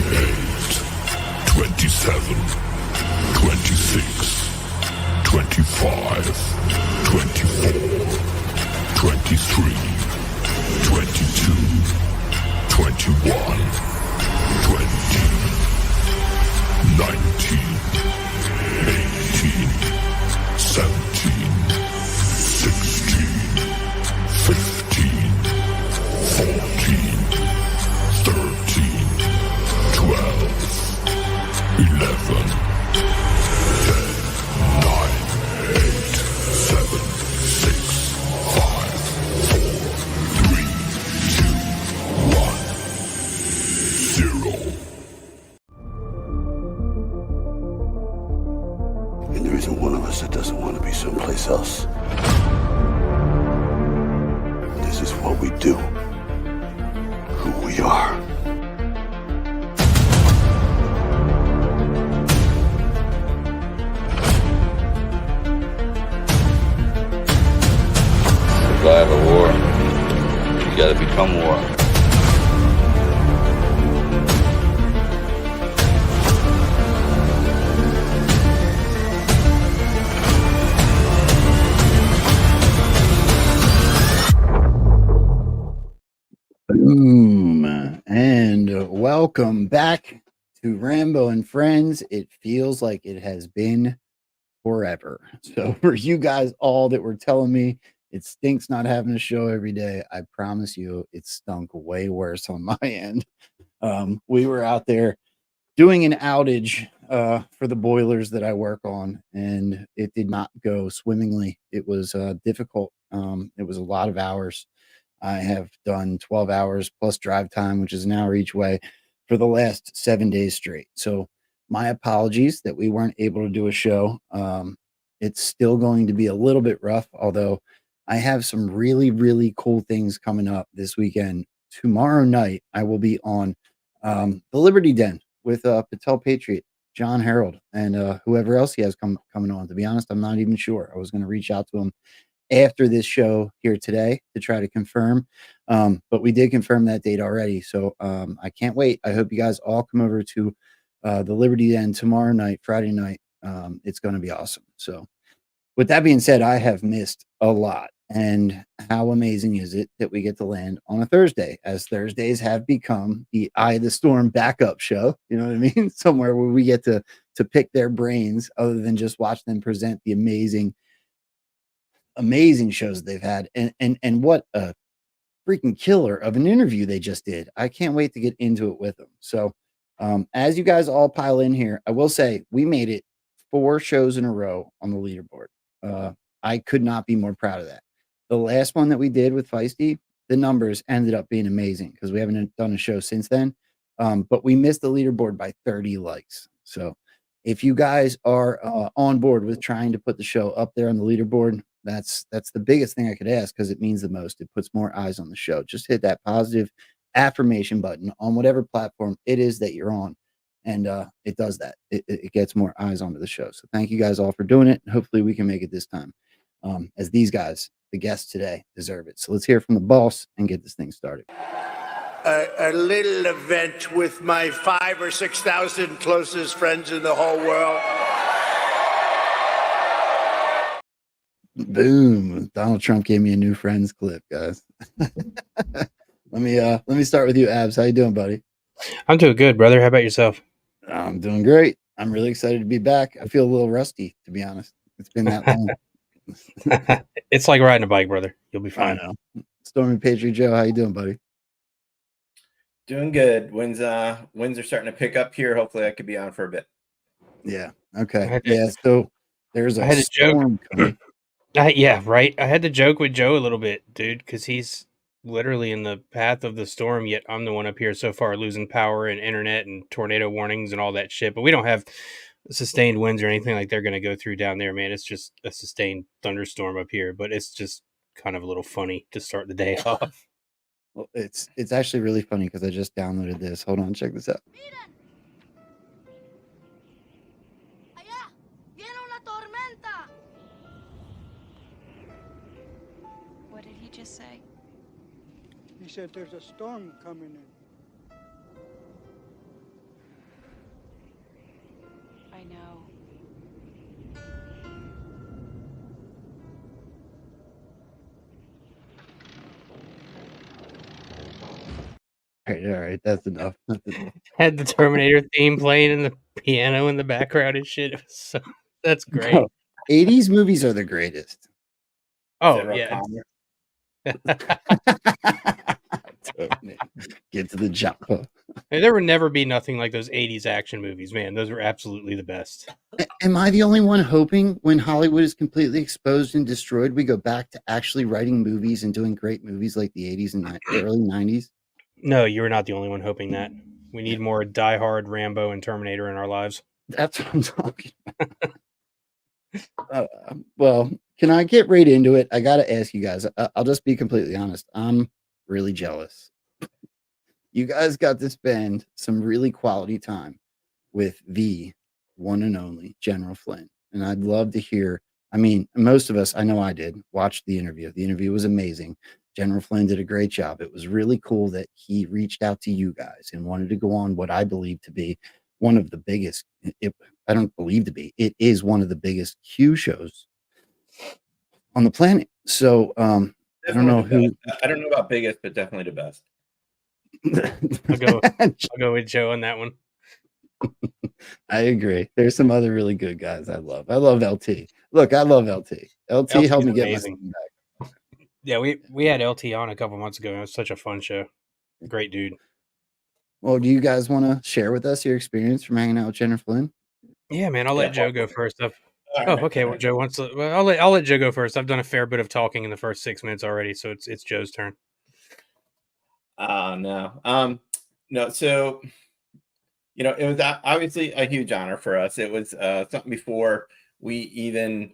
27, 26, 25, 24, 23, 22, 21, 20, 19, 18, 17, 16, 15, 14, 13, 12, 11, 10, 9, 8, 7, 6, 5, 4, 3, 2, 1, 0. And there isn't one of us that doesn't want to be someplace else. This is what we do. Who we are. Survive a war, you gotta become war. Boom, and welcome back to Rambo and Frens. It feels like it has been forever. So for you guys all that were telling me it stinks not having a show every day, I promise you it stunk way worse on my end. We were out there doing an outage for the boilers that I work on, and it did not go swimmingly. It was difficult. It was a lot of hours. I have done 12 hours plus drive time, which is an hour each way, for the last 7 days straight. So my apologies that we weren't able to do a show. It's still going to be a little bit rough, although I have some really, really cool things coming up this weekend. Tomorrow night, I will be on the Liberty Den with Patel Patriot, John Harold, and whoever else he has coming on. To be honest, I'm not even sure. I was going to reach out to him after this show here today to try to confirm, but we did confirm that date already. So I can't wait. I hope you guys all come over to the Liberty Den tomorrow night, Friday night. It's going to be awesome. So with that being said, I have missed a lot. And how amazing is it that we get to land on a Thursday, as Thursdays have become the Eye of the Storm backup show. You know what I mean? Somewhere where we get to pick their brains other than just watch them present the amazing shows they've had. And what a freaking killer of an interview they just did. I can't wait to get into it with them. So as you guys all pile in here, I will say we made it 4 shows in a row on the leaderboard. I could not be more proud of that. The last one that we did with Feisty, the numbers ended up being amazing because we haven't done a show since then. But we missed the leaderboard by 30 likes. So if you guys are on board with trying to put the show up there on the leaderboard, that's the biggest thing I could ask, because it means the most. It puts more eyes on the show. Just hit that positive affirmation button on whatever platform it is that you're on, and it does that. It gets more eyes onto the show. So thank you guys all for doing it. Hopefully we can make it this time, as these guys, the guests today, deserve it. So let's hear from the boss and get this thing started. A little event with my 5,000 or 6,000 closest friends in the whole world. Boom! Donald Trump gave me a new Friends clip, guys. let me start with you, Abs. How you doing, buddy? I'm doing good, brother. How about yourself? I'm doing great. I'm really excited to be back. I feel a little rusty, to be honest. It's been that long. It's like riding a bike, brother. You'll be fine. I know. Stormy Patriot Joe, how you doing, buddy? Doing good. Winds are starting to pick up here. Hopefully I could be on for a bit. Yeah. Okay. Yeah. So there's a storm coming. Yeah, right. I had to joke with Joe a little bit, dude, because he's literally in the path of the storm, yet I'm the one up here so far losing power and internet and tornado warnings and all that shit. But we don't have sustained winds or anything like they're going to go through down there, man. It's just a sustained thunderstorm up here, but it's just kind of a little funny to start the day off. Well, it's actually really funny because I just downloaded this. Hold on, check this out. What did he just say? He said there's a storm coming in. know. All right, that's enough. That's enough. Had the Terminator theme playing in the piano in the background and shit. It was so, that's great. No, 80s movies are the greatest. Oh Sarah yeah. Connor. Totally. Get to the jump. Hey, there would never be nothing like those 80s action movies, man. Those were absolutely the best. Am I the only one hoping when Hollywood is completely exposed and destroyed, we go back to actually writing movies and doing great movies like the 80s and early 90s? No, you were not the only one hoping that. We need more Die Hard, Rambo, and Terminator in our lives. That's what I'm talking about. Well, can I get right into it? I got to ask you guys. I'll just be completely honest. I'm really jealous. You guys got to spend some really quality time with the one and only General Flynn. And I'd love to hear. I mean, most of us, I know I did, watched the interview. The interview was amazing. General Flynn did a great job. It was really cool that he reached out to you guys and wanted to go on what I believe to be one of the biggest. I don't believe to be. It is one of the biggest Q shows on the planet. So I don't know who. I don't know about biggest, but definitely the best. I'll go with Joe on that one. I agree. There's some other really good guys I love. I love LT. Look, I love LT. LT LT helped is me get my amazing. son back. Yeah, we had LT on a couple months ago. It was such a fun show. Great dude. Well, do you guys want to share with us your experience from hanging out with Jennifer Flynn? Yeah, man. I'll let Joe go first. All Oh, right. okay. Well, Joe wants to. Well, I'll let Joe go first. I've done a fair bit of talking in the first 6 minutes already, so it's Joe's turn. No. So, it was obviously a huge honor for us. It was something before we even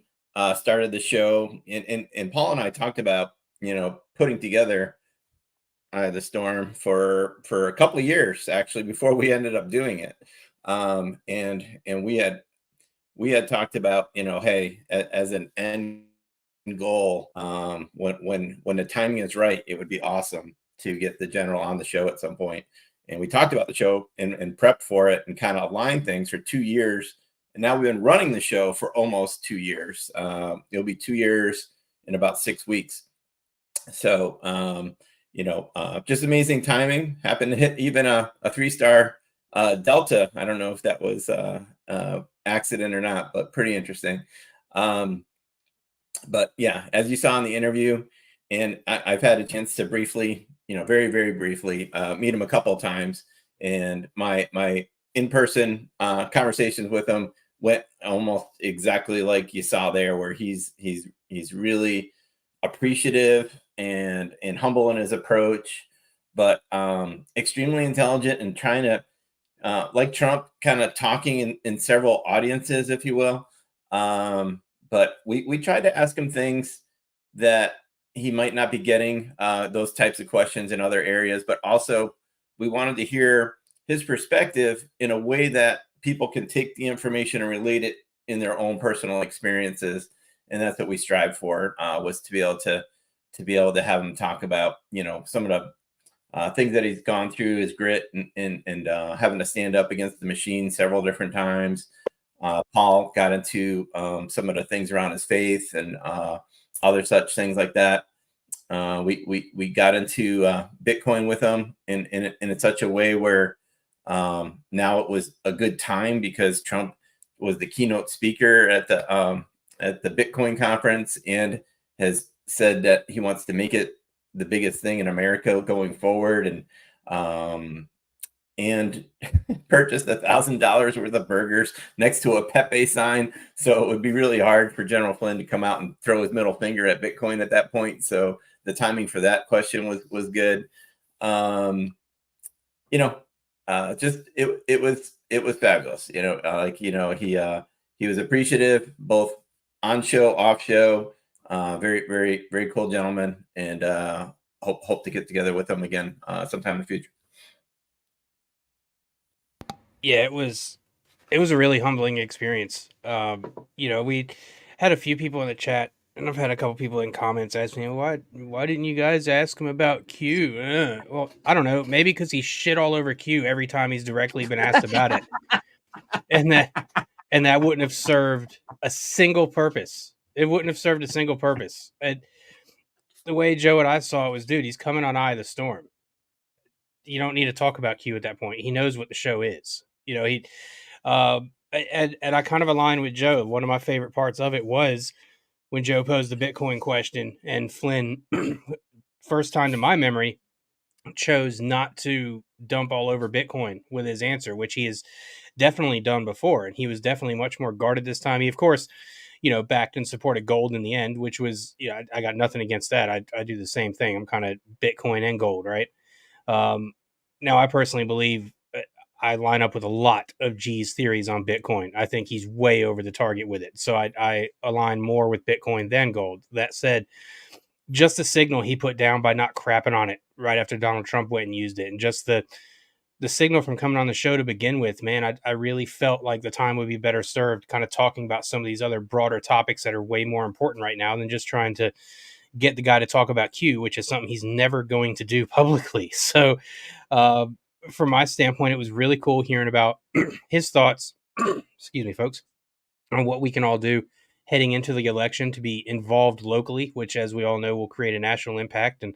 started the show, and Paul and I talked about putting together the Storm for a couple of years actually before we ended up doing it, and we had talked about hey, as an end goal, when the timing is right, it would be awesome to get the General on the show at some point. And we talked about the show and prep for it and kind of align things for 2 years. And now we've been running the show for almost 2 years. It'll be 2 years in about 6 weeks. So, just amazing timing. Happened to hit even a 3-star Delta. I don't know if that was accident or not, but pretty interesting. But yeah, as you saw in the interview, and I've had a chance to briefly, very, very briefly meet him a couple of times. And my in-person conversations with him went almost exactly like you saw there, where he's really appreciative and humble in his approach, but extremely intelligent and trying to, like Trump, kind of talking in several audiences, if you will. But we tried to ask him things that he might not be getting, those types of questions in other areas, but also we wanted to hear his perspective in a way that people can take the information and relate it in their own personal experiences. And that's what we strive for, was to be able to have him talk about, some of the things that he's gone through, his grit and having to stand up against the machine several different times. Paul got into some of the things around his faith and other such things like that. We got into Bitcoin with him in such a way where now it was a good time because Trump was the keynote speaker at the Bitcoin conference and has said that he wants to make it the biggest thing in America going forward, and purchased $1,000 worth of burgers next to a Pepe sign. So it would be really hard for General Flynn to come out and throw his middle finger at Bitcoin at that point. So the timing for that question was good. Just it was fabulous. He was appreciative both on show, off show. Very, very, very cool gentleman, and hope to get together with him again sometime in the future. Yeah, it was a really humbling experience. We had a few people in the chat, and I've had a couple people in comments ask me, why didn't you guys ask him about Q? Well, I don't know, maybe because he shit all over Q every time he's directly been asked about it. And and that wouldn't have served a single purpose. It wouldn't have served a single purpose. And the way Joe and I saw it was, dude, he's coming on Eye of the Storm. You don't need to talk about Q at that point. He knows what the show is. And I kind of align with Joe. One of my favorite parts of it was when Joe posed the Bitcoin question, and Flynn, first time to my memory, chose not to dump all over Bitcoin with his answer, which he has definitely done before. And he was definitely much more guarded this time. He, of course, backed and supported gold in the end, which was, I got nothing against that. I do the same thing. I'm kind of Bitcoin and gold, right? Now, I personally believe I line up with a lot of G's theories on Bitcoin. I think he's way over the target with it. So I align more with Bitcoin than gold. That said, just the signal he put down by not crapping on it right after Donald Trump went and used it, and just the signal from coming on the show to begin with, man, I really felt like the time would be better served kind of talking about some of these other broader topics that are way more important right now than just trying to get the guy to talk about Q, which is something he's never going to do publicly. So from my standpoint, it was really cool hearing about his thoughts, excuse me, folks, on what we can all do heading into the election to be involved locally, which, as we all know, will create a national impact. And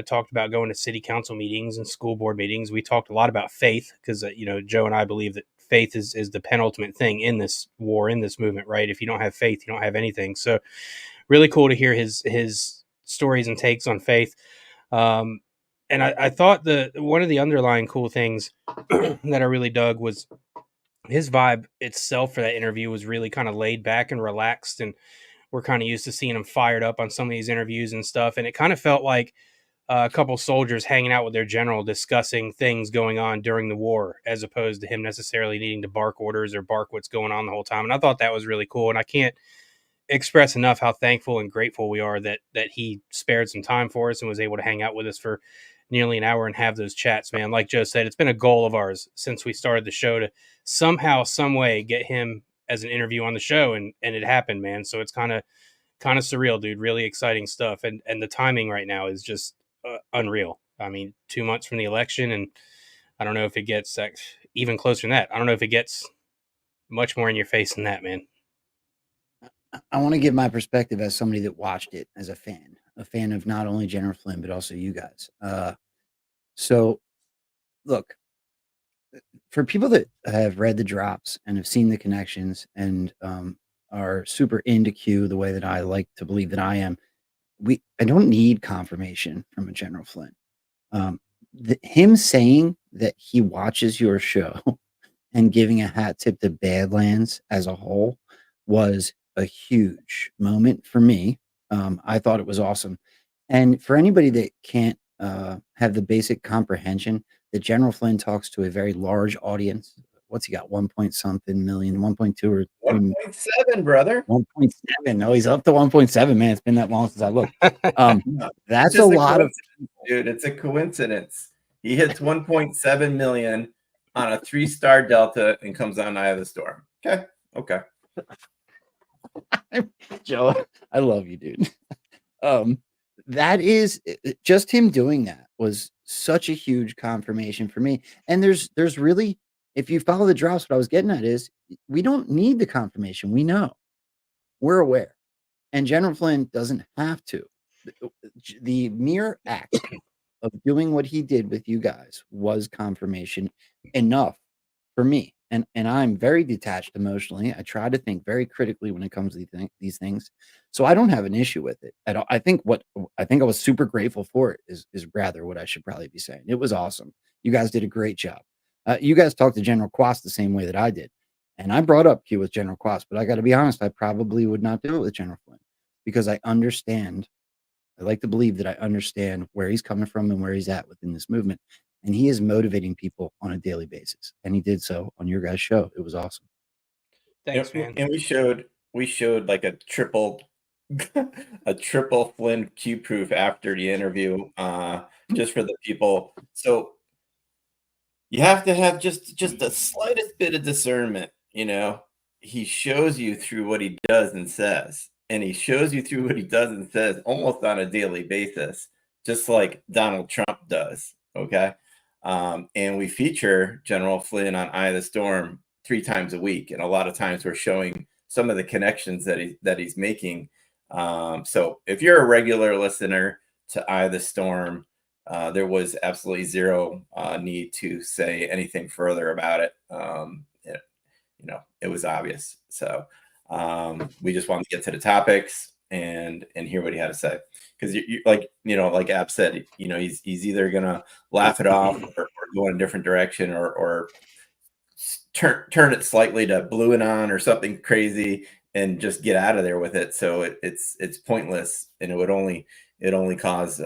talked about going to city council meetings and school board meetings. We talked a lot about faith because, Joe and I believe that faith is the penultimate thing in this war, in this movement, right? If you don't have faith, you don't have anything. So really cool to hear his stories and takes on faith. And I thought one of the underlying cool things that I really dug was his vibe itself for that interview was really kind of laid back and relaxed, and we're kind of used to seeing him fired up on some of these interviews and stuff. And it kind of felt like a couple soldiers hanging out with their general discussing things going on during the war, as opposed to him necessarily needing to bark orders or bark what's going on the whole time. And I thought that was really cool. And I can't express enough how thankful and grateful we are that he spared some time for us and was able to hang out with us for nearly an hour and have those chats, man. Like Joe said, it's been a goal of ours since we started the show to somehow, some way get him as an interview on the show, and it happened, man. So it's kind of surreal, dude. Really exciting stuff, and the timing right now is just unreal. I mean, 2 months from the election, and I don't know if it gets even closer than that. I don't know if it gets much more in your face than that, man. I want to give my perspective as somebody that watched it as a fan of not only General Flynn, but also you guys. So look, for people that have read the drops and have seen the connections and are super into Q the way that I like to believe that I am, I don't need confirmation from a General Flynn. Him saying that he watches your show and giving a hat tip to Badlands as a whole was a huge moment for me. I thought it was awesome. And for anybody that can't have the basic comprehension that General Flynn talks to a very large audience. What's he got? 1 point something million, 1.2 or 1.7, brother. 1.7. No, he's up to 1.7, man. It's been that long since I looked. That's a lot of people. Dude, it's a coincidence. He hits 1.7 million on a 3-star delta and comes on Eye of the Storm. Okay. Joe, I love you, dude. That is just him doing that was such a huge confirmation for me. And there's really, if you follow the drops, what I was getting at is we don't need the confirmation. We know, we're aware, and General Flynn doesn't have to. The mere act of doing what he did with you guys was confirmation enough for me. And I'm very detached emotionally. I try to think very critically when it comes to these things. So I don't have an issue with it at all. I think I was super grateful for it is rather what I should probably be saying. It was awesome. You guys did a great job. You guys talked to General Quast the same way that I did. And I brought up Q with General Quast, but I got to be honest, I probably would not do it with General Flynn because I understand. I like to believe that I understand where he's coming from and where he's at within this movement. And he is motivating people on a daily basis. And he did so on your guys' show. It was awesome. Thanks, man. And we showed like a triple Flynn Q proof after the interview, just for the people. So you have to have just the slightest bit of discernment, He shows you through what he does and says. And he shows you through what he does and says almost on a daily basis, just like Donald Trump does. Okay. And we feature General Flynn on Eye of the Storm 3 times a week, and a lot of times we're showing some of the connections that he's making. So if you're a regular listener to Eye of the Storm, there was absolutely zero need to say anything further about it. It was obvious. So we just wanted to get to the topics and hear what he had to say, because like Ab said, he's either gonna laugh it off or go in a different direction, or turn it slightly to blue and on or something crazy and just get out of there with it. So it's pointless, and it only cause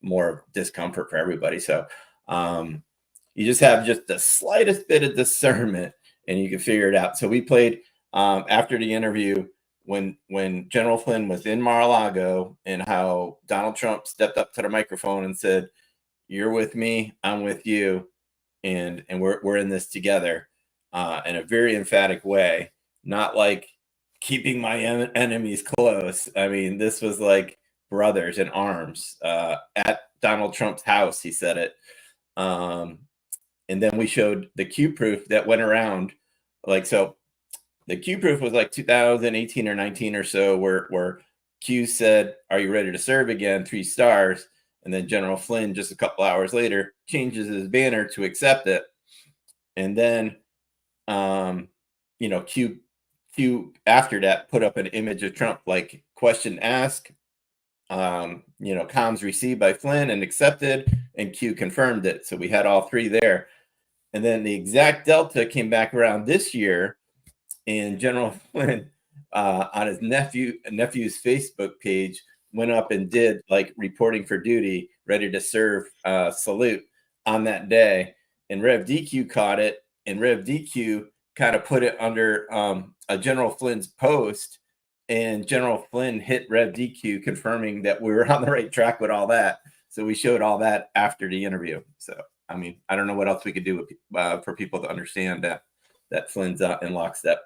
more discomfort for everybody. So you just have just the slightest bit of discernment and you can figure it out. So we played after the interview when General Flynn was in Mar-a-Lago, and how Donald Trump stepped up to the microphone and said, "You're with me, I'm with you, and we're in this together," in a very emphatic way, not like keeping my enemies close. I mean, this was like brothers in arms at Donald Trump's house. He said it. And then we showed the Q proof that went around. So the Q proof was like 2018 or 19 or so, where Q said, "Are you ready to serve again?" 3 stars. And then General Flynn, just a couple hours later, changes his banner to accept it. And then, Q after that put up an image of Trump, like, question asked, comms received by Flynn and accepted, and Q confirmed it. So we had all 3 there. And then the exact delta came back around this year, and General Flynn on his nephew's Facebook page went up and did like reporting for duty, ready to serve salute on that day. And Rev DQ caught it, and Rev DQ kind of put it under a General Flynn's post, and General Flynn hit Rev DQ confirming that we were on the right track with all that. So we showed all that after the interview. So I mean, I don't know what else we could do for people to understand that Flynn's in lockstep.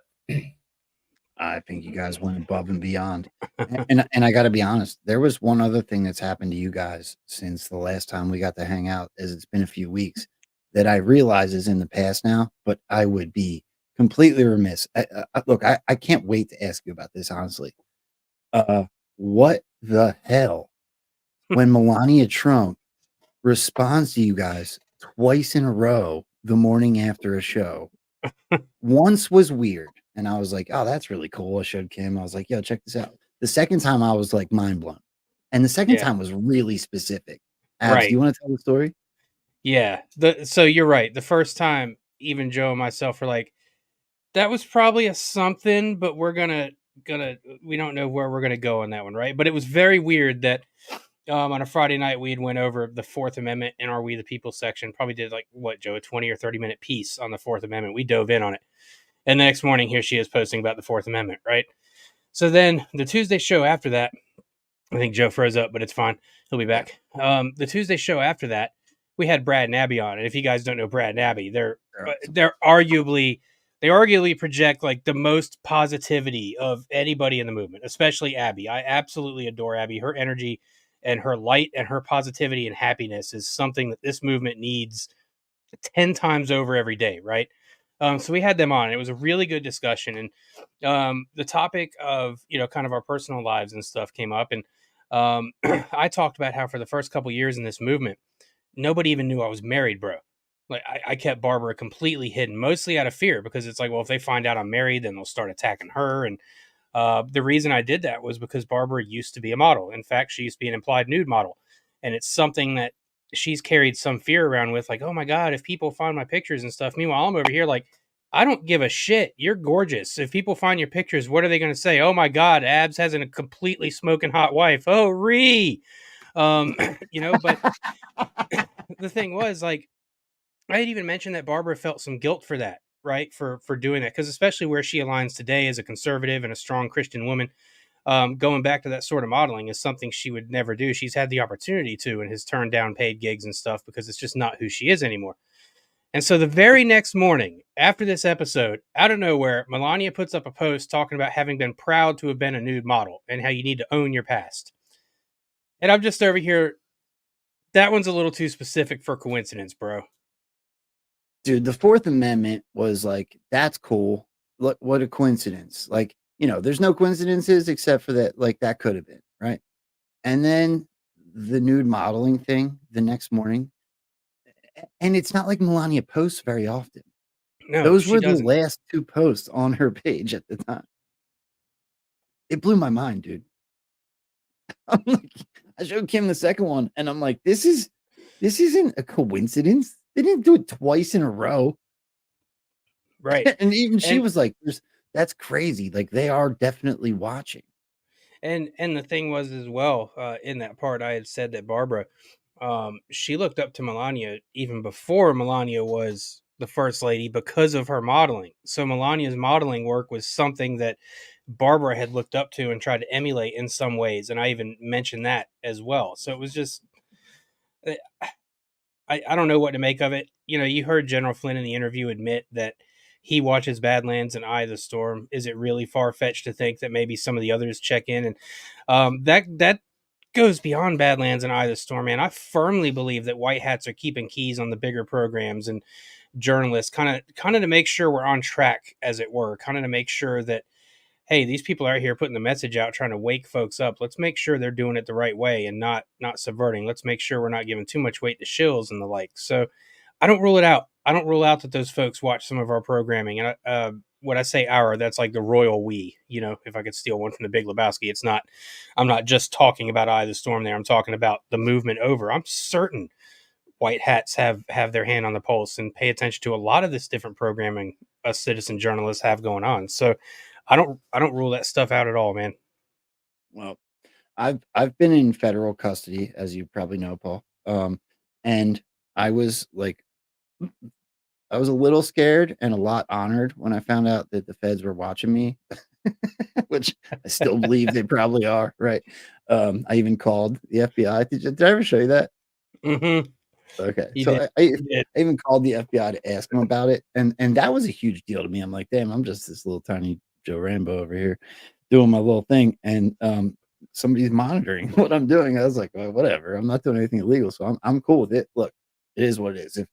I think you guys went above and beyond. And I got to be honest, there was one other thing that's happened to you guys since the last time we got to hang out, as it's been a few weeks, that I realize is in the past now, but I would be completely remiss. Look, I can't wait to ask you about this, honestly. What the hell? When Melania Trump responds to you guys twice in a row the morning after a show, once was weird, and I was like, "Oh, that's really cool." I showed Kim. I was like, "Yo, check this out." The second time, I was like mind blown, and the second time was really specific. Abs, do you want to tell the story? Yeah. So you're right. The first time, even Joe and myself were like, "That was probably a something," but we're gonna we don't know where we're gonna go on that one, right? But it was very weird that on a Friday night we had went over the Fourth Amendment in our We the People section. Probably did like what, Joe, a 20 or 30-minute piece on the Fourth Amendment. We dove in on it. And the next morning, here she is posting about the Fourth Amendment, right? So then the Tuesday show after that, I think Joe froze up, but it's fine. He'll be back. The Tuesday show after that, we had Brad and Abby on. And if you guys don't know Brad and Abby, they're arguably project like the most positivity of anybody in the movement, especially Abby. I absolutely adore Abby. Her energy and her light and her positivity and happiness is something that this movement needs 10 times over every day, right? So we had them on. It was a really good discussion, and the topic of kind of our personal lives and stuff came up, and I talked about how for the first couple years in this movement, nobody even knew I was married, bro. Like I kept Barbara completely hidden, mostly out of fear, because it's like, well, if they find out I'm married, then they'll start attacking her. And the reason I did that was because Barbara used to be a model. In fact, she used to be an implied nude model, and it's something that she's carried some fear around with, like, oh my God, if people find my pictures and stuff. Meanwhile, I'm over here like, I don't give a shit. You're gorgeous. If people find your pictures, what are they going to say? Oh my God, Abs has a completely smoking hot wife. Oh, but the thing was, like, I had even mentioned that Barbara felt some guilt for that, right? For doing that. Because especially where she aligns today as a conservative and a strong Christian woman, going back to that sort of modeling is something she would never do. She's had the opportunity to and has turned down paid gigs and stuff because it's just not who she is anymore. And so the very next morning after this episode, out of nowhere, Melania puts up a post talking about having been proud to have been a nude model and how you need to own your past. And I'm just over here. That one's a little too specific for coincidence, bro. Dude, the Fourth Amendment was like, that's cool. Look, what a coincidence. Like, there's no coincidences except for that, like, that could have been, right? And then the nude modeling thing the next morning. And it's not like Melania posts very often. No, Those she were the doesn't. last 2 posts on her page at the time. It blew my mind, dude. I'm like, I showed Kim the second one, and I'm like, this isn't a coincidence. They didn't do it twice in a row. Right. And even she And was like, that's crazy. Like, they are definitely watching. and the thing was as well, in that part I had said that Barbara, she looked up to Melania even before Melania was the first lady because of her modeling. So Melania's modeling work was something that Barbara had looked up to and tried to emulate in some ways, and I even mentioned that as well. So it was just, eh, I don't know what to make of it. You heard General Flynn in the interview admit that he watches Badlands and Eye of the Storm. Is it really far fetched to think that maybe some of the others check in? And that goes beyond Badlands and Eye of the Storm, man. I firmly believe that white hats are keeping keys on the bigger programs and journalists, kind of to make sure we're on track, as it were, kind of to make sure that, hey, these people are out here putting the message out, trying to wake folks up. Let's make sure they're doing it the right way and not subverting. Let's make sure we're not giving too much weight to shills and the like. So I don't rule it out. I don't rule out that those folks watch some of our programming. And when I say our, that's like the royal we. If I could steal one from the Big Lebowski, it's not. I'm not just talking about Eye of the Storm there. I'm talking about the movement over. I'm certain white hats have their hand on the pulse and pay attention to a lot of this different programming us citizen journalists have going on. So I don't rule that stuff out at all, man. Well, I've been in federal custody, as you probably know, Paul. And I was like, I was a little scared and a lot honored when I found out that the feds were watching me, which I still believe they probably are, right? I even called the FBI. Did I ever show you that? Mm-hmm. Okay, You so did. I You did. even called the FBI to ask them about it, and that was a huge deal to me. I'm like, damn, I'm just this little tiny Joe Rambo over here doing my little thing, and somebody's monitoring what I'm doing. I was like, well, whatever. I'm not doing anything illegal, so I'm cool with it. Look, it is what it is.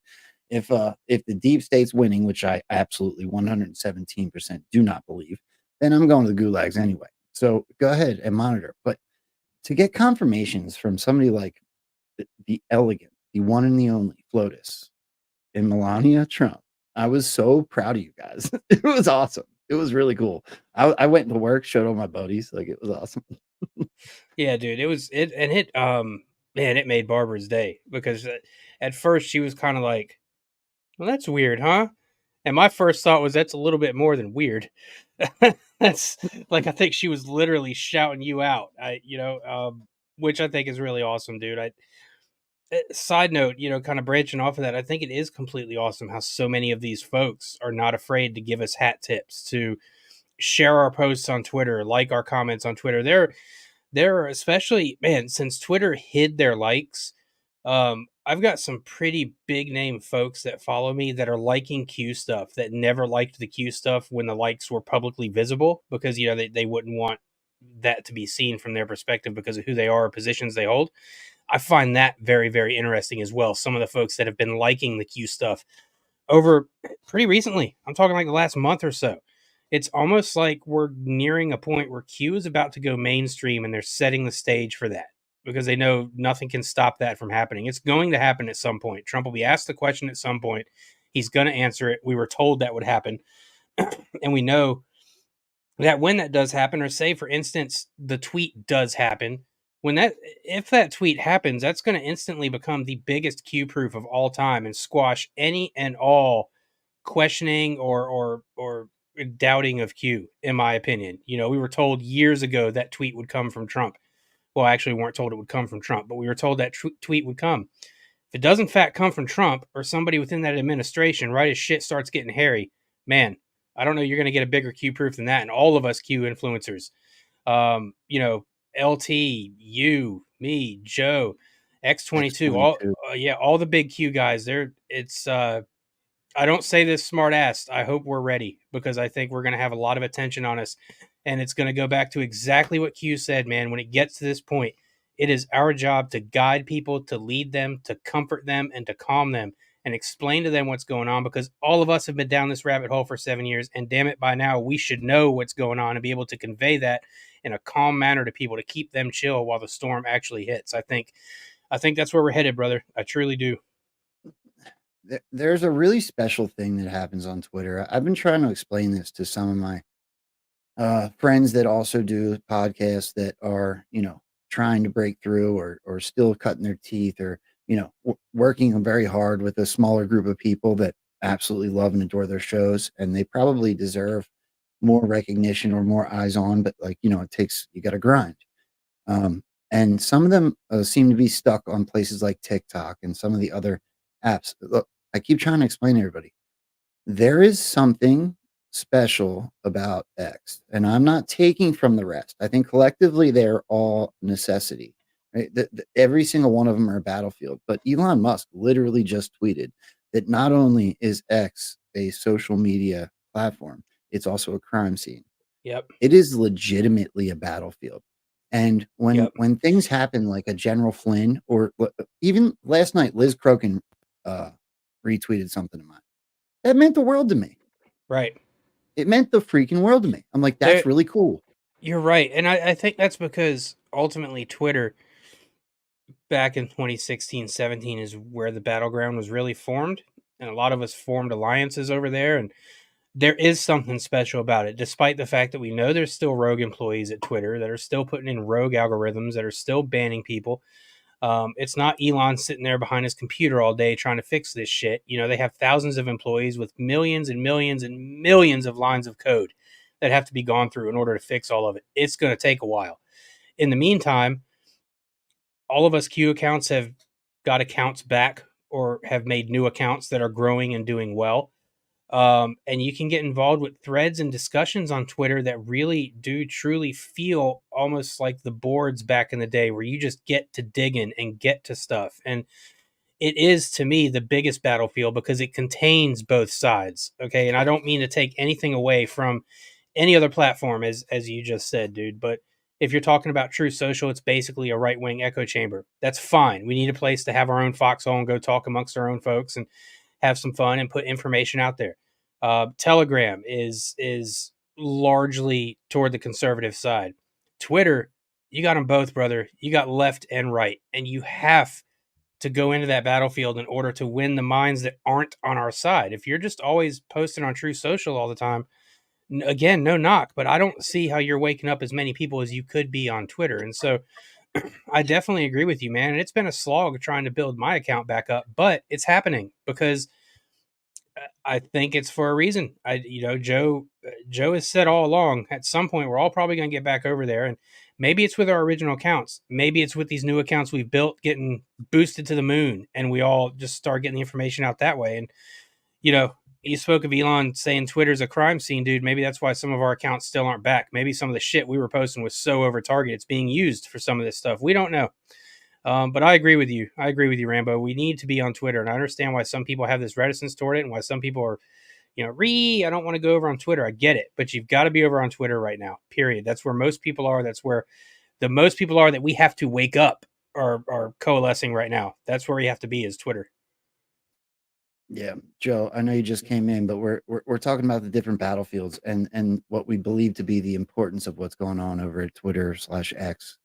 If the deep state's winning, which I absolutely 117% do not believe, then I'm going to the gulags anyway. So go ahead and monitor. But to get confirmations from somebody like the elegant, the one and the only FLOTUS and Melania Trump, I was so proud of you guys. It was awesome. It was really cool. I went to work, showed all my buddies. Like, it was awesome. Yeah, dude. Man, it made Barbara's day because at first she was kind of like, well, that's weird, huh? And my first thought was that's a little bit more than weird. That's like, I think she was literally shouting you out. Which I think is really awesome, dude. Side note, kind of branching off of that, I think it is completely awesome how so many of these folks are not afraid to give us hat tips, to share our posts on Twitter, like our comments on Twitter. They're especially, man, since Twitter hid their likes. I've got some pretty big name folks that follow me that are liking Q stuff that never liked the Q stuff when the likes were publicly visible, because they wouldn't want that to be seen from their perspective because of who they are or positions they hold. I find that very, very interesting as well. Some of the folks that have been liking the Q stuff over pretty recently, I'm talking like the last month or so. It's almost like we're nearing a point where Q is about to go mainstream and they're setting the stage for that because they know nothing can stop that from happening. It's going to happen at some point. Trump will be asked the question at some point. He's going to answer it. We were told that would happen. And we know that when that does happen, or say, for instance, the tweet does happen, if that tweet happens, that's going to instantly become the biggest Q proof of all time and squash any and all questioning or doubting of Q, in my opinion. We were told years ago that tweet would come from Trump. Well, actually, we weren't told it would come from Trump, but we were told that tweet would come. If it does in fact come from Trump or somebody within that administration, right as shit starts getting hairy, man, I don't know, you're going to get a bigger Q proof than that. And all of us Q influencers, um, you know, LT, you, me, Joe, X22, X22. all the big Q guys. I don't say this smart ass. I hope we're ready, because I think we're going to have a lot of attention on us. And it's going to go back to exactly what Q said, man. When it gets to this point, it is our job to guide people, to lead them, to comfort them, and to calm them. and explain to them what's going on, because all of us have been down this rabbit hole for 7 years, and damn it, by now we should know what's going on and be able to convey that in a calm manner to people to keep them chill while the storm actually hits. I think that's where we're headed, brother. I truly do. There's a really special thing that happens on Twitter. I've been trying to explain this to some of my friends that also do podcasts that are, trying to break through or still cutting their teeth, or, working very hard with a smaller group of people that absolutely love and adore their shows. And they probably deserve more recognition or more eyes on, but you got to grind. And some of them seem to be stuck on places like TikTok and some of the other apps. Look, I keep trying to explain to everybody, there is something special about X, and I'm not taking from the rest. I think collectively they're all necessity. Right? Every single one of them are a battlefield. But Elon Musk literally just tweeted that not only is X a social media platform, it's also a crime scene. Yep. It is legitimately a battlefield. And when things happen like a General Flynn, or even last night, Liz Crokin retweeted something of mine. That meant the world to me. Right. It meant the freaking world to me. I'm like, that's really cool. You're right. And I think that's because ultimately Twitter back in 2016, 17 is where the battleground was really formed. And a lot of us formed alliances over there. And there is something special about it, despite the fact that we know there's still rogue employees at Twitter that are still putting in rogue algorithms, that are still banning people. It's not Elon sitting there behind his computer all day trying to fix this shit. They have thousands of employees with millions and millions and millions of lines of code that have to be gone through in order to fix all of it. It's going to take a while. In the meantime, all of us Q accounts have got accounts back or have made new accounts that are growing and doing well. And you can get involved with threads and discussions on Twitter that really do truly feel almost like the boards back in the day, where you just get to digging and get to stuff. And it is, to me, the biggest battlefield because it contains both sides. Okay. And I don't mean to take anything away from any other platform, as you just said, dude. But if you're talking about True Social, it's basically a right-wing echo chamber. That's fine. We need a place to have our own foxhole and go talk amongst our own folks and have some fun and put information out there. Telegram is largely toward the conservative side. Twitter, you got them both, brother. You got left and right, and you have to go into that battlefield in order to win the minds that aren't on our side. If you're just always posting on True Social all the time, again, no knock, but I don't see how you're waking up as many people as you could be on Twitter. And so I definitely agree with you, man. And it's been a slog trying to build my account back up, but it's happening because I think it's for a reason. Joe has said all along, at some point, we're all probably going to get back over there. And maybe it's with our original accounts. Maybe it's with these new accounts we've built getting boosted to the moon, and we all just start getting the information out that way. And, you spoke of Elon saying Twitter's a crime scene, dude. Maybe that's why some of our accounts still aren't back. Maybe some of the shit we were posting was so over target, it's being used for some of this stuff. We don't know. But I agree with you. Rambo. We need to be on Twitter. And I understand why some people have this reticence toward it and why some people are, I don't want to go over on Twitter. I get it. But you've got to be over on Twitter right now, period. That's where most people are. That's where the most people are that we have to wake up are coalescing right now. That's where we have to be, is Twitter. Yeah, Joe, I know you just came in, but we're talking about the different battlefields and what we believe to be the importance of what's going on over at Twitter/X.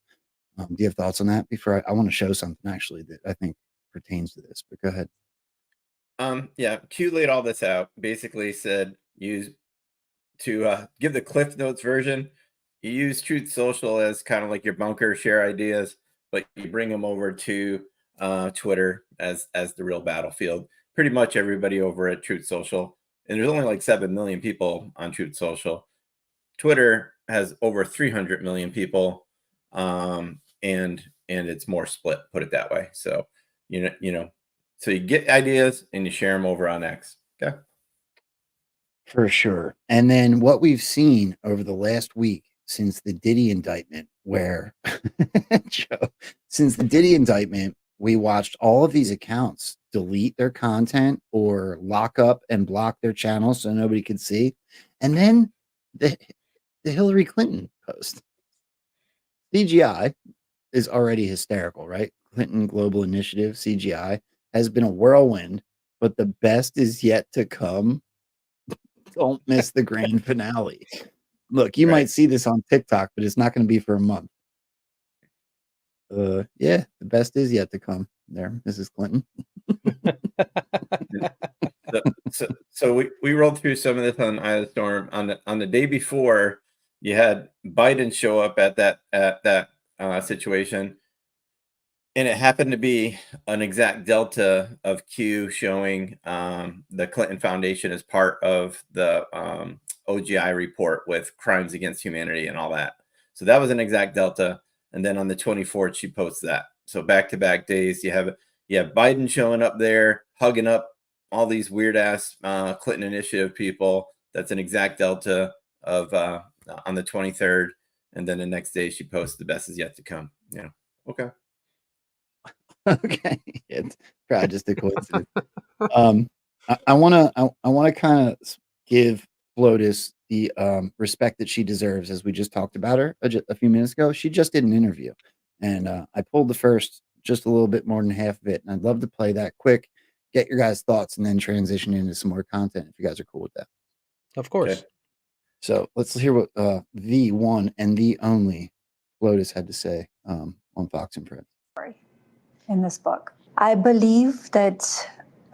Do you have thoughts on that? Before I want to show something actually that I think pertains to this, but go ahead. Yeah, Q laid all this out. Basically said use to give the Cliff Notes version. You use Truth Social as kind of like your bunker, share ideas, but you bring them over to Twitter as the real battlefield. Pretty much everybody over at Truth Social, and there's only like 7 million people on Truth Social. Twitter has over 300 million people, and it's more split, put it that way. So so you get ideas and you share them over on X. Okay, for sure. And then what we've seen over the last week since the Diddy indictment, where Joe, since the Diddy indictment, we watched all of these accounts delete their content or lock up and block their channels so nobody could see. And then the Hillary Clinton post. CGI is already hysterical, right? Clinton Global Initiative, CGI, has been a whirlwind, but the best is yet to come. Don't miss the grand finale. Look, you might see this on TikTok, but it's not going to be for a month. Yeah, the best is yet to come. There, Mrs. Clinton. So we rolled through some of this on Eye of the Storm. On the day before, you had Biden show up at that situation, and it happened to be an exact delta of Q showing the Clinton Foundation as part of the OGI report with crimes against humanity and all that. So that was an exact delta. And then on the 24th, she posts that. So back-to-back days, you have Biden showing up there, hugging up all these weird ass Clinton Initiative people. That's an exact delta of on the 23rd, and then the next day she posts the best is yet to come. Yeah. Okay. Okay, it's probably just a coincidence. I want to kind of give Flotus the respect that she deserves, as we just talked about her a few minutes ago. She just did an interview, and I pulled the first just a little bit more than half of it, and I'd love to play that quick, get your guys' thoughts, and then transition into some more content if you guys are cool with that. Of course. Okay. So let's hear what the one and the only Flotus had to say on Fox and Friends. In this book, I believe that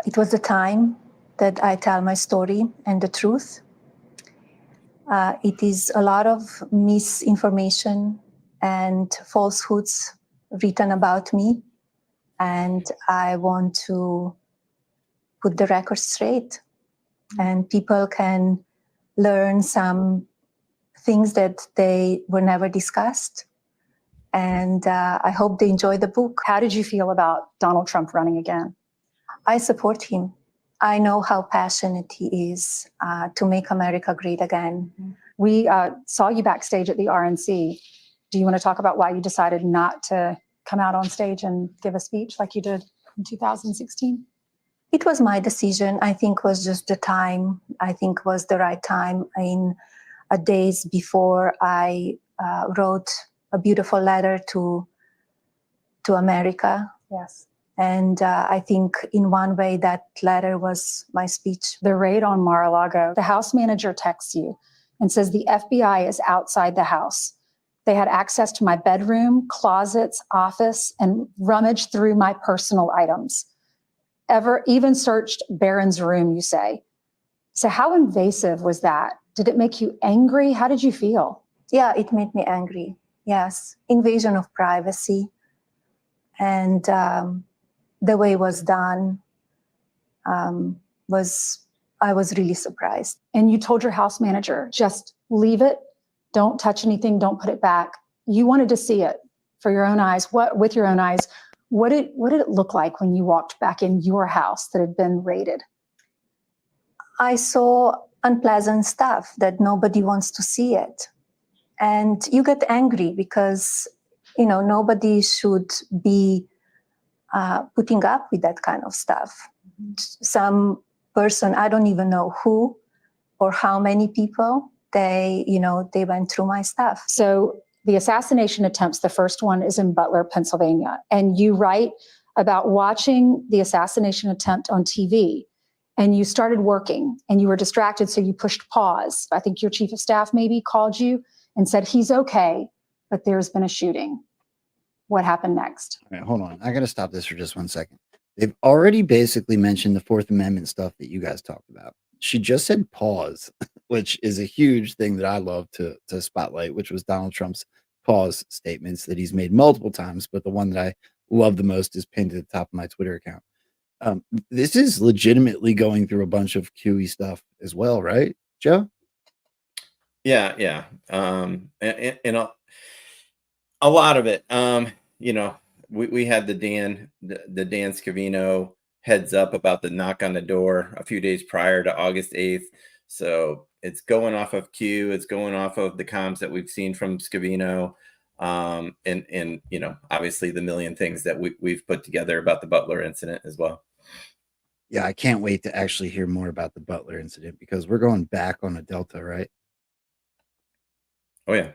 it was the time that I tell my story and the truth. It is a lot of misinformation and falsehoods written about me, and I want to put the record straight, and people can learn some things that they were never discussed. And I hope they enjoy the book. How did you feel about Donald Trump running again? I support him. I know how passionate he is to make America great again. We saw you backstage at the RNC. Do you want to talk about why you decided not to come out on stage and give a speech like you did in 2016? It was my decision. I think was just the time. I think was the right time. In days before, I wrote a beautiful letter to America. Yes. And I think in one way that letter was my speech. The raid on Mar-a-Lago, the house manager texts you and says the FBI is outside the house. They had access to my bedroom, closets, office, and rummaged through my personal items. Even searched Barron's room, you say. So how invasive was that? Did it make you angry? How did you feel? Yeah, it made me angry. Yes, invasion of privacy. And the way it was done I was really surprised. And you told your house manager, just leave it, don't touch anything, don't put it back. You wanted to see it for your own eyes. With your own eyes, what did it look like when you walked back in your house that had been raided? I saw unpleasant stuff that nobody wants to see it. And you get angry because, nobody should be putting up with that kind of stuff. Some person, I don't even know who or how many people, they went through my stuff. So the assassination attempts, the first one is in Butler, Pennsylvania. And you write about watching the assassination attempt on TV. And you started working and you were distracted, so you pushed pause. I think your chief of staff maybe called you and said, he's okay, but there's been a shooting. What happened next? All right, hold on. I got to stop this for just 1 second. They've already basically mentioned the Fourth Amendment stuff that you guys talked about. She just said pause, which is a huge thing that I love to spotlight, which was Donald Trump's pause statements that he's made multiple times. But the one that I love the most is pinned to the top of my Twitter account. This is legitimately going through a bunch of QE stuff as well, right, Joe? Yeah. And a lot of it, we had the Dan Scavino heads up about the knock on the door a few days prior to August 8th. So it's going off of Q. It's going off of the comms that we've seen from Scavino. And obviously the million things that we've put together about the Butler incident as well. Yeah, I can't wait to actually hear more about the Butler incident because we're going back on a Delta, right? Oh, yeah.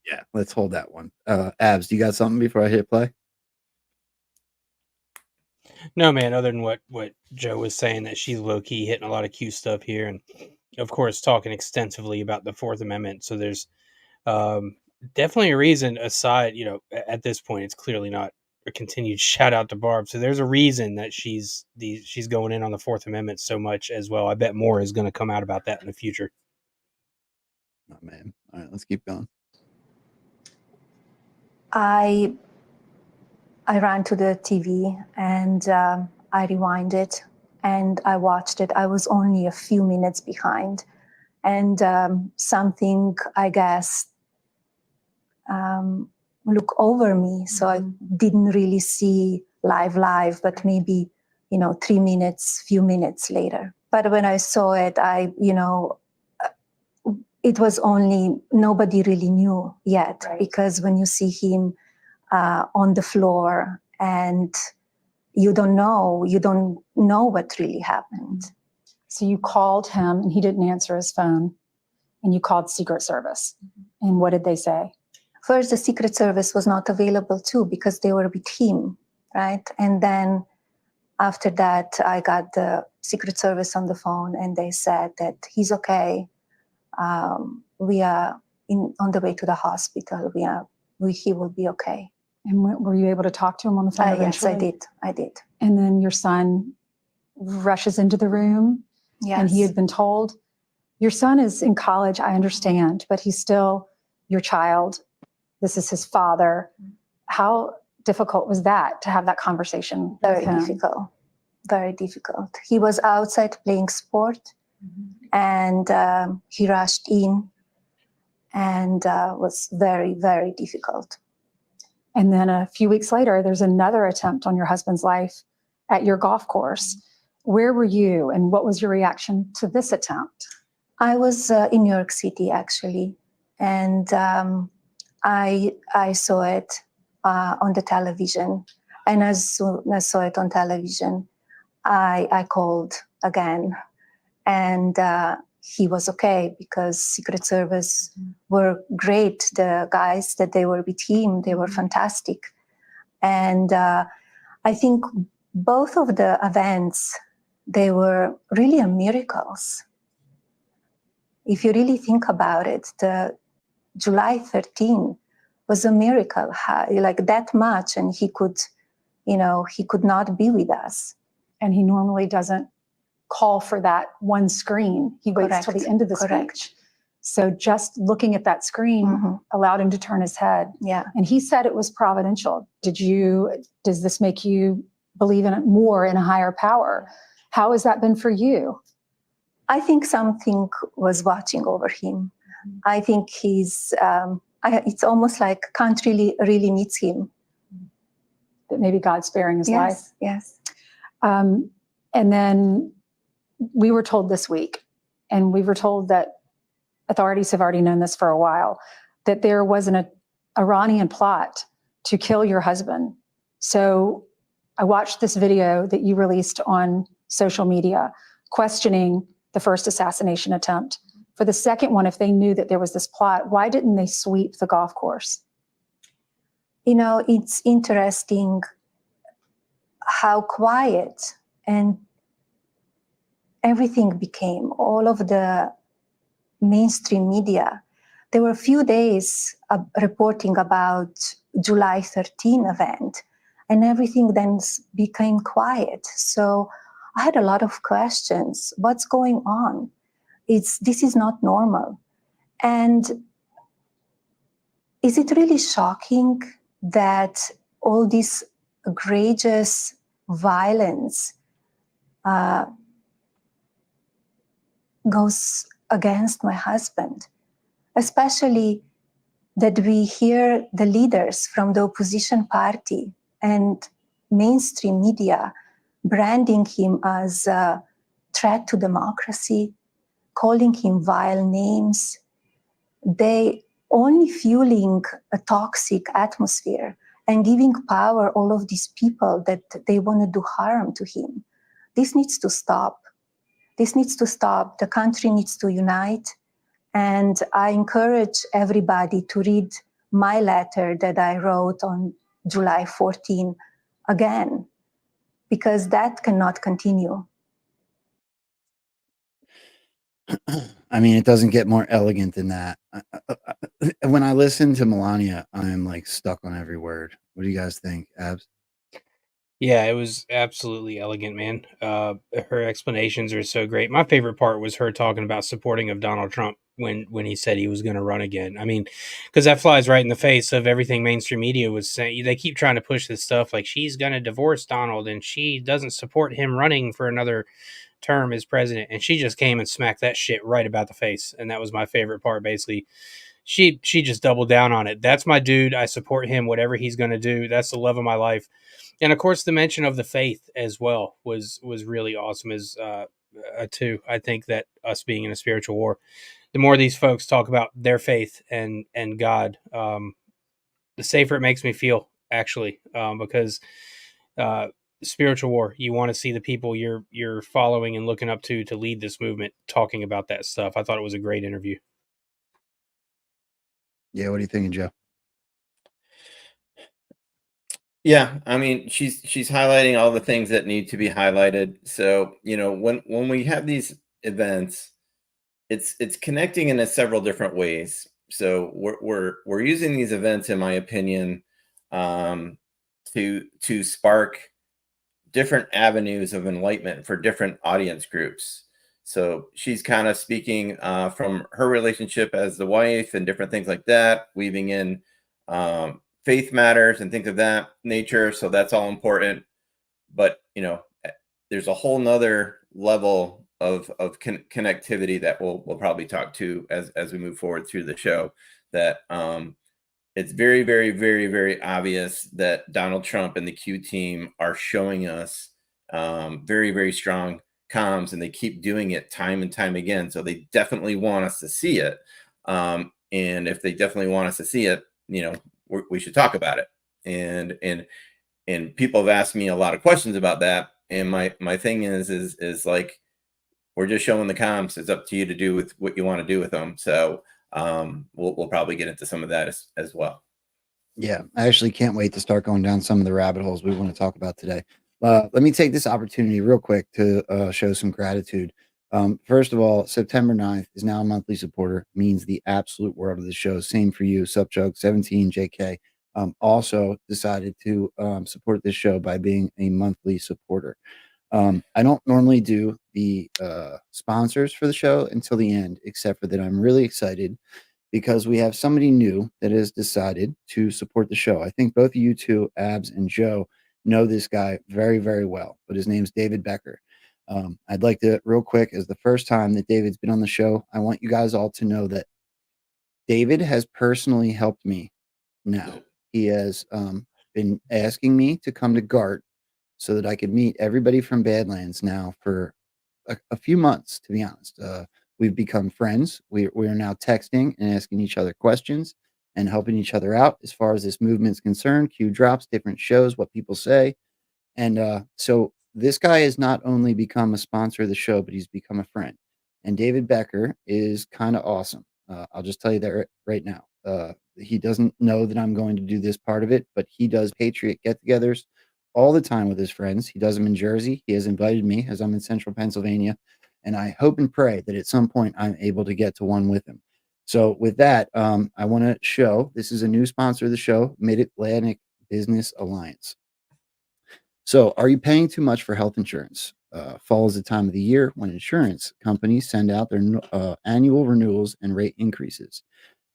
Yeah, let's hold that one. Abs, do you got something before I hit play? No, man, other than what Joe was saying, that she's low-key hitting a lot of cute stuff here, and of course talking extensively about the Fourth Amendment. So there's definitely a reason, aside, at this point, it's clearly not a continued shout out to Barb. So there's a reason that she's going in on the Fourth Amendment so much as well. I bet more is going to come out about that in the future. Oh, man. All right, let's keep going. I ran to the TV and I rewinded and I watched it. I was only a few minutes behind, and something, I guess, look over me. So I didn't really see live, but maybe, 3 minutes, few minutes later. But when I saw it, it was only, nobody really knew yet, right? Because when you see him on the floor and you don't know what really happened. So you called him and he didn't answer his phone, and you called Secret Service. And what did they say? First, the Secret Service was not available too because they were with him, right? And then after that, I got the Secret Service on the phone and they said that he's okay. We are on the way to the hospital. He will be okay. And were you able to talk to him on the phone eventually? Yes, I did. And then your son rushes into the room. Yes. And he had been told, your son is in college, I understand, but he's still your child. This is his father. How difficult was that to have that conversation? Very difficult. Very difficult. He was outside playing sport, and he rushed in, and was very, very difficult. And then a few weeks later, there's another attempt on your husband's life at your golf course. Where were you, and what was your reaction to this attempt? I was in New York City, actually, and I saw it on the television. And as soon as I saw it on television, I called again, and he was okay because Secret Service were great. The guys that they were with him, they were fantastic. And I think both of the events, they were really miracles. If you really think about it, the July 13 was a miracle, like that much, and he could not be with us. And he normally doesn't call for that one screen. He waits till the end of the speech. So just looking at that screen allowed him to turn his head. Yeah. And he said it was providential. Does this make you believe in it more, in a higher power? How has that been for you? I think something was watching over him. I think it's almost like country really needs him. That maybe God's sparing his life. Yes. And then we were told this week, and we were told that authorities have already known this for a while, that there was an Iranian plot to kill your husband. So I watched this video that you released on social media questioning the first assassination attempt. For the second one, if they knew that there was this plot, why didn't they sweep the golf course? It's interesting how quiet and everything became. All of the mainstream media, there were a few days reporting about July 13 event, and everything then became quiet. So I had a lot of questions. What's going on? This is not normal. And is it really shocking that all this egregious violence goes against my husband? Especially that we hear the leaders from the opposition party and mainstream media branding him as a threat to democracy, calling him vile names. They only fueling a toxic atmosphere and giving power all of these people that they want to do harm to him. This needs to stop. This needs to stop. The country needs to unite. And I encourage everybody to read my letter that I wrote on July 14 again, because that cannot continue. I mean, it doesn't get more elegant than that. When I listen to Melania, I'm like stuck on every word. What do you guys think, Abs? Yeah, it was absolutely elegant, man. Her explanations are so great. My favorite part was her talking about supporting of Donald Trump when he said he was going to run again. I mean, because that flies right in the face of everything mainstream media was saying. They keep trying to push this stuff like she's going to divorce Donald and she doesn't support him running for another term as president. And she just came and smacked that shit right about the face. And that was my favorite part. Basically, she just doubled down on it. That's my dude. I support him. Whatever he's going to do. That's the love of my life. And of course, the mention of the faith as well was really awesome. As too, I think that us being in a spiritual war, the more these folks talk about their faith and God, the safer it makes me feel. Actually, because spiritual war, you want to see the people you're following and looking up to lead this movement talking about that stuff. I thought it was a great interview. Yeah, what are you thinking, Joe? Yeah, I mean, she's highlighting all the things that need to be highlighted. So, when we have these events, it's connecting in several different ways. So we're using these events, in my opinion, to spark different avenues of enlightenment for different audience groups. So she's kind of speaking from her relationship as the wife and different things like that, weaving in faith matters and things of that nature. So that's all important. But, there's a whole nother level of connectivity that we'll probably talk to as we move forward through the show, that it's very, very, very, very obvious that Donald Trump and the Q team are showing us very, very strong comms, and they keep doing it time and time again. So they definitely want us to see it. And if they definitely want us to see it, we should talk about it. And people have asked me a lot of questions about that. And my thing is like, we're just showing the comms. It's up to you to do with what you want to do with them. So we'll probably get into some of that as well. Yeah, I actually can't wait to start going down some of the rabbit holes we want to talk about today. Let me take this opportunity real quick to show some gratitude. First of all, September 9th is now a monthly supporter, means the absolute world of the show. Same for you, Supjug17JK. Also decided to support this show by being a monthly supporter. I don't normally do the sponsors for the show until the end, except for that I'm really excited because we have somebody new that has decided to support the show. I think both of you two, Abs and Joe, know this guy very, very well, but his name's David Becker. I'd like to, real quick, as the first time that David's been on the show, I want you guys all to know that David has personally helped me now. He has been asking me to come to GART so that I could meet everybody from Badlands now for a few months, to be honest. We've become friends. We are now texting and asking each other questions and helping each other out as far as this movement's concerned. Q drops, different shows, what people say. And so this guy has not only become a sponsor of the show, but he's become a friend. And David Becker is kind of awesome. I'll just tell you that right now. He doesn't know that I'm going to do this part of it, but he does Patriot get-togethers all the time with his friends. He does them in Jersey. He has invited me as I'm in central Pennsylvania. And I hope and pray that at some point I'm able to get to one with him. So with that, I want to show, this is a new sponsor of the show, Mid-Atlantic Business Alliance. So are you paying too much for health insurance? Fall is the time of the year when insurance companies send out their annual renewals and rate increases.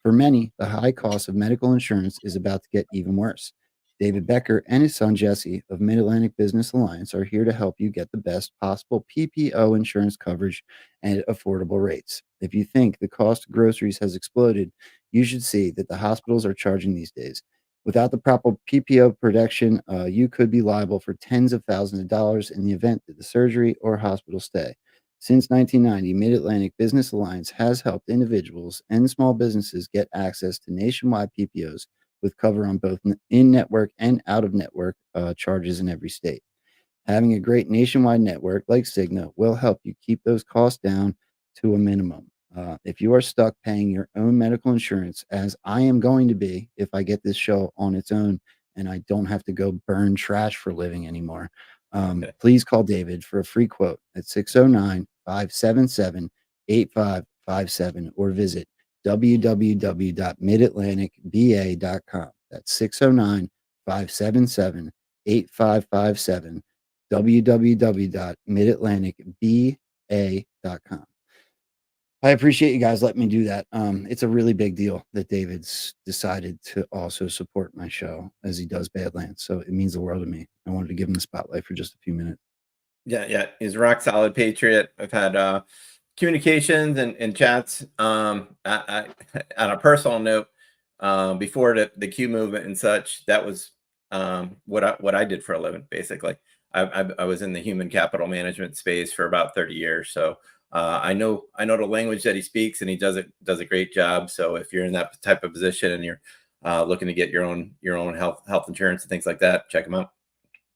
For many, the high cost of medical insurance is about to get even worse. David Becker and his son Jesse of Mid-Atlantic Business Alliance are here to help you get the best possible PPO insurance coverage and affordable rates. If you think the cost of groceries has exploded, you should see that the hospitals are charging these days. Without the proper PPO protection, you could be liable for tens of thousands of dollars in the event of the surgery or hospital stay. Since 1990, Mid-Atlantic Business Alliance has helped individuals and small businesses get access to nationwide PPOs with cover on both in-network and out-of-network charges in every state. Having a great nationwide network like Cigna will help you keep those costs down to a minimum. If you are stuck paying your own medical insurance, as I am going to be if I get this show on its own and I don't have to go burn trash for a living anymore, Please call David for a free quote at 609-577-8557 or visit www.midatlanticba.com. That's 609-577-8557, www.midatlanticba.com. I appreciate you guys letting me do that. It's a really big deal that David's decided to also support my show as he does Badlands. So it means the world to me. I wanted to give him the spotlight for just a few minutes. Yeah, he's a rock solid patriot. I've had communications and chats. On a personal note, before the Q movement and such, that was what I did for a living. Basically, I was in the human capital management space for about 30 years. So I know the language that he speaks, and he does a great job. So if you're in that type of position and you're looking to get your own health insurance and things like that, check him out.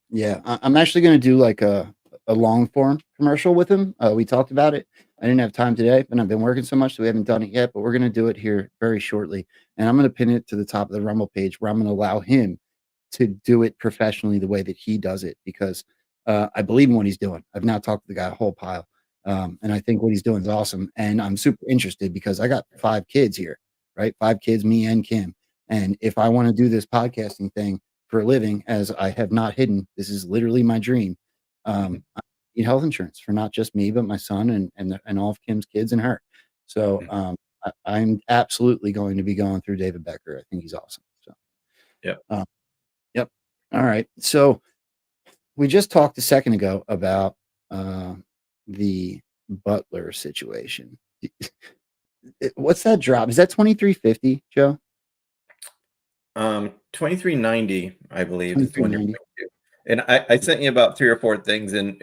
Yeah, I'm actually going to do like a long form commercial with him. We talked about it. I didn't have time today, but I've been working so much, so we haven't done it yet. But we're going to do it here very shortly, and I'm going to pin it to the top of the Rumble page where I'm going to allow him to do it professionally the way that he does it, because I believe in what he's doing. I've now talked to the guy a whole pile, and I think what he's doing is awesome. And I'm super interested because I got 5 kids here, right? 5 kids, me and Kim. And if I want to do this podcasting thing for a living, as I have not hidden, this is literally my dream. I need health insurance for not just me, but my son and all of Kim's kids and her. So I'm absolutely going to be going through David Becker. I think he's awesome. So yep. Yep. All right. So we just talked a second ago about the Butler situation. What's that drop? Is that 2350, Joe? 2390, I believe, is the one you're going to. And I sent you about 3 or 4 things in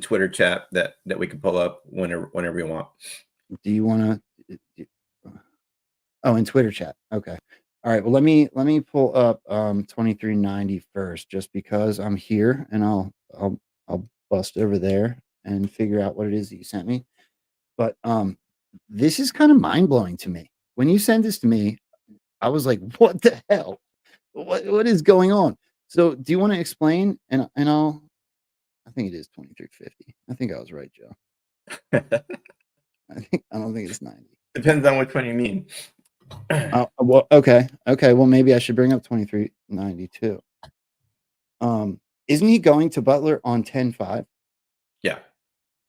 Twitter chat that we can pull up whenever you want. Do you want to? Oh, in Twitter chat. Okay. All right. Well, let me pull up 2390 first, just because I'm here, and I'll bust over there and figure out what it is that you sent me. But this is kind of mind blowing to me. When you sent this to me, I was like, "What the hell? What is going on?" So, do you want to explain? And I think it is 2350. I think I was right, Joe. I don't think it's 90. Depends on which one you mean. Well, okay. Well, maybe I should bring up 2392. Isn't he going to Butler on 10/5? Yeah.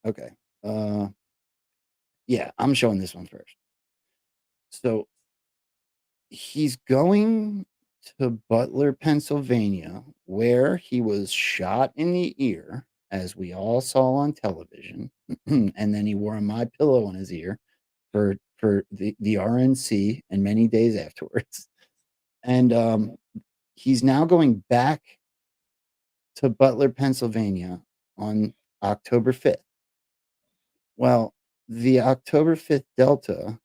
Okay. Yeah, I'm showing this one first. So he's going to Butler, Pennsylvania, where he was shot in the ear, as we all saw on television, and then he wore a My Pillow on his ear for the RNC and many days afterwards. And he's now going back to Butler, Pennsylvania on October 5th. Well, the October 5th Delta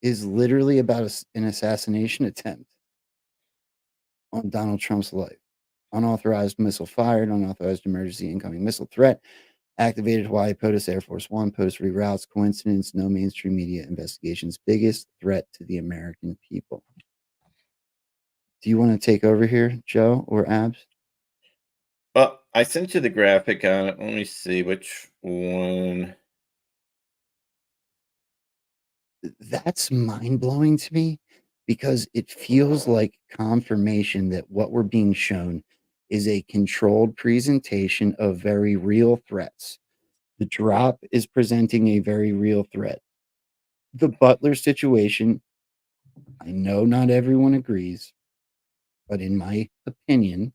is literally about an assassination attempt on Donald Trump's life. Unauthorized missile fired, unauthorized emergency incoming missile threat, activated Hawaii POTUS Air Force One, post reroutes, coincidence, no mainstream media investigations, biggest threat to the American people. Do you want to take over here, Joe or Abs? Well, I sent you the graphic on it. Let me see which one. That's mind-blowing to me, because it feels like confirmation that what we're being shown is a controlled presentation of very real threats. The drop is presenting a very real threat. The Butler situation, I know not everyone agrees, but in my opinion,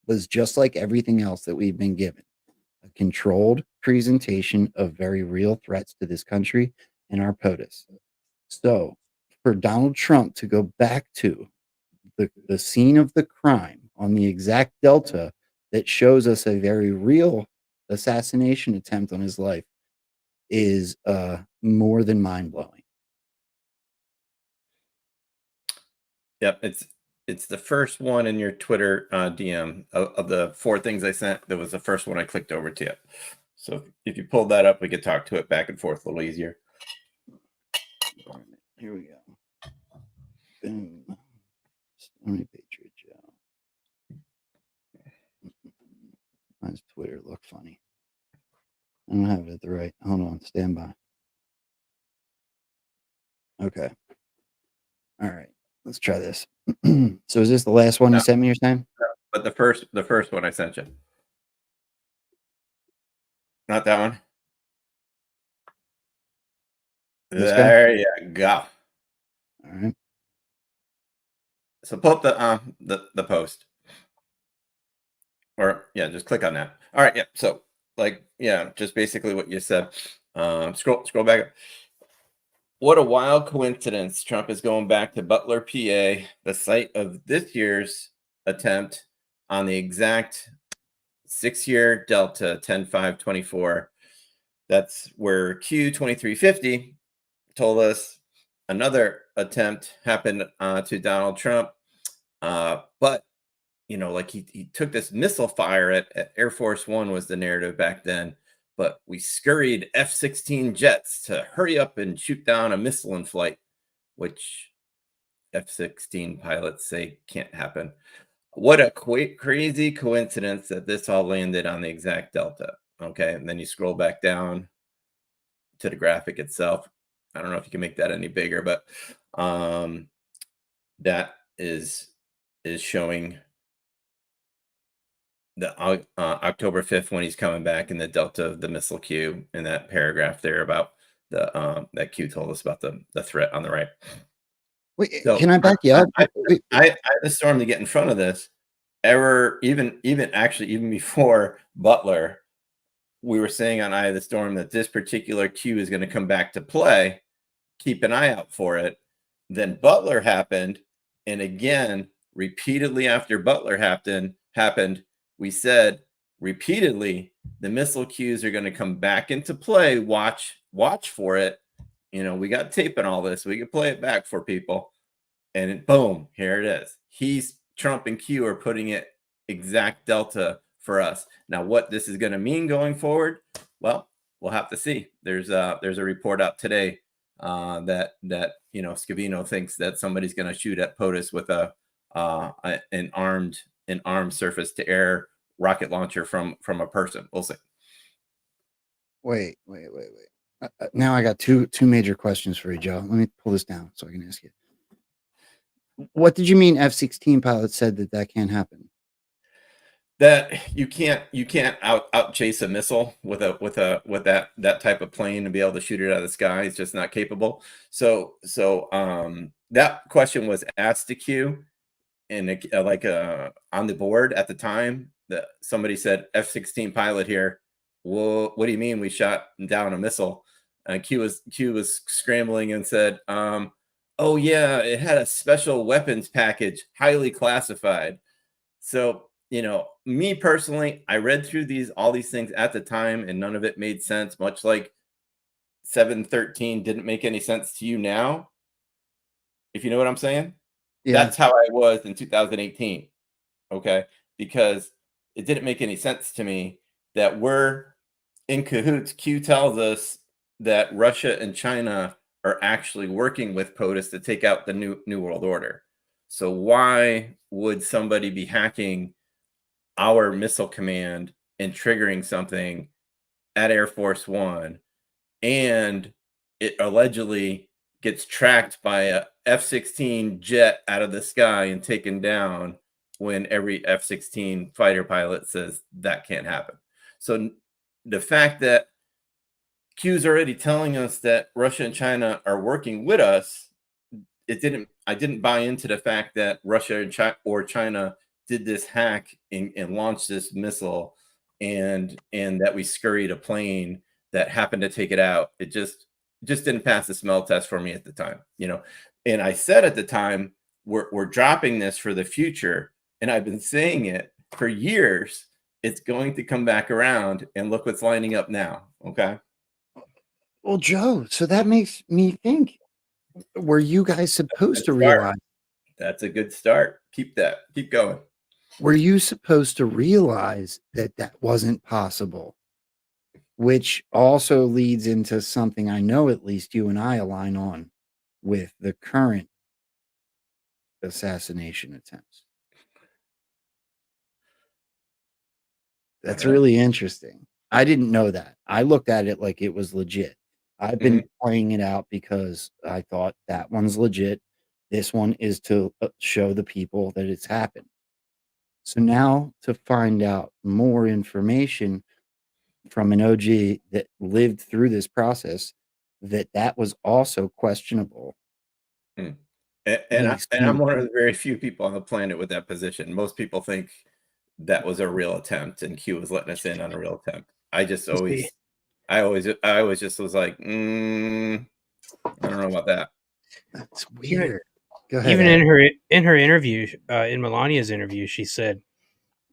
was just like everything else that we've been given. A controlled presentation of very real threats to this country and our POTUS. So for Donald Trump to go back to the scene of the crime on the exact Delta that shows us a very real assassination attempt on his life is more than mind-blowing. Yep, it's the first one in your Twitter DM of the 4 things I sent. That was the first one I clicked over to. So if you pulled that up, we could talk to it back and forth a little easier. Here we go. Boom. Stormy Patriot Joe. Twitter look funny. I don't have it at the right. Hold on, stand by. Okay. All right. Let's try this. So is this the last one you sent me, you're saying? But the first one I sent you. Not that one. This guy? There you go. All right. So pull up the post. Or yeah, just click on that. All right, yeah. So just basically what you said. Scroll back up. What a wild coincidence. Trump is going back to Butler, PA, the site of this year's attempt on the exact 6-year Delta 10-5-24. That's where Q2350 told us another attempt happened to Donald Trump. But, he took this missile fire at Air Force One was the narrative back then. But we scurried F-16 jets to hurry up and shoot down a missile in flight, which F-16 pilots say can't happen. What a crazy coincidence that this all landed on the exact Delta. Okay, and then you scroll back down to the graphic itself. I don't know if you can make that any bigger, but that is showing the October 5th when he's coming back in the Delta of the missile Q in that paragraph there about the that Q told us about the threat on the right. Wait, so can I back you up? I had the storm to get in front of this. Even before Butler, we were saying on Eye of the Storm that this particular Q is going to come back to play. Keep an eye out for it. Then Butler happened, and again, repeatedly after Butler happened, we said repeatedly the missile Qs are going to come back into play. Watch for it. We got tape and all this. We can play it back for people. And boom, here it is. Trump and Q are putting it exact Delta for us. Now, what this is going to mean going forward, well, we'll have to see. There's a report out today that Scavino thinks that somebody's going to shoot at POTUS with an armed surface to air rocket launcher from a person. We'll see. Wait. Now I got two major questions for you, Joe. Let me pull this down so I can ask you. What did you mean F-16 pilots said that can't happen? That you can't out chase a missile with that type of plane and be able to shoot it out of the sky. It's just not capable. So that question was asked to Q, and on the board at the time that somebody said F-16 pilot here. Well, what do you mean we shot down a missile? Q was scrambling and said, oh yeah, it had a special weapons package, highly classified. So, me personally, I read through all these things at the time and none of it made sense, much like 713 didn't make any sense to you now. If you know what I'm saying? Yeah. That's how I was in 2018. Okay? Because it didn't make any sense to me that we're in cahoots. Q tells us that Russia and China are actually working with POTUS to take out the new world order. So why would somebody be hacking our missile command and triggering something at Air Force One, and it allegedly gets tracked by a F-16 jet out of the sky and taken down when every F-16 fighter pilot says that can't happen? So the fact that Q's already telling us that Russia and China are working with us, I didn't buy into the fact that Russia or China did this hack and launched this missile and that we scurried a plane that happened to take it out. It just didn't pass the smell test for me at the time, And I said at the time, we're dropping this for the future. And I've been saying it for years. It's going to come back around, and look what's lining up now. Okay. Well, Joe, so that makes me think, were you guys supposed to realize? That's a good start. Keep going. Were you supposed to realize that wasn't possible? Which also leads into something I know at least you and I align on with the current assassination attempts. That's Okay. really interesting. I didn't know that. I looked at it like it was legit. I've been playing it out because I thought that one's legit. This one is to show the people that it's happened. So now to find out more information from an OG that lived through this process, that was also questionable. Hmm. And makes I'm me- one of the very few people on the planet with that position. Most people think that was a real attempt, and Q was letting us in on a real attempt. I always just was like, I don't know about that. That's weird. Go ahead. Even Ed. in her interview, in Melania's interview, she said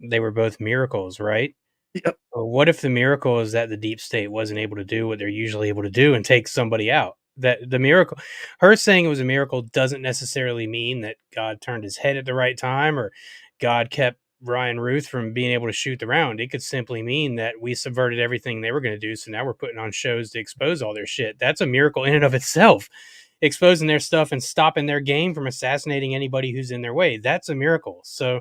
they were both miracles, right? Yep. Well, what if the miracle is that the deep state wasn't able to do what they're usually able to do and take somebody out? That the miracle, her saying it was a miracle, doesn't necessarily mean that God turned his head at the right time or God kept Ryan Ruth from being able to shoot the round. It could simply mean that we subverted everything they were going to do. So now we're putting on shows to expose all their shit. That's a miracle in and of itself. Exposing their stuff and stopping their game from assassinating anybody who's in their way. That's a miracle. So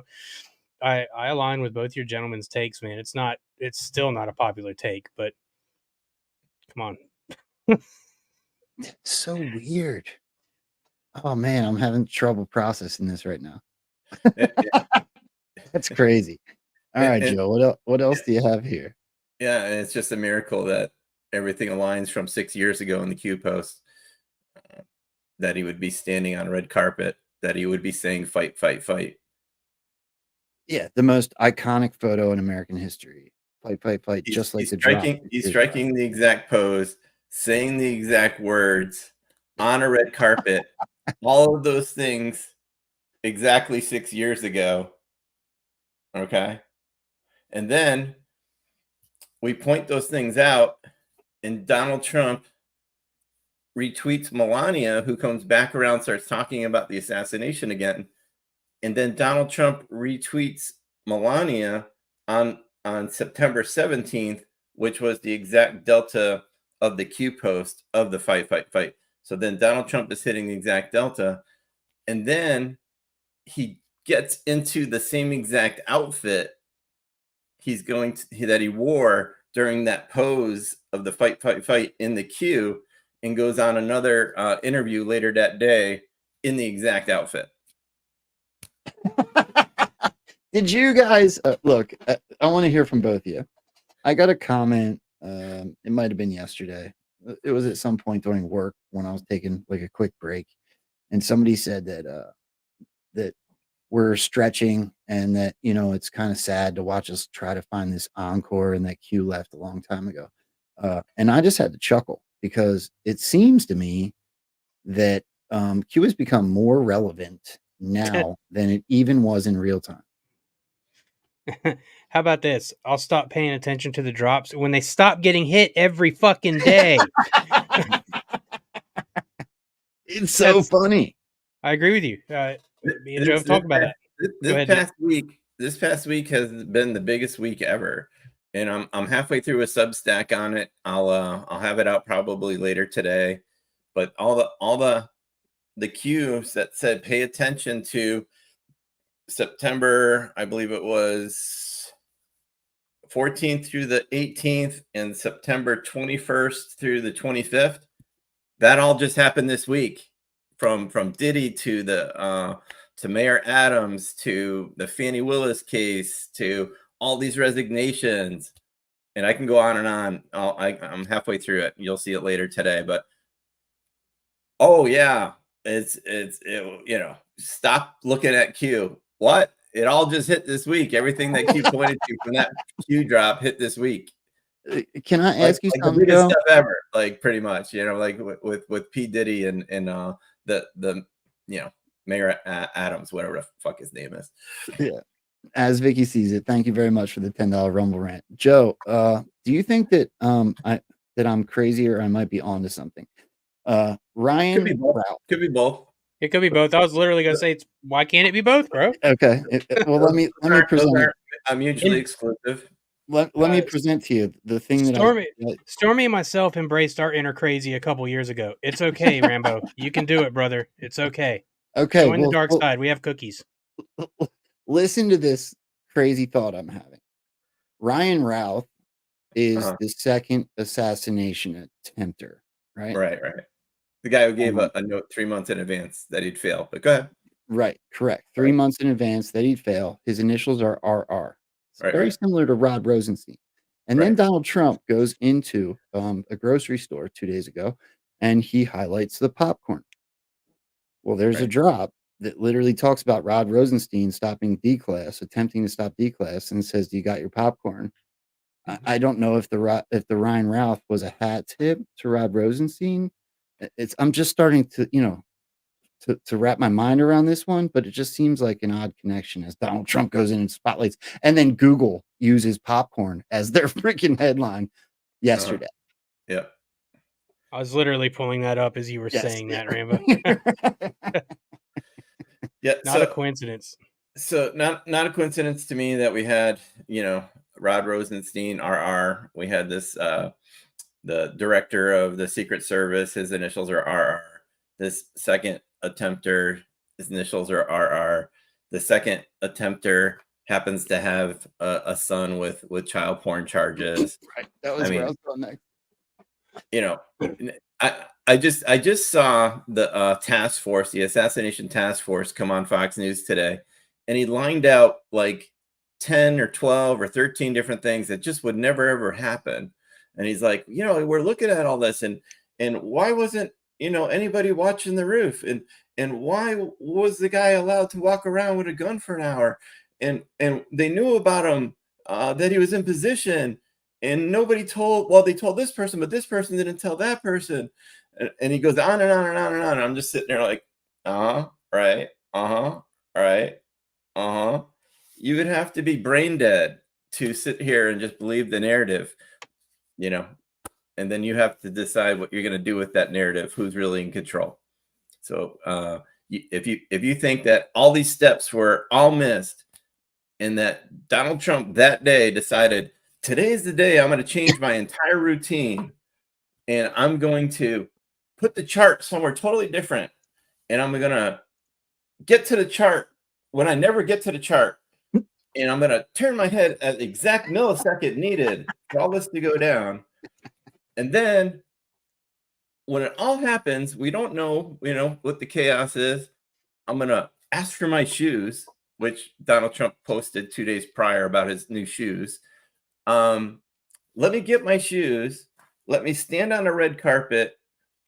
I align with both your gentlemen's takes, man. It's still not a popular take, but come on. So weird. Oh man, I'm having trouble processing this right now. That's crazy. All right, And- Joe. What else do you have here? Yeah, and it's just a miracle that everything aligns from 6 years ago in the Q post. That he would be standing on red carpet, that he would be saying fight, fight, fight. Yeah, the most iconic photo in American history. Fight, fight, fight, just like the drop. He's striking the exact pose, saying the exact words on a red carpet. All of those things exactly 6 years ago. Okay. And then we point those things out, and Donald Trump retweets Melania, who comes back around, starts talking about the assassination again. And then Donald Trump retweets Melania on September 17th, which was the exact delta of the Q post of the fight, fight, fight. So then Donald Trump is hitting the exact delta. And then he gets into the same exact outfit that he wore during that pose of the fight, fight, fight in the Q, and goes on another interview later that day in the exact outfit. Did you guys look? I want to hear from both of you. I got a comment. It might have been yesterday. It was at some point during work when I was taking like a quick break, and somebody said that that we're stretching and that it's kind of sad to watch us try to find this encore and that Q left a long time ago. And I just had to chuckle because it seems to me that Q has become more relevant now than it even was in real time. How about this? I'll stop paying attention to the drops when they stop getting hit every fucking day. It's so funny. I agree with you. Me and Joe have talked about that. This past week has been the biggest week ever, and I'm halfway through a Substack on it. I'll have it out probably later today. But all the cues that said pay attention to September, I believe it was 14th through the 18th, and September 21st through the 25th. That all just happened this week, from Diddy to to Mayor Adams to the Fannie Willis case to all these resignations, and I can go on and on. I'm halfway through it. You'll see it later today, but oh yeah, it's stop looking at Q. What? It all just hit this week. Everything that Q pointed to from that Q drop hit this week. Can I ask you something? The biggest stuff ever, like pretty much, like with P Diddy and the Mayor Adams, whatever the fuck his name is. Yeah. As Vicky sees it, thank you very much for the $10 Rumble rant, Joe. Do you think that I'm crazy or I might be onto something? Ryan, could be both. It could be both. I was literally gonna say, why can't it be both, bro? Okay. Well, let me present. I'm mutually exclusive. Let me present to you the thing that Stormy and myself embraced our inner crazy a couple years ago. It's okay, Rambo. You can do it, brother. It's okay. Okay. Join the dark side. We have cookies. Listen to this crazy thought I'm having. Ryan Routh is Uh-huh. the second assassination attempter, right? Right. The guy who gave Um, a note 3 months in advance that he'd fail. But go ahead. Right, correct. 3 Right. months in advance that he'd fail. His initials are RR. It's very Right. similar to Rod Rosenstein. And then Right. Donald Trump goes into a grocery store 2 days ago, and he highlights the popcorn. Well, there's a Right. drop that literally talks about Rod Rosenstein stopping D-Class, attempting to stop D-Class, and says, "Do you got your popcorn?" I don't know if the Ryan Routh was a hat tip to Rod Rosenstein. I'm just starting to, to wrap my mind around this one, but it just seems like an odd connection as Donald Trump goes in and spotlights, and then Google uses popcorn as their freaking headline yesterday. Yeah. I was literally pulling that up as you were Yes, saying yeah. that, Rambo. Yeah. Not a coincidence. So not a coincidence to me that we had, Rod Rosenstein, RR. We had this the director of the Secret Service, his initials are RR. This second attempter, his initials are RR. The second attempter happens to have a son with child porn charges. Right. That was where I was going next. I just saw the task force, the assassination task force, come on Fox News today, and he lined out like 10 or 12 or 13 different things that just would never ever happen. And he's like, we're looking at all this, and why wasn't anybody watching the roof, and why was the guy allowed to walk around with a gun for an hour, and they knew about him, that he was in position, and nobody told. Well, they told this person, but this person didn't tell that person, and he goes on and on and on and on. I'm just sitting there like, right, right, You would have to be brain dead to sit here and just believe the narrative, and then you have to decide what you're going to do with that narrative, who's really in control. So if you think that all these steps were all missed, and that Donald Trump that day decided, today is the day I'm going to change my entire routine, and I'm going to put the chart somewhere totally different, and I'm going to get to the chart when I never get to the chart, and I'm going to turn my head at the exact millisecond needed for all this to go down. And then when it all happens, we don't know, what the chaos is. I'm going to ask for my shoes, which Donald Trump posted 2 days prior about his new shoes. Let me get my shoes. Let me stand on a red carpet.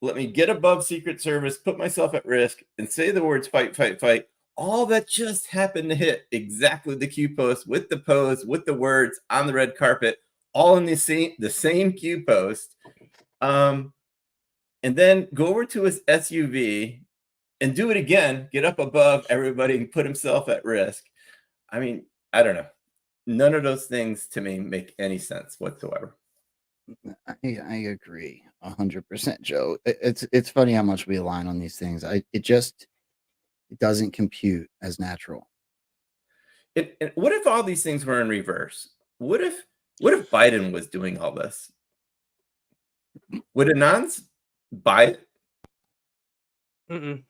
Let me get above Secret Service, put myself at risk, and say the words fight, fight, fight. All that just happened to hit exactly the cue post with the pose, with the words on the red carpet, all in the same cue post. And then go over to his SUV and do it again, get up above everybody and put himself at risk. I mean, I don't know. None of those things to me make any sense whatsoever. I agree 100%, Joe. It's funny how much we align on these things. It doesn't compute as natural. And what if all these things were in reverse? What if Biden was doing all this? Would Anons buy it? Mm-mm.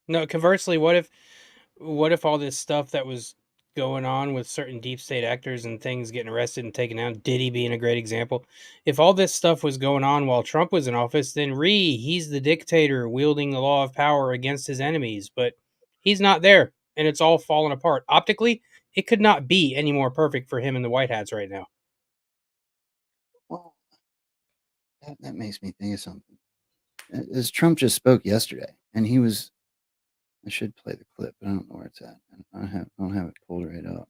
No, conversely, what if all this stuff that was going on with certain deep state actors and things getting arrested and taken out, Diddy being a great example, if all this stuff was going on while Trump was in office, then he's the dictator wielding the law of power against his enemies, but he's not there, and it's all falling apart. Optically, it could not be any more perfect for him in the White Hats right now. Well, that makes me think of something. As Trump just spoke yesterday, and I should play the clip, but I don't know where it's at. I don't have it pulled right up.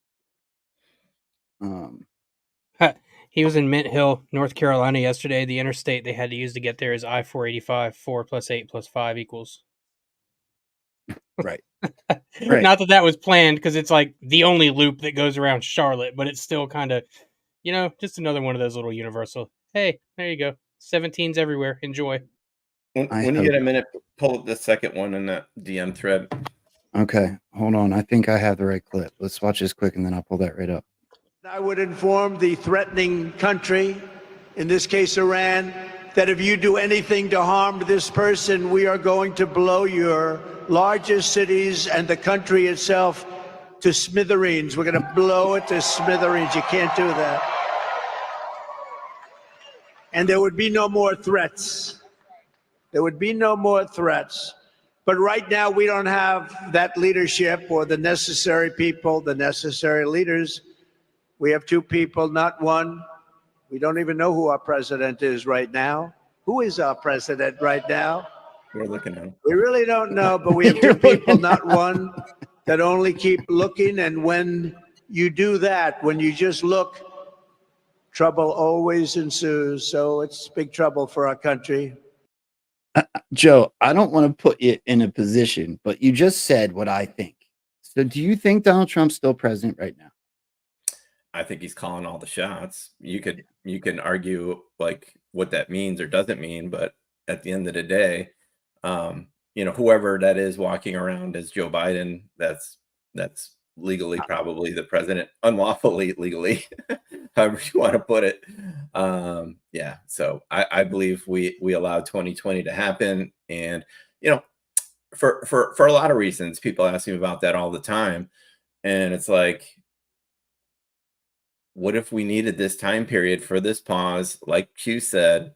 He was in Mint Hill, North Carolina yesterday. The interstate they had to use to get there is I-485. 4 + 8 + 5 equals. Right. Right. Not that was planned, because it's like the only loop that goes around Charlotte, but it's still kind of, just another one of those little universal. Hey, there you go. 17s everywhere. Enjoy. When you get a minute, pull up the second one in that DM thread. Okay, hold on. I think I have the right clip. Let's watch this quick, and then I'll pull that right up. I would inform the threatening country, in this case Iran, that if you do anything to harm this person, we are going to blow your largest cities and the country itself to smithereens. We're going to blow it to smithereens. You can't do that. And there would be no more threats. There would be no more threats. But right now, we don't have that leadership or the necessary people, the necessary leaders. We have two people, not one. We don't even know who our president is right now. Who is our president right now? We're looking at him. We really don't know, but we have two people, not one, that only keep looking. And when you do that, when you just look, trouble always ensues. So it's big trouble for our country. Joe, I don't want to put you in a position, but you just said what I think. So do you think Donald Trump's still president right now? I think he's calling all the shots. You can argue like what that means or doesn't mean, but at the end of the day, whoever that is walking around as Joe Biden, that's legally probably the president, unlawfully legally, however you want to put it. Yeah. So I believe we allowed 2020 to happen, and for a lot of reasons, people ask me about that all the time, and it's like, what if we needed this time period for this pause? Like Q said,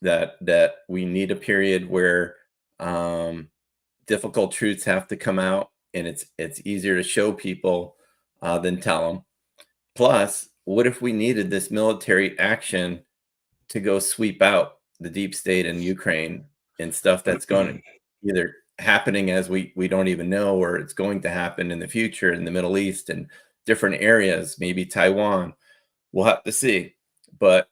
that we need a period where difficult truths have to come out, and it's easier to show people than tell them. Plus, what if we needed this military action to go sweep out the deep state in Ukraine and stuff that's going to either happening as we don't even know, or it's going to happen in the future in the Middle East and different areas, maybe Taiwan. We'll have to see. But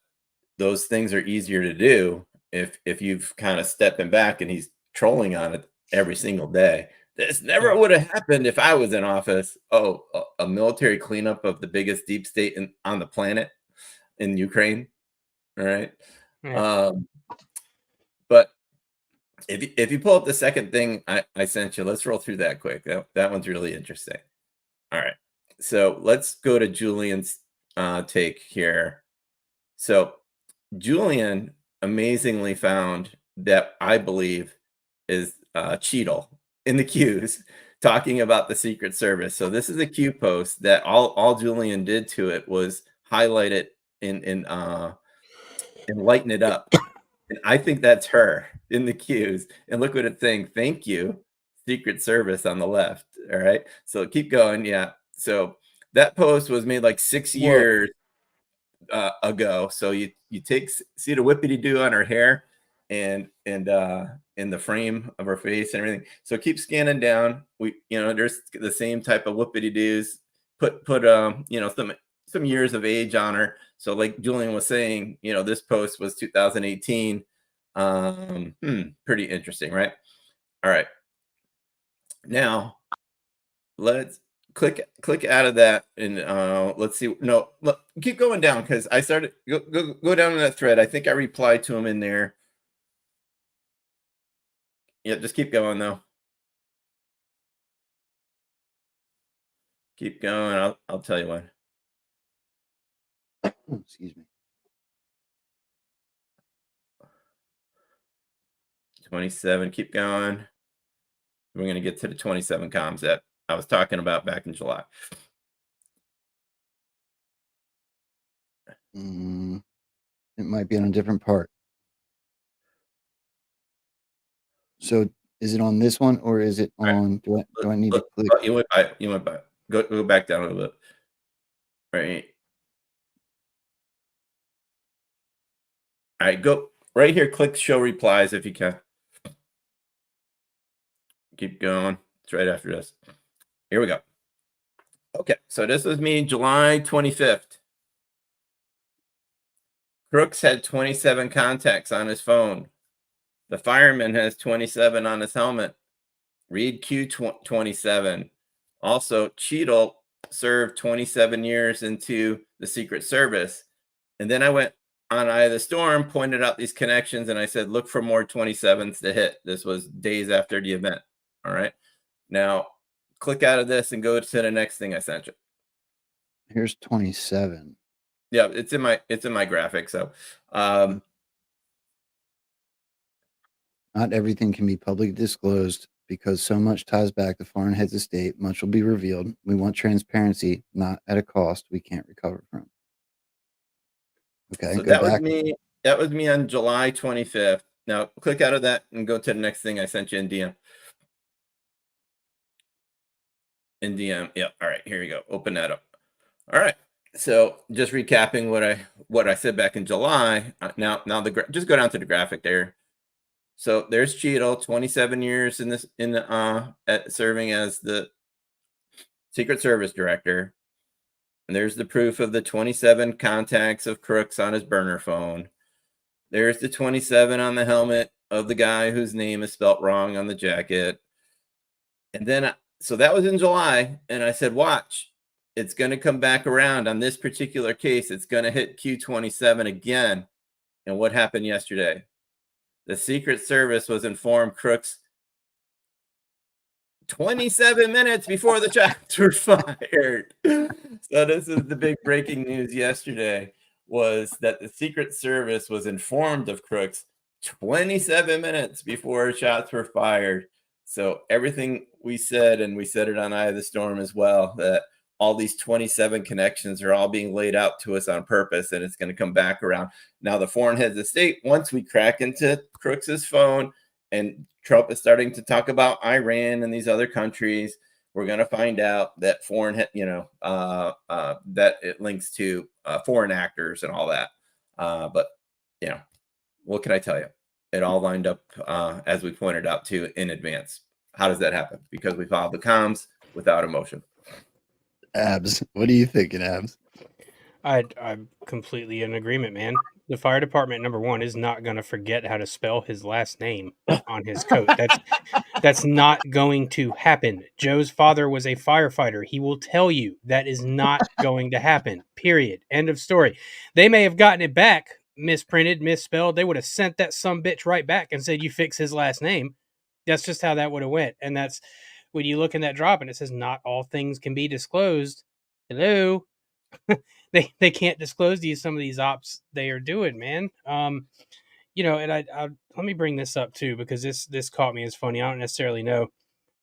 those things are easier to do if you've kind of stepping back, and he's trolling on it every single day. This never would have happened if I was in office. Oh, a military cleanup of the biggest deep state on the planet in Ukraine. All right. Yeah. But if you pull up the second thing I sent you, let's roll through that quick. That one's really interesting. All right. So let's go to Julian's take here. So Julian amazingly found that I believe is Cheadle in the Q's talking about the Secret Service. So this is a Q post that all Julian did to it was highlight it and lighten it up. And I think that's her in the Q's. And look what it's saying. Thank you, Secret Service on the left. All right. So keep going. Yeah. So that post was made like 6 years ago. So you see the whippity do on her hair and in the frame of her face and everything. So keep scanning down. There's the same type of whippity doos. Put some years of age on her. So like Julian was saying, this post was 2018. Pretty interesting, right? All right. Now let's click out of that, and let's see. No, look, keep going down, because I started go down in that thread. I think I replied to him in there. Yeah, just keep going though. Keep going. I'll tell you what. Excuse me. 27. Keep going. We're going to get to the 27 comms that I was talking about back in July. It might be on a different part. So is it on this one, or is it on? Right. Do I need to click? You went by. Go back down a little bit. Right. All right. Go right here. Click show replies if you can. Keep going. It's right after this. Here we go. Okay. So this was me July 25th. Crooks had 27 contacts on his phone. The fireman has 27 on his helmet. Read Q 27. Also, Cheadle served 27 years into the Secret Service. And then I went on Eye of the Storm, pointed out these connections, and I said, look for more 27s to hit. This was days after the event. All right. Now, click out of this and go to the next thing I sent you. Here's 27. Yeah, it's in my graphic. So not everything can be publicly disclosed because so much ties back to foreign heads of state. Much will be revealed. We want transparency, not at a cost we can't recover from. Okay, So go that was back. me. That was me on July 25th. Now click out of that and go to the next thing I sent you in DM. In DM. Yeah. All right. Here you go. Open that up. All right. So just recapping what I said back in July. Now just go down to the graphic there. So there's Cheeto, 27 years serving as the Secret Service director. And there's the proof of the 27 contacts of crooks on his burner phone. There's the 27 on the helmet of the guy whose name is spelt wrong on the jacket. And then, so that was in July. And I said, watch, it's going to come back around on this particular case. It's going to hit Q27 again. And what happened yesterday? The Secret Service was informed crooks 27 minutes before the shots were fired. So this is the big breaking news yesterday, was that the Secret Service was informed of crooks 27 minutes before shots were fired. So everything we said, and we said it on Eye of the Storm as well, that all these 27 connections are all being laid out to us on purpose, and it's going to come back around. Now, the foreign heads of state, once we crack into Crooks's phone and Trump is starting to talk about Iran and these other countries, we're going to find out that that it links to foreign actors and all that. But, what can I tell you? It all lined up, as we pointed out to in advance. How does that happen? Because we followed the comms without emotion. Abs, what are you thinking, Abs? I'm completely in agreement, man. The fire department, number one, is not going to forget how to spell his last name on his coat. That's not going to happen. Joe's father was a firefighter. He will tell you that is not going to happen. Period. End of story. They may have gotten it back misprinted, misspelled. They would have sent that sumbitch right back and said, you fix his last name. That's just how that would have went. And that's when you look in that drop and it says not all things can be disclosed. Hello. They can't disclose to you some of these ops they are doing, man. And I let me bring this up too, because this caught me as funny. I don't necessarily know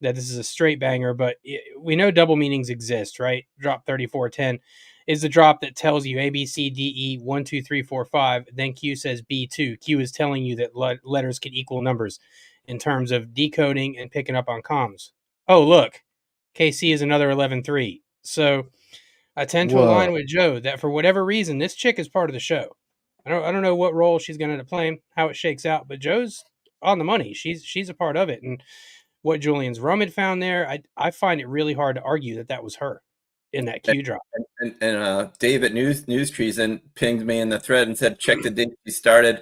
that this is a straight banger, but we know double meanings exist, right? Drop 3410 is the drop that tells you A, B, C, D, E, 1, 2, 3, 4, 5. Then Q says B2. Q is telling you that letters can equal numbers in terms of decoding and picking up on comms. Oh, look, KC is another 11-3. So I tend to align with Joe that for whatever reason, this chick is part of the show. I don't know what role she's going to end up playing, how it shakes out, but Joe's on the money. She's a part of it. And what Julian's Rum had found there, I find it really hard to argue that was her in that Q drop. And David News Treason pinged me in the thread and said, check the date she started.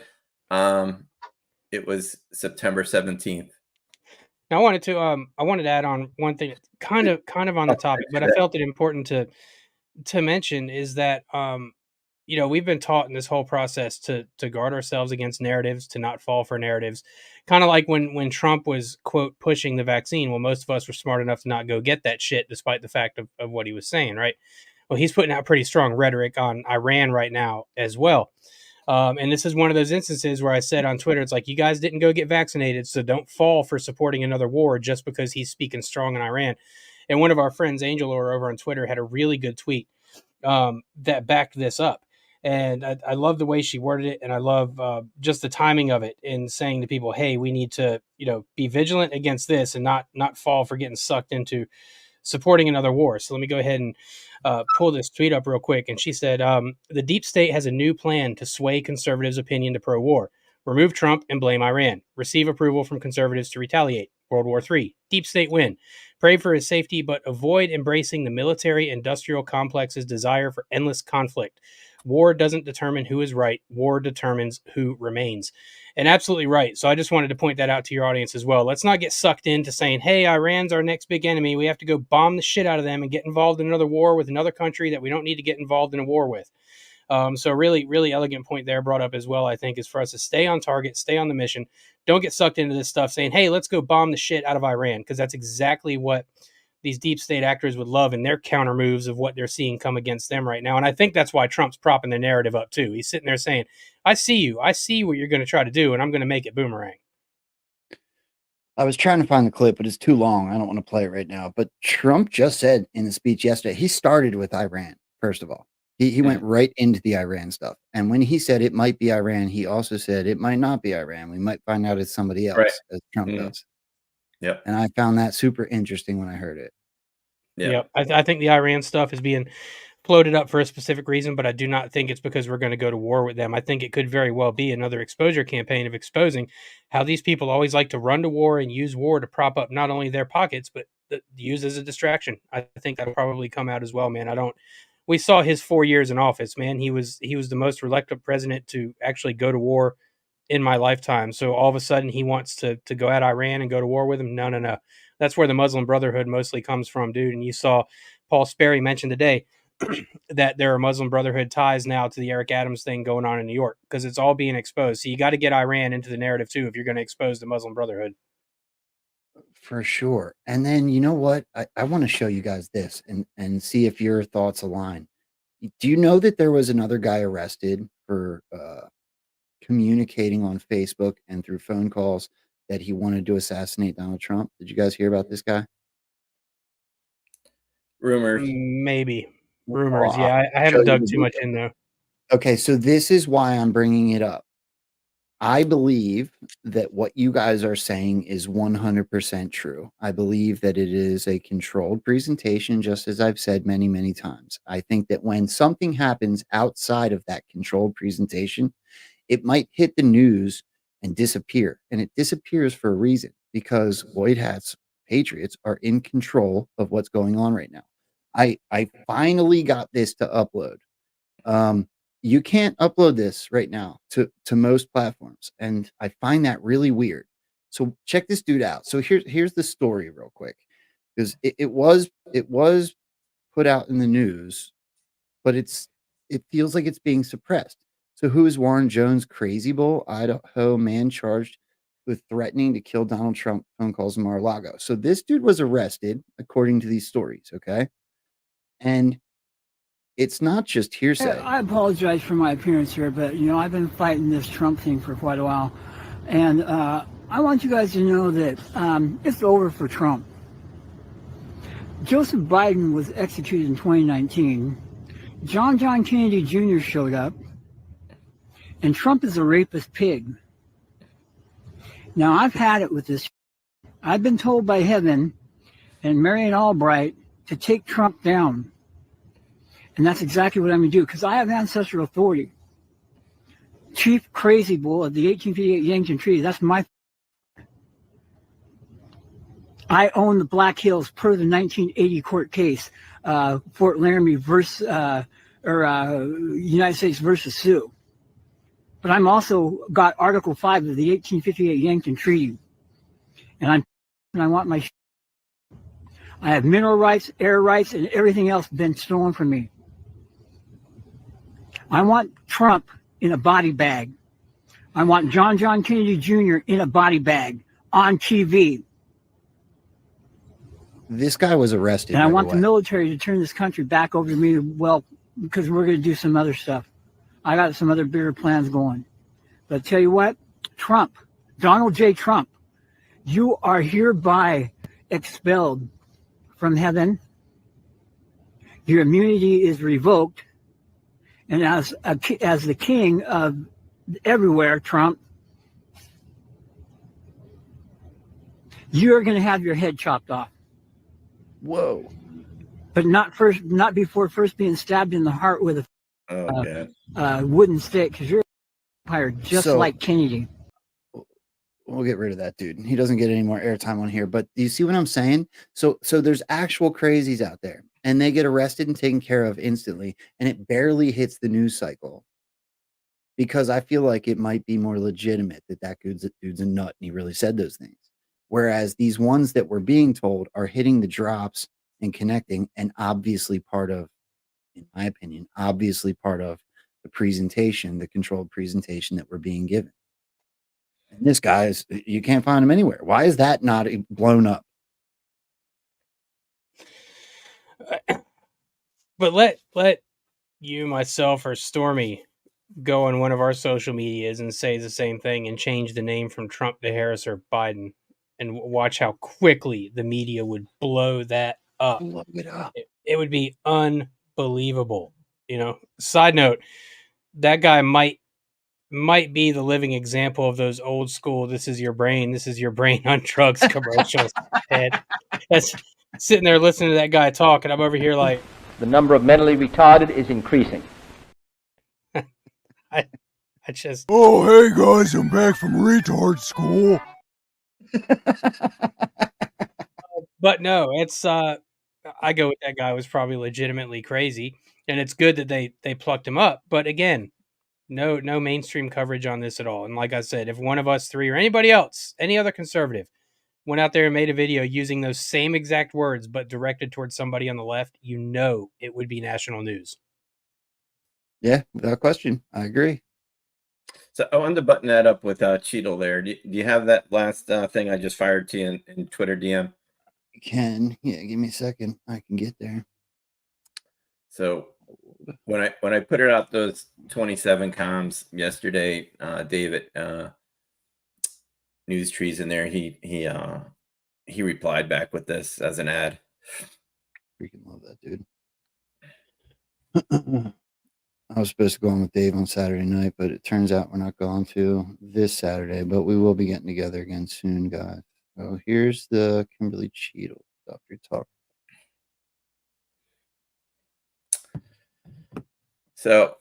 It was September 17th. Now I wanted to add on one thing, kind of on the topic, but I felt it important to mention is that we've been taught in this whole process to guard ourselves against narratives, to not fall for narratives. Kind of like when Trump was, quote, pushing the vaccine. Well, most of us were smart enough to not go get that shit, despite the fact of what he was saying, right? Well, he's putting out pretty strong rhetoric on Iran right now as well. And this is one of those instances where I said on Twitter, it's like, you guys didn't go get vaccinated, so don't fall for supporting another war just because he's speaking strong in Iran. And one of our friends, Angel over on Twitter, had a really good tweet that backed this up. And I love the way she worded it, and I love just the timing of it in saying to people, hey, we need to be vigilant against this and not fall for getting sucked into supporting another war. So let me go ahead and pull this tweet up real quick. And she said, the deep state has a new plan to sway conservatives' opinion to pro-war. Remove Trump and blame Iran. Receive approval from conservatives to retaliate. World War III. Deep state win. Pray for his safety, but avoid embracing the military-industrial complex's desire for endless conflict. War doesn't determine who is right. War determines who remains. And absolutely right. So I just wanted to point that out to your audience as well. Let's not get sucked into saying, hey, Iran's our next big enemy. We have to go bomb the shit out of them and get involved in another war with another country that we don't need to get involved in a war with. So really, really elegant point there brought up as well, I think, is for us to stay on target, stay on the mission. Don't get sucked into this stuff saying, hey, let's go bomb the shit out of Iran, because that's exactly what these deep state actors would love in their counter moves of what they're seeing come against them right now. And I think that's why Trump's propping their narrative up too. He's sitting there saying, I see you. I see what you're going to try to do, and I'm going to make it boomerang. I was trying to find the clip, but it's too long. I don't want to play it right now. But Trump just said in the speech yesterday, he started with Iran, first of all. He went right into the Iran stuff. And when he said it might be Iran, he also said it might not be Iran. We might find out it's somebody else, Right. as Trump Mhm. does. Yep. And I found that super interesting when I heard it. Yep. I think the Iran stuff is being floated up for a specific reason, but I do not think it's because we're going to go to war with them. I think it could very well be another exposure campaign of exposing how these people always like to run to war and use war to prop up not only their pockets, but use as a distraction. I think that'll probably come out as well, man. We saw his 4 years in office, man. He was the most reluctant president to actually go to war in my lifetime. So all of a sudden he wants to go at Iran and go to war with them. No. That's where the Muslim Brotherhood mostly comes from, dude. And you saw Paul Sperry mention today that there are Muslim Brotherhood ties now to the Eric Adams thing going on in New York because it's all being exposed. So you got to get Iran into the narrative too if you're going to expose the Muslim Brotherhood. For sure. And then you know what? I want to show you guys this and see if your thoughts align. Do you know that there was another guy arrested for communicating on Facebook and through phone calls that he wanted to assassinate Donald Trump? Did you guys hear about this guy? Rumors. Maybe. Rumors. Well, Yeah, I haven't dug too much in though. Okay, so this is why I'm bringing it up. I believe that what you guys are saying is 100% true. I believe that it is a controlled presentation, just as I've said many, many times. I think that when something happens outside of that controlled presentation, it might hit the news and disappear. And it disappears for a reason because White Hats Patriots are in control of what's going on right now. I finally got this to upload. You can't upload this right now to most platforms, and I find that really weird. So check this dude out. So here's the story real quick, because it was put out in the news, but it feels like it's being suppressed. So who is Warren Jones, Crazy Bull, Idaho man charged with threatening to kill Donald Trump, phone calls in Mar-a-Lago? So this dude was arrested according to these stories, okay? And it's not just hearsay. I apologize for my appearance here, but I've been fighting this Trump thing for quite a while, and I want you guys to know that it's over for Trump. Joseph Biden was executed in 2019. John Kennedy Jr. showed up, and Trump is a rapist pig. Now I've had it with this. I've been told by heaven and Marion Albright to take Trump down. And that's exactly what I'm going to do, because I have ancestral authority. Chief Crazy Bull of the 1858 Yankton Treaty, that's my. I own the Black Hills per the 1980 court case, Fort Laramie versus, United States versus Sioux. But I'm also got Article 5 of the 1858 Yankton Treaty. And I want my. I have mineral rights, air rights, and everything else been stolen from me. I want Trump in a body bag. I want John Kennedy Jr. in a body bag on TV. This guy was arrested. And I want the military to turn this country back over to me, well, because we're going to do some other stuff. I got some other bigger plans going. But I tell you what, Trump, Donald J. Trump, you are hereby expelled from heaven. Your immunity is revoked. And as the king of everywhere, Trump, you're going to have your head chopped off. Whoa! But not before first being stabbed in the heart with a wooden stick, because you're a vampire just like Kennedy. We'll get rid of that dude. He doesn't get any more airtime on here. But do you see what I'm saying? So there's actual crazies out there, and they get arrested and taken care of instantly, and it barely hits the news cycle because I feel like it might be more legitimate that dude's a nut and he really said those things. Whereas these ones that we're being told are hitting the drops and connecting, and obviously part of, in my opinion, the presentation, the controlled presentation that we're being given. And this guy you can't find him anywhere. Why is that not blown up? But let you, myself, or Stormy go on one of our social medias and say the same thing and change the name from Trump to Harris or Biden. and watch how quickly the media would blow that up. Blow it up. It would be unbelievable. Side note, that guy might be the living example of those old school "this is your brain on drugs" commercials. And that's sitting there listening to that guy talk, and I'm over here like, the number of mentally retarded is increasing. I just, Oh, hey guys, I'm back from retard school. but no, it's I go with that guy was probably legitimately crazy, and it's good that they plucked him up. But again, no mainstream coverage on this at all. And like I said, if one of us three or anybody else, any other conservative, went out there and made a video using those same exact words but directed towards somebody on the left, it would be national news. Yeah, without question. I agree. So I wanted to button that up with Cheetle there. Do you have that last thing I just fired to you in Twitter DM? Yeah, give me a second. I can get there. So when I put it out those 27 comms yesterday, David News Trees in there, he replied back with this as an ad. Freaking love that dude. I was supposed to go on with Dave on Saturday night, but it turns out we're not going to this Saturday, but we will be getting together again soon, guys. So here's the Kimberly Cheadle stuff you're talking. So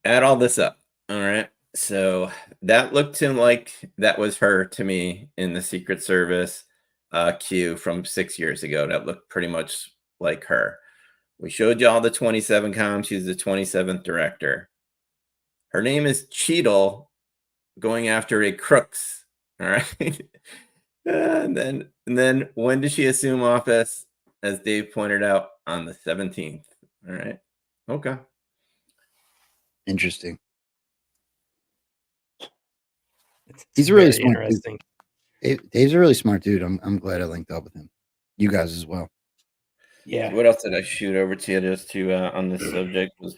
add all this up. All right. So that looked like that was her to me in the Secret Service queue from 6 years ago. That looked pretty much like her. We showed you all the 27 comms. She's the 27th director. Her name is Cheadle, going after a crooks. All right. and then when did she assume office? As Dave pointed out, on the 17th. All right. Okay. Interesting. He's a really smart interesting dude. Dave's a really smart dude. I'm glad I linked up with him. You guys as well. Yeah. What else did I shoot over to you just to on this subject was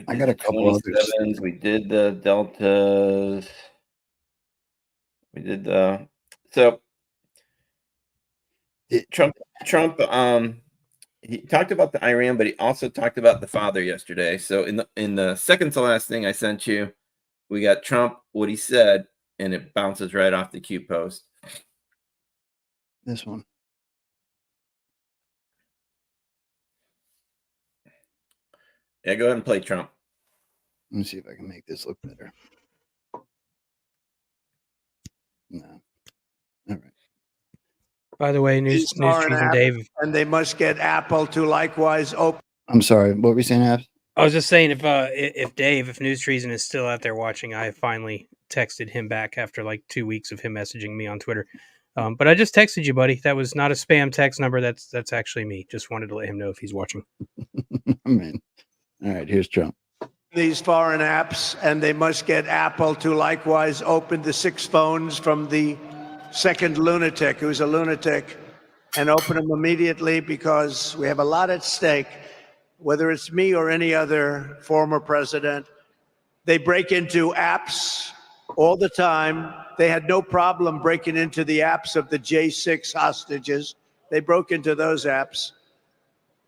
I got a couple others. We did the deltas. We did the Trump he talked about the Iran, but he also talked about the father yesterday. So in the second to last thing I sent you, we got Trump, what he said, and it bounces right off the Q post. This one. Yeah, go ahead and play Trump. Let me see if I can make this look better. No. All right. By the way, news trees and Dave. And they must get Apple to likewise open. I'm sorry. What were we saying, Abs? I was just saying if News Treason is still out there watching, I finally texted him back after like 2 weeks of him messaging me on Twitter. But I just texted you, buddy. That was not a spam text number. That's actually me. Just wanted to let him know if he's watching. Man. All right, here's Trump. These foreign apps, and they must get Apple to likewise open the 6 phones from the second lunatic, who's a lunatic, and open them immediately because we have a lot at stake. Whether it's me or any other former president, they break into apps all the time. They had no problem breaking into the apps of the J6 hostages. They broke into those apps,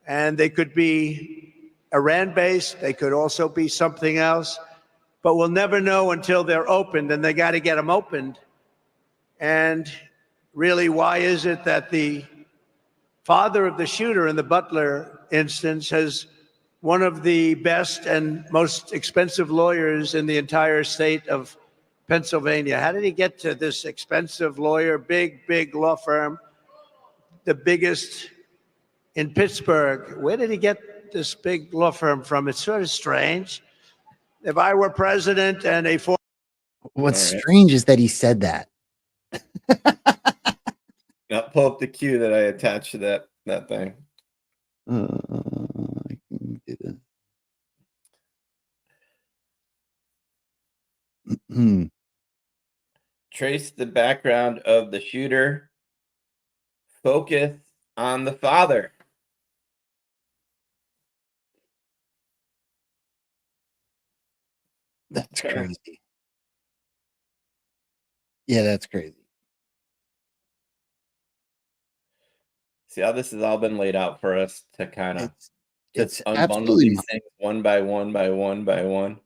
and they could be Iran-based. They could also be something else, but we'll never know until they're opened, and they got to get them opened. And really, why is it that the father of the shooter in the Butler instance has one of the best and most expensive lawyers in the entire state of Pennsylvania? How did he get to this expensive lawyer, big law firm, the biggest in Pittsburgh? Where did he get this big law firm from? It's sort of strange. If I were president and a former... What's strange is that he said that. Now pull up the cue that I attached to that thing. I can do this. Trace the background of the shooter. Focus on the father. That's crazy. Yeah, that's crazy. See how this has all been laid out for us to kind of It's just unbundle absolutely these things one by one by one by one,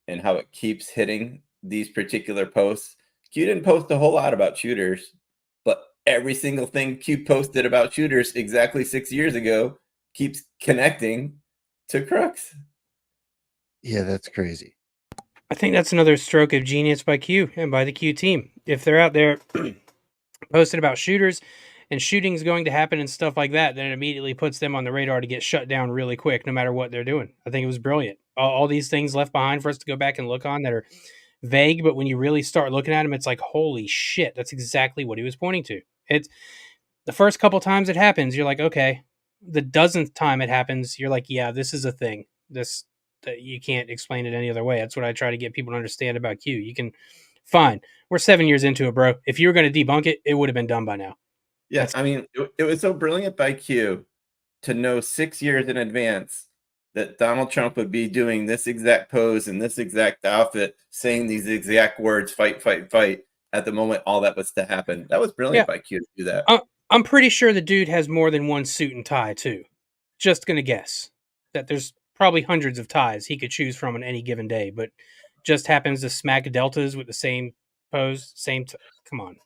and how it keeps hitting these particular posts. Q didn't post a whole lot about shooters, but every single thing Q posted about shooters exactly 6 years ago keeps connecting to crooks. Yeah, that's crazy. I think that's another stroke of genius by Q and by the Q team. If they're out there posting about shooters and shootings going to happen and stuff like that, then it immediately puts them on the radar to get shut down really quick, no matter what they're doing. I think it was brilliant. All these things left behind for us to go back and look on that are vague, but when you really start looking at them, it's like, holy shit, that's exactly what he was pointing to. It's the first couple times it happens, you're like, okay. The dozenth time it happens, you're like, yeah, this is a thing. This that you can't explain it any other way. That's what I try to get people to understand about Q. You can, fine. We're 7 years into it, bro. If you were going to debunk it, it would have been done by now. Yeah, I mean, it was so brilliant by Q to know 6 years in advance that Donald Trump would be doing this exact pose and this exact outfit, saying these exact words, fight, fight, fight, at the moment all that was to happen. That was brilliant by Q to do that. I'm pretty sure the dude has more than one suit and tie, too. Just going to guess that there's probably hundreds of ties he could choose from on any given day, but just happens to smack deltas with the same pose, come on.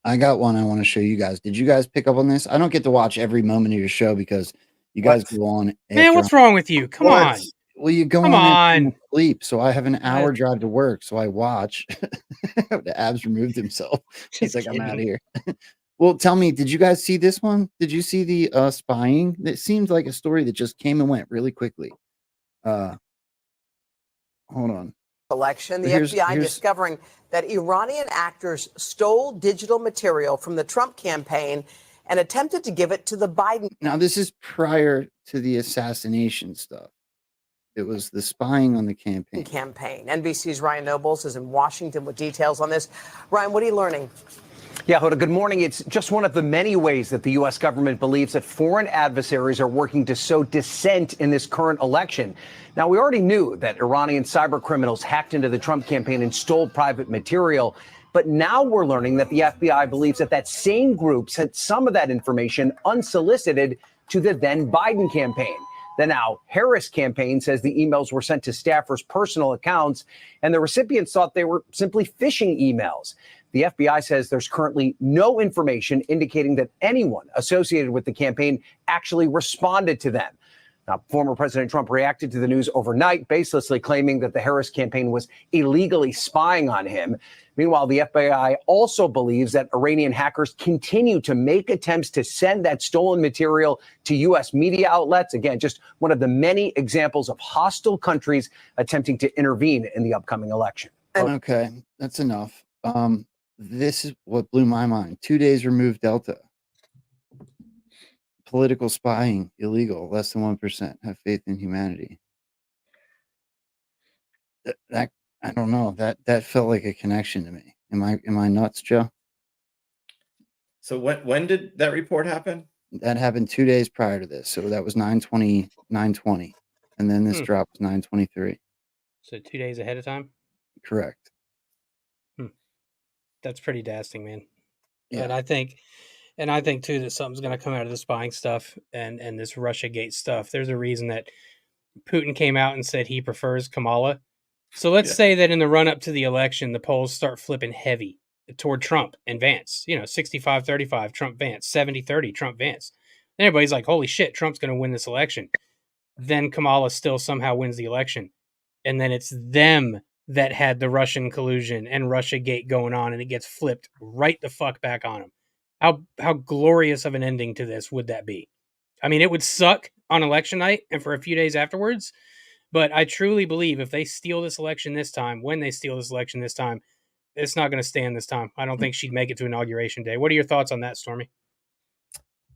I got one I want to show you guys. Did you guys pick up on this? I don't get to watch every moment of your show because you guys go on. Man, what's wrong with you? Come on. Well, you go on sleep, so I have an hour drive to work, so I watch. The abs removed himself. He's like, I'm out of here. Well, tell me, did you guys see this one? Did you see the spying? It seems like a story that just came and went really quickly. Hold on. Election, the FBI discovering that Iranian actors stole digital material from the Trump campaign and attempted to give it to the Biden. Now, this is prior to the assassination stuff. It was the spying on the campaign. NBC's Ryan Nobles is in Washington with details on this. Ryan, what are you learning? Yeah, Hoda, good morning. It's just one of the many ways that the U.S. government believes that foreign adversaries are working to sow dissent in this current election. Now, we already knew that Iranian cyber criminals hacked into the Trump campaign and stole private material. But now we're learning that the FBI believes that that same group sent some of that information unsolicited to the then Biden campaign. The now Harris campaign says the emails were sent to staffers' personal accounts, and the recipients thought they were simply phishing emails. The FBI says there's currently no information indicating that anyone associated with the campaign actually responded to them. Now, former President Trump reacted to the news overnight, baselessly claiming that the Harris campaign was illegally spying on him. Meanwhile, the FBI also believes that Iranian hackers continue to make attempts to send that stolen material to U.S. media outlets. Again, just one of the many examples of hostile countries attempting to intervene in the upcoming election. Okay, that's enough. This is what blew my mind. 2 days removed Delta. Political spying, illegal, less than 1%. Have faith in humanity. That I don't know. That felt like a connection to me. Am I nuts, Joe? So when did that report happen? That happened 2 days prior to this. So that was 9/20, and then this drop was 9/23. So 2 days ahead of time? Correct. That's pretty dasting, man. Yeah. And I think too that something's going to come out of the spying stuff and this Russiagate stuff. There's a reason that Putin came out and said he prefers Kamala. So let's say that in the run up to the election, the polls start flipping heavy toward Trump and Vance. 65-35 Trump Vance, 70-30 Trump Vance. And everybody's like, holy shit, Trump's going to win this election. Then Kamala still somehow wins the election. And then it's them that had the Russian collusion and Russiagate going on, and it gets flipped right the fuck back on them. How glorious of an ending to this would that be? I mean, it would suck on election night and for a few days afterwards, but I truly believe if they steal this election this time, it's not going to stand this time. I don't think she'd make it to Inauguration Day. What are your thoughts on that, Stormy?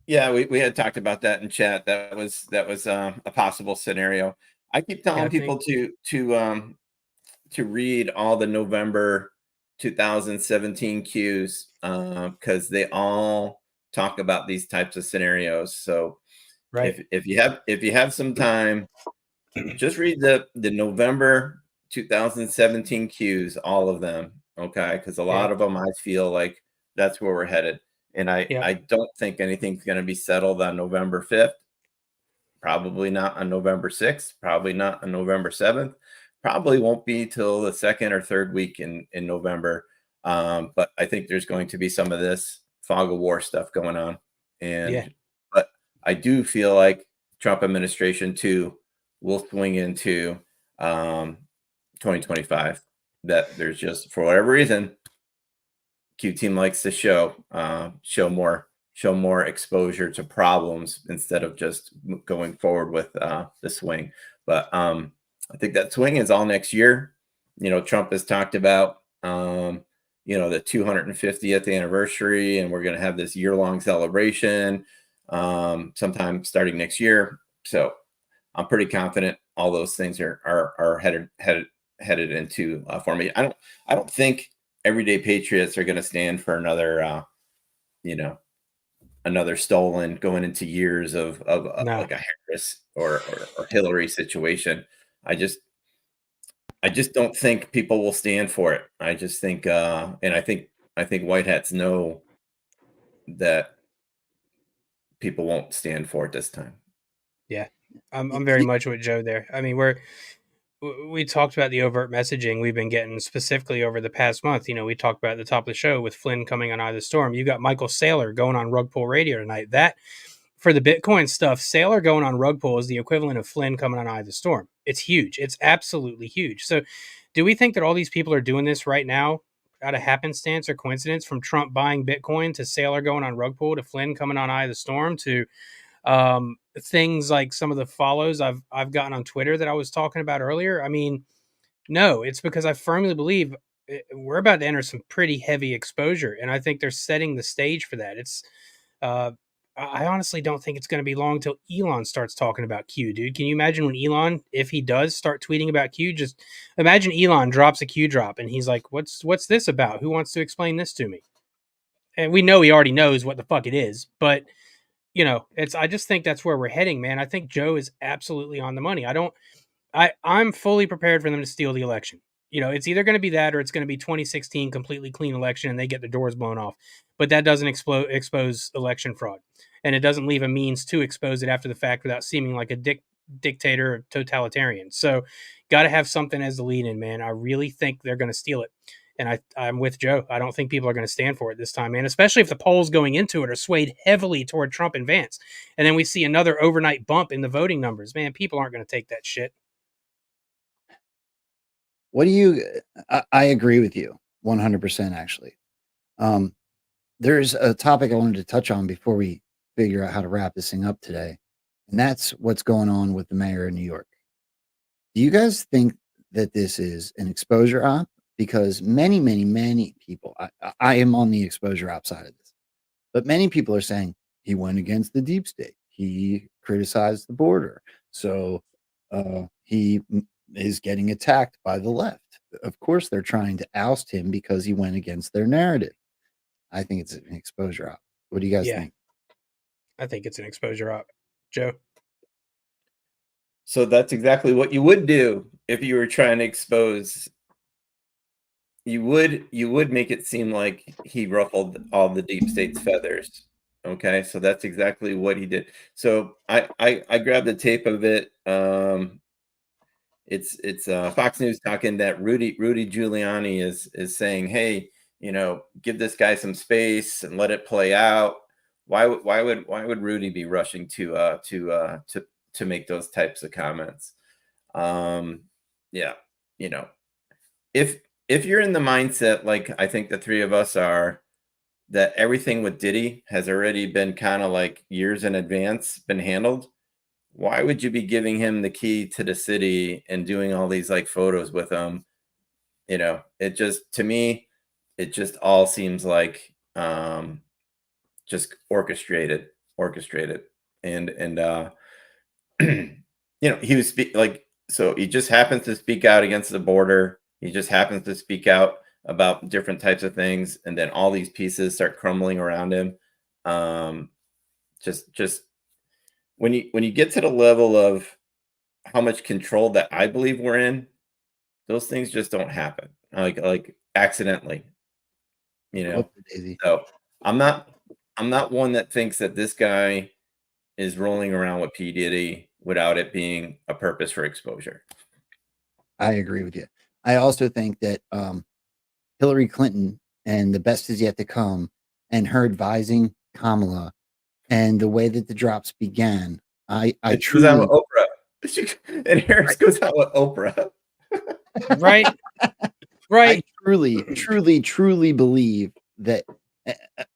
Yeah, we had talked about that in chat. That was a possible scenario. I keep telling people to read all the November 2017 Qs because they all talk about these types of scenarios. So if you have some time, just read the November 2017 Qs, all of them, Okay, because a lot of them, I feel like that's where we're headed, and I don't think anything's going to be settled on November 5th. Probably not on November 6th. Probably not on November 7th. Probably won't be till the second or third week in November. But I think there's going to be some of this fog of war stuff going on, but I do feel like Trump administration too will swing into 2025. That there's just, for whatever reason, Q team likes to show more exposure to problems instead of just going forward with the swing. But I think that swing is all next year. Trump has talked about the 250th anniversary, and we're going to have this year-long celebration sometime starting next year. So I'm pretty confident all those things are headed into formation. I don't think everyday patriots are going to stand for another stolen going into years of like a Harris or Hillary situation. I just don't think people will stand for it. I just think, and I think white hats know that people won't stand for it this time. Yeah, I'm very much with Joe there. I mean, we talked about the overt messaging we've been getting specifically over the past month. We talked about at the top of the show with Flynn coming on Eye of the Storm. You got Michael Saylor going on Rug Pull Radio tonight. That, for the Bitcoin stuff, Saylor going on Rug Pull is the equivalent of Flynn coming on Eye of the Storm. It's huge. It's absolutely huge. So do we think that all these people are doing this right now out of happenstance or coincidence, from Trump buying Bitcoin to Saylor going on Rug Pull to Flynn coming on Eye of the Storm to things like some of the follows I've gotten on Twitter that I was talking about earlier? I mean, no, it's because I firmly believe we're about to enter some pretty heavy exposure, and I think they're setting the stage for that. It's I honestly don't think it's going to be long till Elon starts talking about Q, dude. Can you imagine when Elon, if he does start tweeting about Q, just imagine Elon drops a Q drop and he's like, what's this about? Who wants to explain this to me? And we know he already knows what the fuck it is, but I just think that's where we're heading, man. I think Joe is absolutely on the money. I'm fully prepared for them to steal the election. It's either going to be that or it's going to be 2016 completely clean election and they get their doors blown off. But that doesn't expose election fraud. And it doesn't leave a means to expose it after the fact without seeming like a dictator or totalitarian. So got to have something as the lead in, man. I really think they're going to steal it. And I'm with Joe. I don't think people are going to stand for it this time, man, especially if the polls going into it are swayed heavily toward Trump and Vance. And then we see another overnight bump in the voting numbers. Man, people aren't going to take that shit. I agree with you 100%, actually. There's a topic I wanted to touch on before we figure out how to wrap this thing up today. And that's what's going on with the mayor of New York. Do you guys think that this is an exposure op? Because many, many, many people, I am on the exposure outside of this, but many people are saying he went against the deep state. He criticized the border. So he is getting attacked by the left. Of course, they're trying to oust him because he went against their narrative. I think it's an exposure op. What do you guys think? I think it's an exposure op. Joe? So that's exactly what you would do if you were trying to expose. You would make it seem like he ruffled all the deep state's feathers. Okay, so that's exactly what he did. So I grabbed the tape of it. It's Fox News talking that Rudy Giuliani is saying, hey, give this guy some space and let it play out. Why would Rudy be rushing to make those types of comments? If you're in the mindset, like I think the three of us are, that everything with Diddy has already been kind of like years in advance been handled, why would you be giving him the key to the city and doing all these like photos with him? It just, to me, it just all seems like just orchestrated. And he was so he just happens to speak out against the border. He just happens to speak out about different types of things, and then all these pieces start crumbling around him. Just when you get to the level of how much control that I believe we're in, those things just don't happen. like accidentally, Daisy. So I'm not one that thinks that this guy is rolling around with P. Diddy without it being a purpose for exposure. I agree with you. I also think that Hillary Clinton and the best is yet to come, and her advising Kamala, and the way that the drops began, I truly goes out with Oprah. And Harris goes out with Oprah. Right. I truly believe that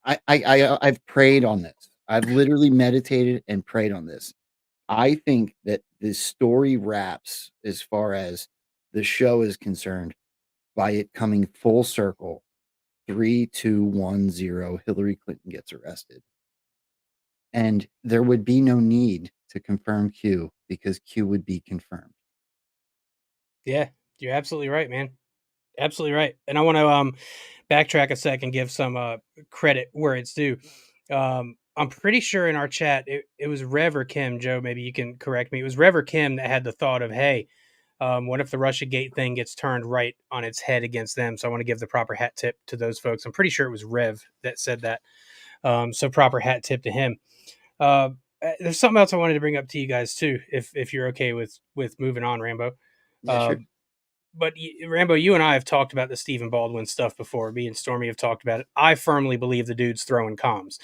I've prayed on this. I've literally meditated and prayed on this. I think that the story wraps, as far as the show is concerned, by it coming full circle. 3, 2, 1, 0. Hillary Clinton gets arrested. And there would be no need to confirm Q, because Q would be confirmed. Yeah, you're absolutely right, man. Absolutely right. And I want to backtrack a second, give some credit where it's due. I'm pretty sure in our chat it was Rev or Kim. Joe, maybe you can correct me. It was Rev or Kim that had the thought of, hey, what if the Russiagate thing gets turned right on its head against them? So I want to give the proper hat tip to those folks. I'm pretty sure it was Rev that said that. So proper hat tip to him. There's something else I wanted to bring up to you guys too, if you're okay with moving on, Rambo. Yeah, sure. But Rambo, you and I have talked about the Stephen Baldwin stuff before. Me and Stormy have talked about it. I firmly believe the dude's throwing comms,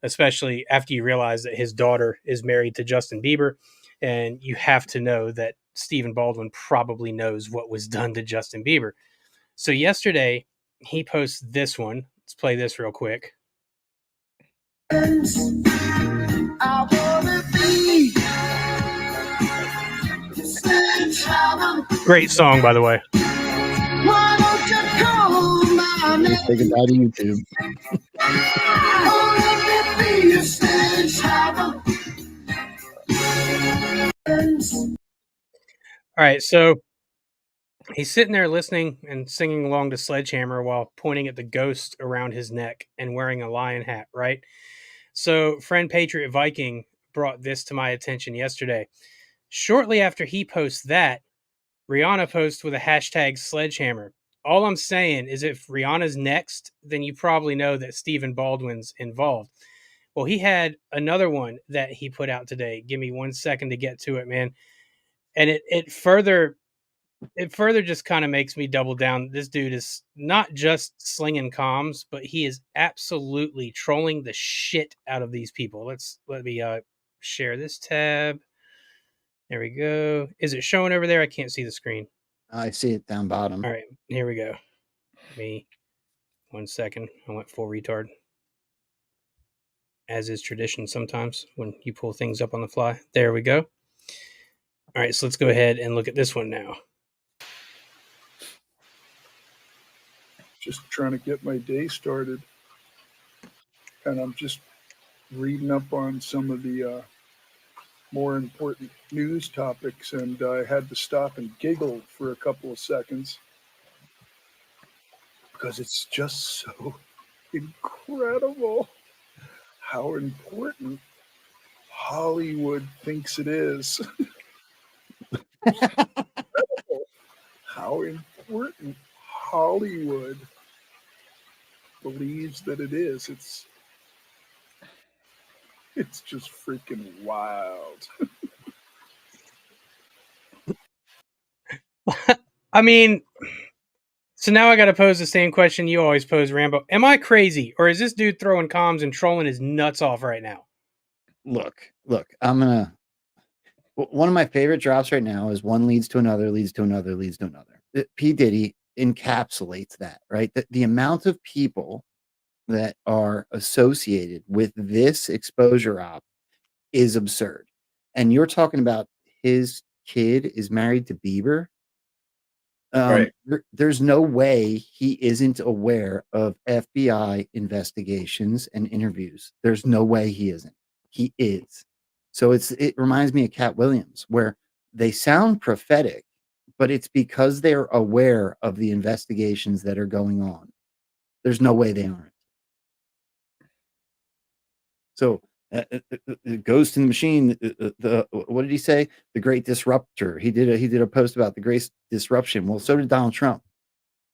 especially after you realize that his daughter is married to Justin Bieber, and you have to know that Stephen Baldwin probably knows what was done to Justin Bieber. So yesterday he posts this one. Let's play this real quick. Great song, by the way. Say goodbye to YouTube. All right, so he's sitting there listening and singing along to Sledgehammer while pointing at the ghost around his neck and wearing a lion hat, right? So, friend Patriot Viking brought this to my attention yesterday. Shortly after he posts that, Rihanna posts with a hashtag Sledgehammer. All I'm saying is if Rihanna's next, then you probably know that Stephen Baldwin's involved. Well, he had another one that he put out today. Give me 1 second to get to it, man. And it further just kind of makes me double down. This dude is not just slinging comms, but he is absolutely trolling the shit out of these people. Let me share this tab. There we go. Is it showing over there? I can't see the screen. I see it down bottom. All right, here we go. Give me 1 second. I went full retard. As is tradition sometimes when you pull things up on the fly. There we go. All right, so let's go ahead and look at this one now. Just trying to get my day started. And I'm just reading up on some of the more important news topics, and I had to stop and giggle for a couple of seconds because it's just so incredible how important Hollywood thinks it is. How important Hollywood believes that it is. It's just freaking wild. I mean, so now I got to pose the same question you always pose, Rambo. Am I crazy, or is this dude throwing comms and trolling his nuts off right now? Look, one of my favorite drops right now is one leads to another, leads to another, leads to another. P. Diddy encapsulates that, right? The amount of people that are associated with this exposure op is absurd. And you're talking about his kid is married to Bieber. Right. There's no way he isn't aware of FBI investigations and interviews. There's no way he isn't. He is. So it reminds me of Cat Williams, where they sound prophetic, but it's because they're aware of the investigations that are going on. There's no way they aren't. So Ghost in the Machine, what did he say? The Great Disruptor. He did a post about the Great Disruption. Well, so did Donald Trump.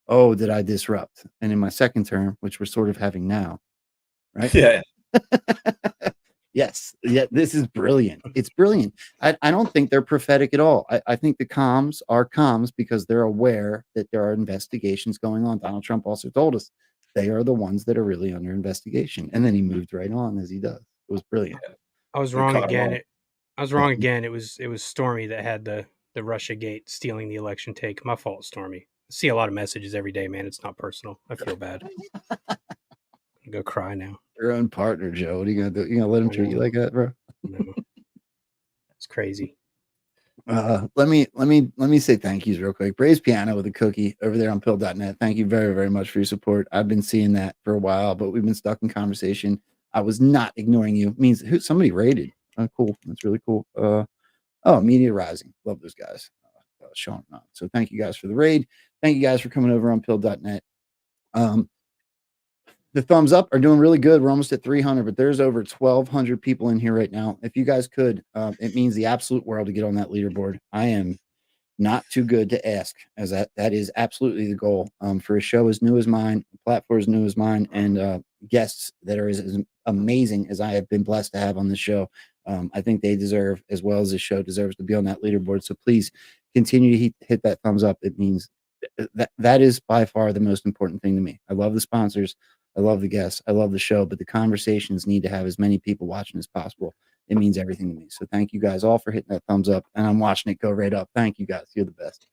oh, did I disrupt? And in my second term, which we're sort of having now, right? Yeah. Yes. Yeah, this is brilliant. It's brilliant. I don't think they're prophetic at all. I think the comms are comms because they're aware that there are investigations going on. Donald Trump also told us they are the ones that are really under investigation. And then he moved right on as he does. It was brilliant. I was wrong again. I was wrong again. It was Stormy that had the Russia gate stealing the election take. My fault, Stormy. I see a lot of messages every day, man. It's not personal. I feel bad. Go cry now. Your own partner, Joe. What are you gonna do? You gonna let him treat you like that, bro? No. It's crazy. Let me say thank yous real quick. Braves Piano with a cookie over there on pill.net. Thank you very, very much for your support. I've been seeing that for a while, but we've been stuck in conversation. I was not ignoring you. It means somebody rated. Oh, cool. That's really cool. Media Rising. Love those guys. Showing up. So thank you guys for the raid. Thank you guys for coming over on pill.net. The thumbs up are doing really good. We're almost at 300, but there's over 1,200 people in here right now. If you guys could, it means the absolute world to get on that leaderboard. I am not too good to ask, as that is absolutely the goal for a show as new as mine, a platform as new as mine, and guests that are as amazing as I have been blessed to have on the show. I think they deserve, as well as the show deserves, to be on that leaderboard. So please continue to hit that thumbs up. It means that is by far the most important thing to me. I love the sponsors. I love the guests. I love the show, but the conversations need to have as many people watching as possible. It means everything to me. So thank you guys all for hitting that thumbs up, and I'm watching it go right up. Thank you guys. You're the best.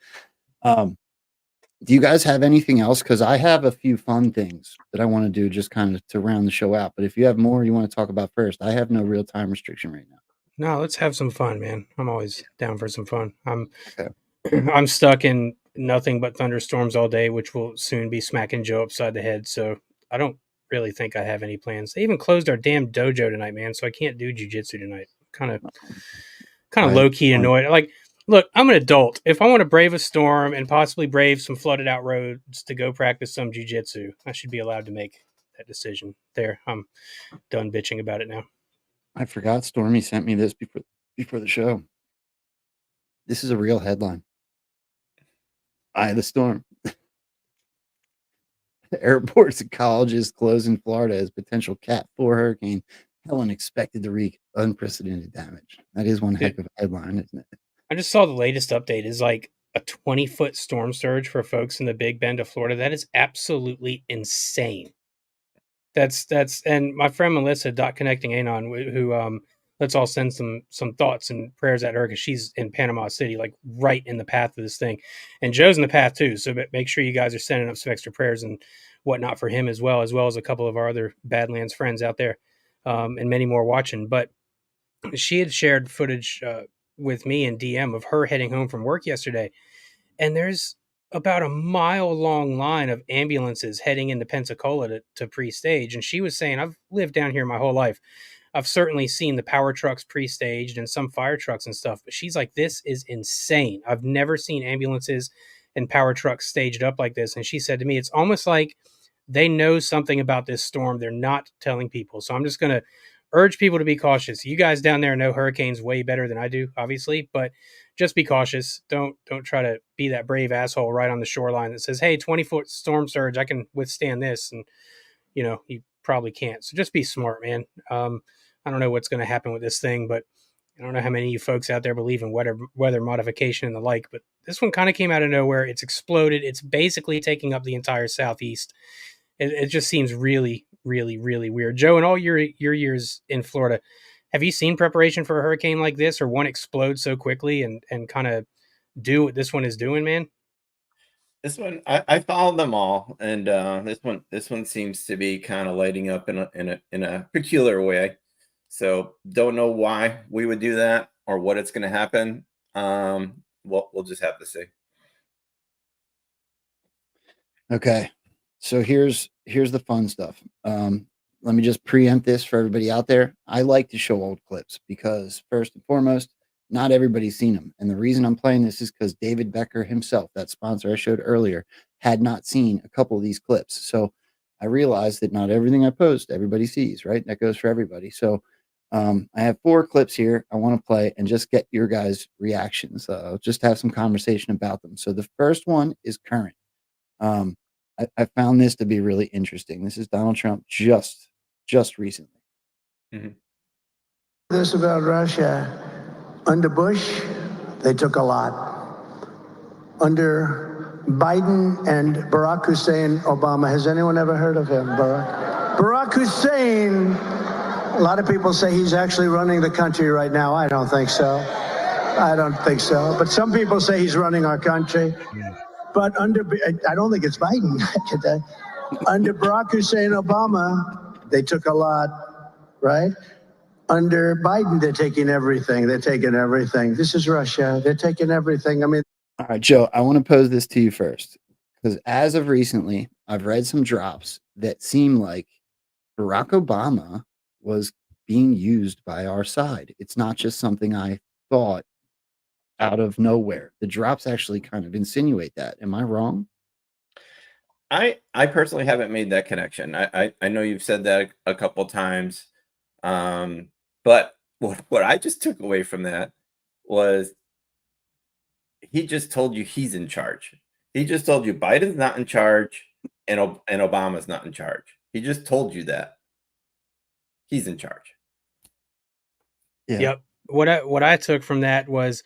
Do you guys have anything else? Because I have a few fun things that I want to do just kind of to round the show out. But if you have more you want to talk about first, I have no real time restriction right now. No, let's have some fun, man. I'm always down for some fun. I'm stuck in nothing but thunderstorms all day, which will soon be smacking Joe upside the head. So I don't really think I have any plans. They even closed our damn dojo tonight, man. So I can't do jujitsu tonight. Kind of low key annoyed. Like, look, I'm an adult. If I want to brave a storm and possibly brave some flooded out roads to go practice some jujitsu, I should be allowed to make that decision. There, I'm done bitching about it now. I forgot Stormy sent me this before the show. This is a real headline. Eye of the storm. Airports and colleges closed in Florida as potential Cat 4 hurricane Helene expected to wreak unprecedented damage. That is one heck of a headline, isn't it? I just saw the latest update is like a 20-foot storm surge for folks in the Big Bend of Florida. That is absolutely insane. That's and my friend Melissa, Connecting Anon, who let's all send some thoughts and prayers at her because she's in Panama City, like right in the path of this thing. And Joe's in the path too. So make sure you guys are sending up some extra prayers and whatnot for him as well as a couple of our other Badlands friends out there, and many more watching. But she had shared footage with me in DM of her heading home from work yesterday. And there's about a mile-long line of ambulances heading into Pensacola to pre-stage. And she was saying, I've lived down here my whole life. I've certainly seen the power trucks pre-staged and some fire trucks and stuff. But she's like, this is insane. I've never seen ambulances and power trucks staged up like this. And she said to me, it's almost like they know something about this storm. They're not telling people. So I'm just going to urge people to be cautious. You guys down there know hurricanes way better than I do, obviously, but just be cautious. Don't try to be that brave asshole right on the shoreline that says, hey, 20-foot storm surge, I can withstand this. And, you probably can't. So just be smart, man. I don't know what's going to happen with this thing, but I don't know how many of you folks out there believe in weather modification and the like, but this one kind of came out of nowhere. It's exploded. It's basically taking up the entire Southeast. It just seems really, really, really weird. Joe, in all your years in Florida, have you seen preparation for a hurricane like this or one explode so quickly and kind of do what this one is doing, man? This one, I followed them all, and this one seems to be kind of lighting up in a peculiar way. So don't know why we would do that or what it's going to happen. We'll just have to see. Okay. So here's the fun stuff. Let me just preempt this for everybody out there. I like to show old clips because first and foremost, not everybody's seen them. And the reason I'm playing this is because David Becker himself, that sponsor I showed earlier, had not seen a couple of these clips. So I realized that not everything I post, everybody sees, right? That goes for everybody. So I have 4 clips here I want to play and just get your guys' reactions. Just have some conversation about them. So the first one is current. I found this to be really interesting. This is Donald Trump just recently. This about Russia. Under Bush, they took a lot. Under Biden and Barack Hussein Obama, has anyone ever heard of him? Barack Hussein, a lot of people say he's actually running the country right now. I don't think so. But some people say he's running our country. But I don't think it's Biden. Under Barack Hussein Obama, they took a lot, right? Under Biden, they're taking everything. This is Russia. They're taking everything. I mean, all right, Joe, I want to pose this to you first, because as of recently, I've read some drops that seem like Barack Obama was being used by our side. It's not just something I thought out of nowhere. The drops actually kind of insinuate that. Am I wrong? I personally haven't made that connection. I know you've said that a couple times. But what I just took away from that was he just told you he's in charge. He just told you Biden's not in charge and Obama's not in charge. He just told you that he's in charge. Yeah. Yep. What I took from that was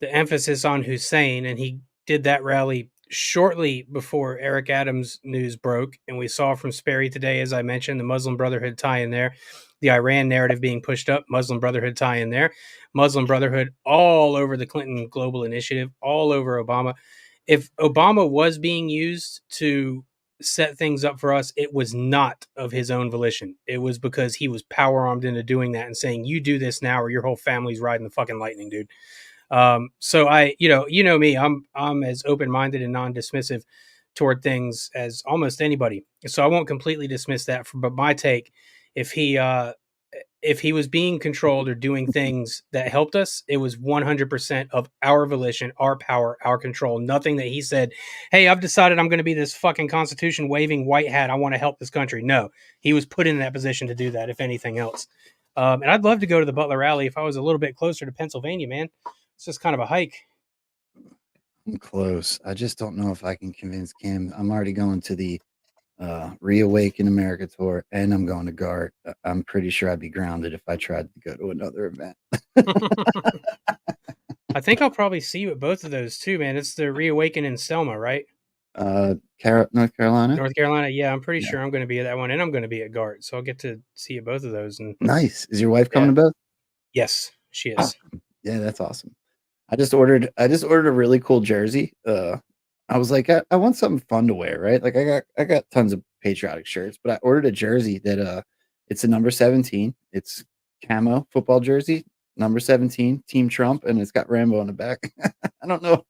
the emphasis on Hussein, and he did that rally shortly before Eric Adams' news broke, and we saw from Sperry today, as I mentioned, the Muslim Brotherhood tie in there, the Iran narrative being pushed up, Muslim Brotherhood tie in there, Muslim Brotherhood all over the Clinton Global Initiative, all over Obama. If Obama was being used to set things up for us, it was not of his own volition. It was because he was power armed into doing that and saying, you do this now or your whole family's riding the fucking lightning, dude. So I, you know me, I'm as open-minded and non-dismissive toward things as almost anybody. So I won't completely dismiss that. But my take, if he was being controlled or doing things that helped us, it was 100% of our volition, our power, our control. Nothing that he said, hey, I've decided I'm going to be this fucking Constitution waving white hat. I want to help this country. No, he was put in that position to do that, if anything else. And I'd love to go to the Butler rally if I was a little bit closer to Pennsylvania, man. It's just kind of a hike. I'm close. I just don't know if I can convince Kim. I'm already going to the Reawaken America tour, and I'm going to GART. I'm pretty sure I'd be grounded if I tried to go to another event. I think I'll probably see you at both of those too, man. It's the Reawaken in Selma, right? North Carolina. North Carolina, yeah. I'm pretty sure I'm going to be at that one, and I'm going to be at GART, so I'll get to see you at both of those. And nice. Is your wife coming to both? Yes, she is. Oh, yeah, that's awesome. I just ordered a really cool jersey. I was like, I want something fun to wear, right? Like I got tons of patriotic shirts, but I ordered a jersey that it's a number 17. It's camo football jersey, number 17, Team Trump, and it's got Rambo on the back. I don't know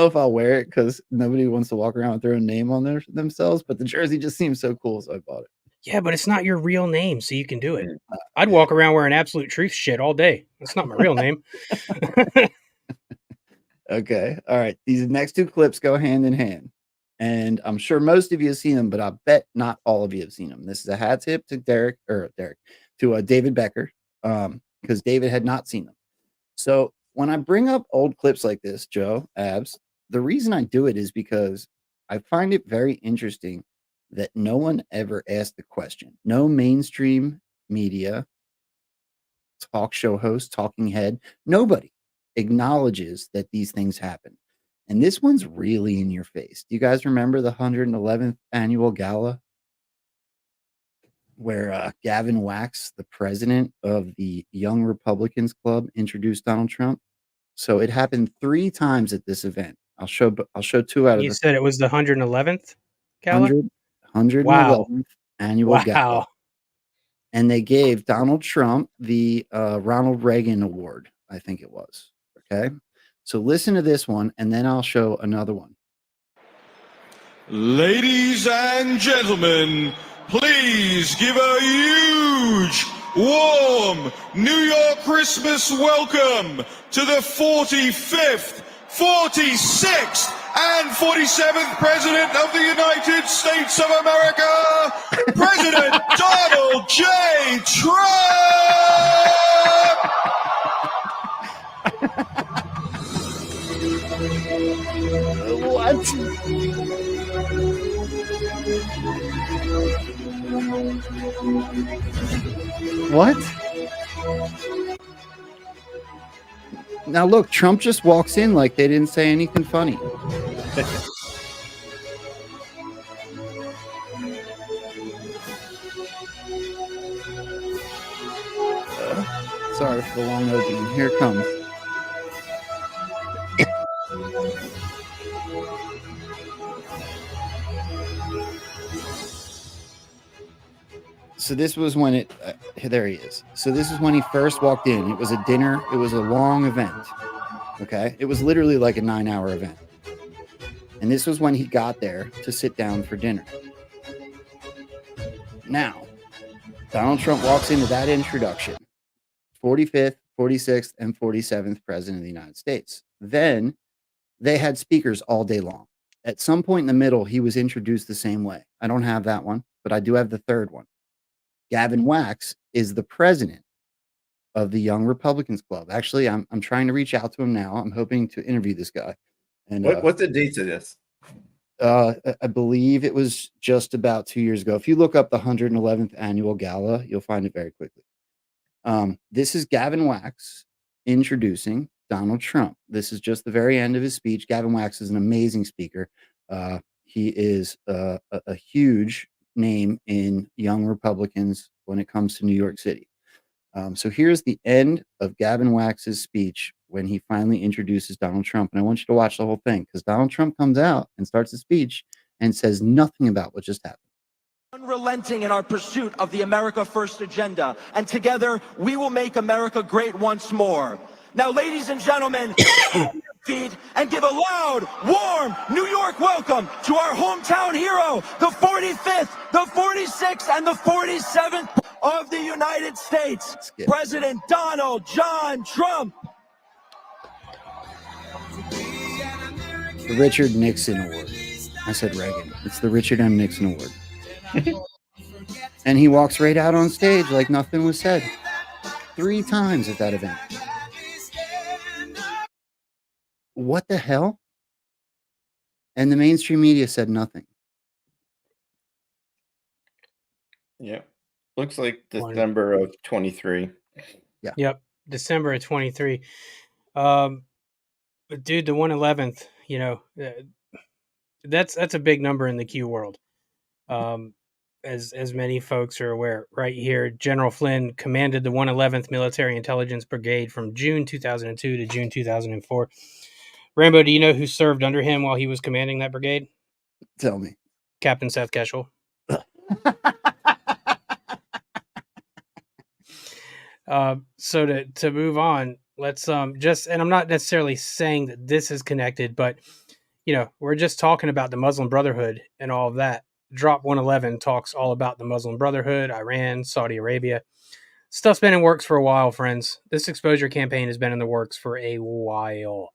if I'll wear it because nobody wants to walk around with their own name on themselves, but the jersey just seems so cool, so I bought it. Yeah, but it's not your real name, so you can do it. I'd walk around wearing Absolute Truth shit all day. That's not my real name. Okay. All right. These next two clips go hand in hand. And I'm sure most of you have seen them, but I bet not all of you have seen them. This is a hat tip to David Becker, because David had not seen them. So when I bring up old clips like this, Joe, Abs, the reason I do it is because I find it very interesting that no one ever asked the question. No mainstream media, talk show host, talking head, nobody acknowledges that these things happen. And this one's really in your face. Do you guys remember the 111th annual gala where Gavin Wax, the president of the Young Republicans Club, introduced Donald Trump? So it happened 3 times at this event. I'll show 2 out of You said it was the 111th gala? 111th Wow. annual gala. And they gave Donald Trump the Ronald Reagan Award, I think it was. Okay. So listen to this one, and then I'll show another one. Ladies and gentlemen, please give a huge, warm New York Christmas welcome to the 45th, 46th, and 47th President of the United States of America, President Donald J. Trump! What? What? Now look, Trump just walks in like they didn't say anything funny. Sorry for the long opening. Here it comes. So this was when it, there he is. So this is when he first walked in. It was a dinner. It was a long event. Okay. It was literally like a 9-hour event. And this was when he got there to sit down for dinner. Now, Donald Trump walks into that introduction, 45th, 46th, and 47th president of the United States. Then they had speakers all day long. At some point in the middle, he was introduced the same way. I don't have that one, but I do have the third one. Gavin Wax is the president of the Young Republicans Club. Actually, I'm trying to reach out to him now. I'm hoping to interview this guy. And what's the dates of this? I believe it was just about 2 years ago. If you look up the 111th annual gala, you'll find it very quickly. This is Gavin Wax introducing Donald Trump. This is just the very end of his speech. Gavin Wax is an amazing speaker. He is a huge name in Young Republicans when it comes to New York City. So here's the end of Gavin Wax's speech when he finally introduces Donald Trump. And I want you to watch the whole thing because Donald Trump comes out and starts his speech and says nothing about what just happened. Unrelenting in our pursuit of the America First agenda, and together we will make America great once more. Now, ladies and gentlemen, feet and give a loud, warm New York welcome to our hometown hero, the 45th, the 46th, and the 47th of the United States, President Donald John Trump. The Richard Nixon Award. I said Reagan. It's the Richard M. Nixon Award. And he walks right out on stage like nothing was said. 3 times at that event. What the hell? And the mainstream media said nothing. Yeah. Looks like December of 23. Yeah. Yep. December of 23. But dude, the 111th, you know, that's a big number in the Q world. As many folks are aware, right here, General Flynn commanded the 111th Military Intelligence Brigade from June 2002 to June 2004. Rambo, do you know who served under him while he was commanding that brigade? Tell me. Captain Seth Keshel. So to move on, let's just, and I'm not necessarily saying that this is connected, but you know, we're just talking about the Muslim Brotherhood and all of that. Drop 111 talks all about the Muslim Brotherhood, Iran, Saudi Arabia. Stuff's been in works for a while, friends. This exposure campaign has been in the works for a while.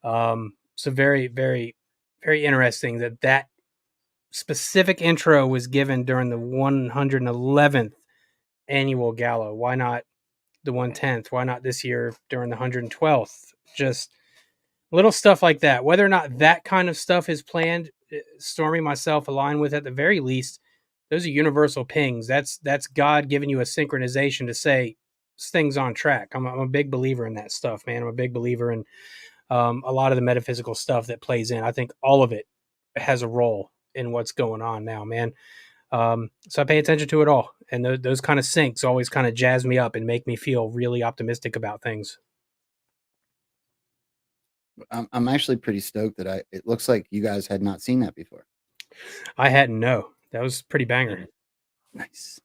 So very, very, very interesting that specific intro was given during the 111th annual gala. Why not the 110th? Why not this year during the 112th? Just little stuff like that. Whether or not that kind of stuff is planned, Stormy, myself, align with at the very least, those are universal pings. That's God giving you a synchronization to say this thing's on track. I'm a big believer in that stuff, man. I'm a big believer in a lot of the metaphysical stuff that plays in. I think all of it has a role in what's going on now, man. So I pay attention to it all. And those kind of syncs always kind of jazz me up and make me feel really optimistic about things. I'm actually pretty stoked that it looks like you guys had not seen that before. I hadn't, no. That was pretty banger. Nice.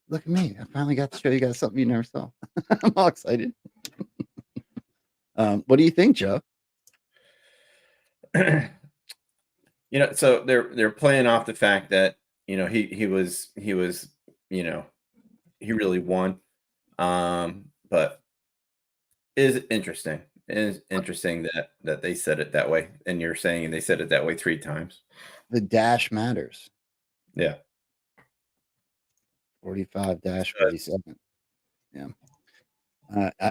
Look at me. I finally got to show you guys something you never saw. I'm all excited. What do you think, Joe? You know, so they're playing off the fact that, you know, he was, you know, he really won. But it is interesting. It is interesting that they said it that way. And you're saying they said it that way 3 times. The dash matters. Yeah. 45-47. Yeah.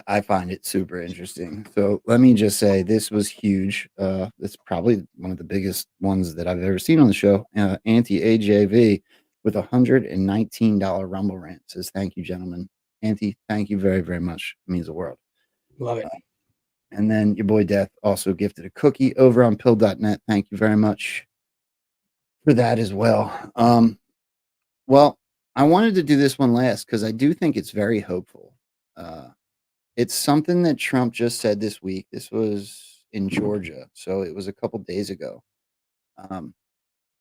I find it super interesting. So let me just say this was huge. It's probably one of the biggest ones that I've ever seen on the show. Anti-AJV with $119 Rumble rant says, "Thank you, gentlemen. Anti, thank you very, very much. It means the world." Love it. And then your boy Death also gifted a cookie over on pill.net. Thank you very much for that as well. Well, I wanted to do this one last because I do think it's very hopeful. It's something that Trump just said this week. This was in Georgia, so it was a couple days ago.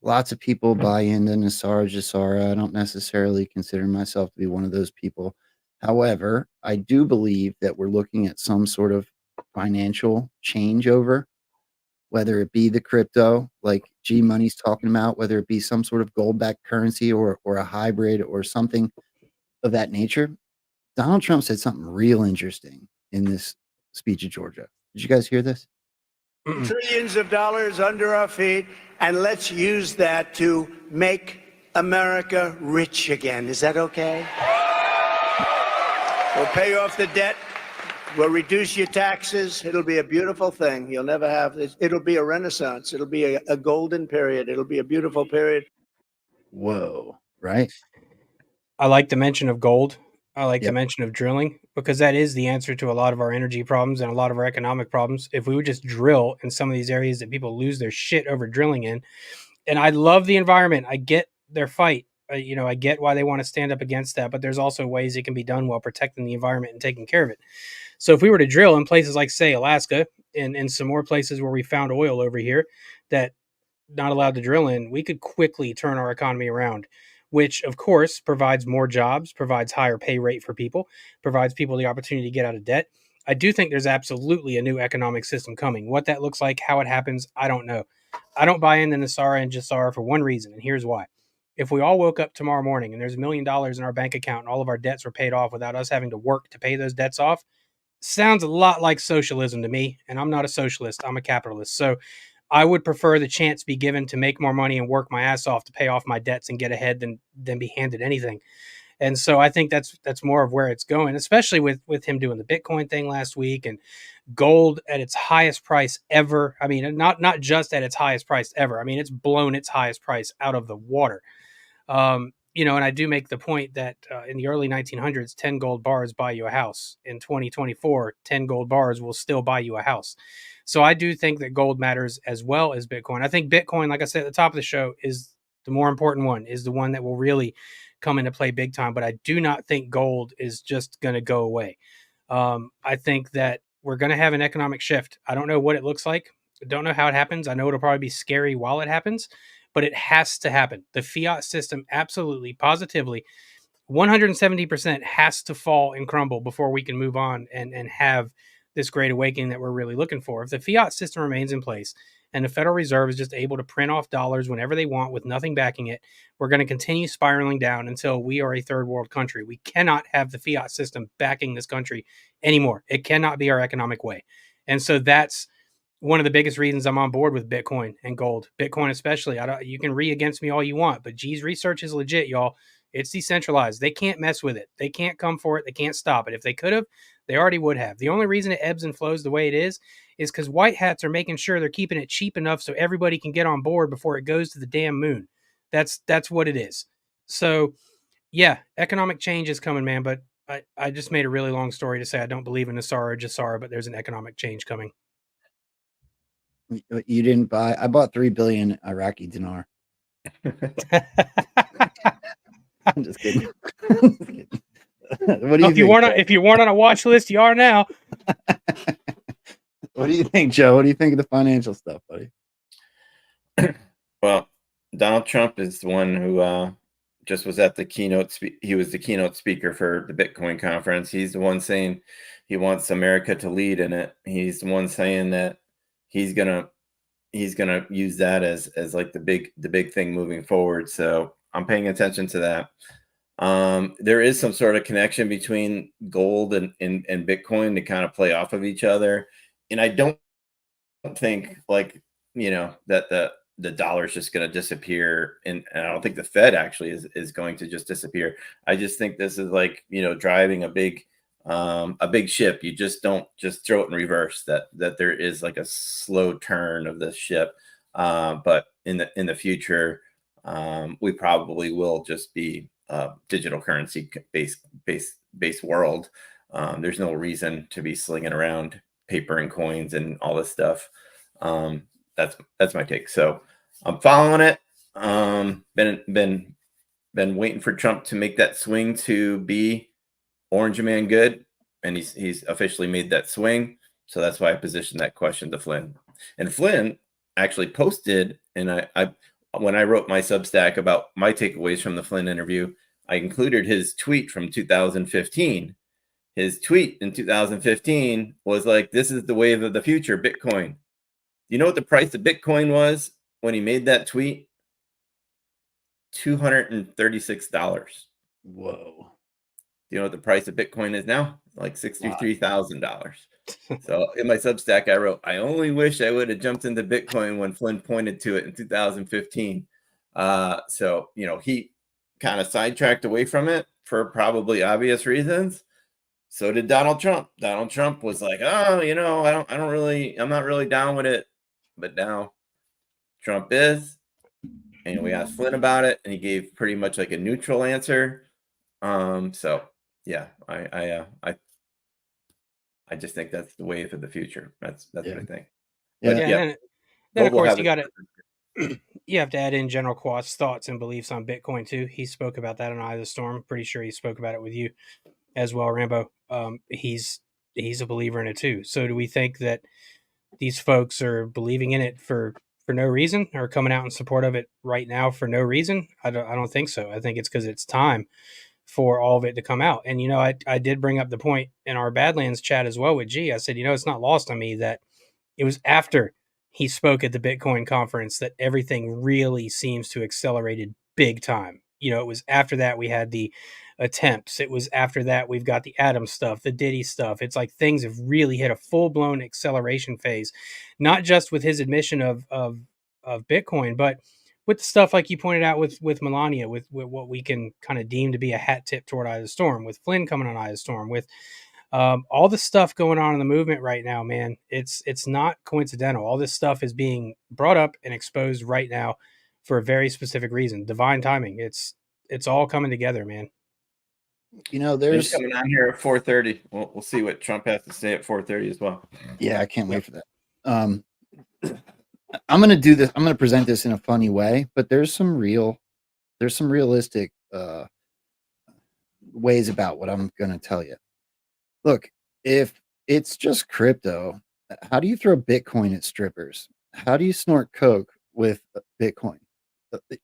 Lots of people buy into Nassar Jassara. I don't necessarily consider myself to be one of those people. However, I do believe that we're looking at some sort of financial changeover, whether it be the crypto, like G Money's talking about, whether it be some sort of gold-backed currency or a hybrid or something of that nature. Donald Trump said something real interesting in this speech at Georgia. Did you guys hear this? Trillions of dollars under our feet, and let's use that to make America rich again. Is that okay? We'll pay off the debt. We'll reduce your taxes. It'll be a beautiful thing. You'll never have this. It'll be a renaissance. It'll be a golden period. It'll be a beautiful period. Whoa, right? I like the mention of gold. I like the Yep. mention of drilling because that is the answer to a lot of our energy problems and a lot of our economic problems. If we would just drill in some of these areas that people lose their shit over drilling in, and I love the environment. I get their fight. I get why they want to stand up against that, but there's also ways it can be done while protecting the environment and taking care of it. So if we were to drill in places like, say, Alaska and some more places where we found oil over here that not allowed to drill in, we could quickly turn our economy around, which of course provides more jobs, provides higher pay rate for people, provides people the opportunity to get out of debt. I do think there's absolutely a new economic system coming. What that looks like, how it happens, I don't know. I don't buy into Nassara and Jassara for one reason, and here's why. If we all woke up tomorrow morning and there's $1 million in our bank account and all of our debts were paid off without us having to work to pay those debts off, sounds a lot like socialism to me, and I'm not a socialist, I'm a capitalist. So I would prefer the chance be given to make more money and work my ass off to pay off my debts and get ahead than be handed anything. And so I think that's more of where it's going, especially with him doing the Bitcoin thing last week and gold at its highest price ever. I mean, not just at its highest price ever. I mean, it's blown its highest price out of the water. And I do make the point that in the early 1900s, 10 gold bars buy you a house. In 2024, 10 gold bars will still buy you a house. So I do think that gold matters as well as Bitcoin. I think Bitcoin, like I said at the top of the show, is the more important one, is the one that will really come into play big time. But I do not think gold is just going to go away. I think that we're going to have an economic shift. I don't know what it looks like. I don't know how it happens. I know it'll probably be scary while it happens, but it has to happen. The fiat system, absolutely, positively, 170% has to fall and crumble before we can move on and have this great awakening that we're really looking for. If the fiat system remains in place and the Federal Reserve is just able to print off dollars whenever they want with nothing backing it, we're going to continue spiraling down until we are a third world country. We cannot have the fiat system backing this country anymore. It cannot be our economic way. And so that's one of the biggest reasons I'm on board with Bitcoin and gold. Bitcoin especially. You can read against me all you want, but G's research is legit, y'all. It's decentralized. They can't mess with it. They can't come for it. They can't stop it. If they could have, they already would have. The only reason it ebbs and flows the way it is because white hats are making sure they're keeping it cheap enough so everybody can get on board before it goes to the damn moon. That's what it is. So, yeah, economic change is coming, man. But I just made a really long story to say I don't believe in Nassara or Jassara, but there's an economic change coming. You didn't buy. I bought 3 billion Iraqi dinar. I'm just kidding. What do you think? If you weren't on a watch list, you are now. What do you think, Joe? What do you think of the financial stuff, buddy? Well, Donald Trump is the one who just was at the keynote. He was the keynote speaker for the Bitcoin conference. He's the one saying he wants America to lead in it. He's the one saying that he's gonna use that as like the big thing moving forward. So I'm paying attention to that. There is some sort of connection between gold and Bitcoin to kind of play off of each other. And I don't think like, that the dollar is just going to disappear. And I don't think the Fed actually is going to just disappear. I just think this is like, driving a big a big ship, you just don't just throw it in reverse. That there is like a slow turn of the ship. But in the future, we probably will just be a digital currency based world. There's no reason to be slinging around paper and coins and all this stuff. That's my take. So I'm following it. Been waiting for Trump to make that swing to be Orange Man good, and he's officially made that swing. So that's why I positioned that question to Flynn. And Flynn actually posted, and I when I wrote my Substack about my takeaways from the Flynn interview, I included his tweet from 2015. His tweet in 2015 was like, "This is the wave of the future, Bitcoin." You know what the price of Bitcoin was when he made that tweet? $236. Whoa. You know what the price of Bitcoin is now? Like $63,000. So in my Substack, I wrote, I only wish I would have jumped into Bitcoin when Flynn pointed to it in 2015. So, he kind of sidetracked away from it for probably obvious reasons. So did Donald Trump. Donald Trump was like, oh, I'm not really down with it. But now Trump is. And we asked Flynn about it, and he gave pretty much like a neutral answer. So yeah, I just think that's the wave of the future. That's what I think. But yeah. Then of course you have to add in General Quat's thoughts and beliefs on Bitcoin too. He spoke about that on Eye of the Storm. Pretty sure he spoke about it with you as well, Rambo. He's a believer in it too. So do we think that these folks are believing in it for no reason, or coming out in support of it right now for no reason? I don't think so. I think it's because it's time for all of it to come out. And I did bring up the point in our Badlands chat as well with G. I said, it's not lost on me that it was after he spoke at the Bitcoin conference that everything really seems to accelerated big time. It was after that we had the attempts. It was after that we've got the Atom stuff, the Diddy stuff. It's like things have really hit a full-blown acceleration phase, not just with his admission of Bitcoin, but with the stuff like you pointed out with Melania, with what we can kind of deem to be a hat tip toward Eye of the Storm, with Flynn coming on Eye of the Storm, with all the stuff going on in the movement right now, man. It's not coincidental. All this stuff is being brought up and exposed right now for a very specific reason. Divine timing. It's all coming together, man. He's coming on here at 4:30. We'll see what Trump has to say at 4:30 as well. Yeah, I can't wait for that. I'm going to do this. I'm going to present this in a funny way, but there's some realistic ways about what I'm going to tell you. Look, if it's just crypto, how do you throw Bitcoin at strippers? How do you snort coke with Bitcoin?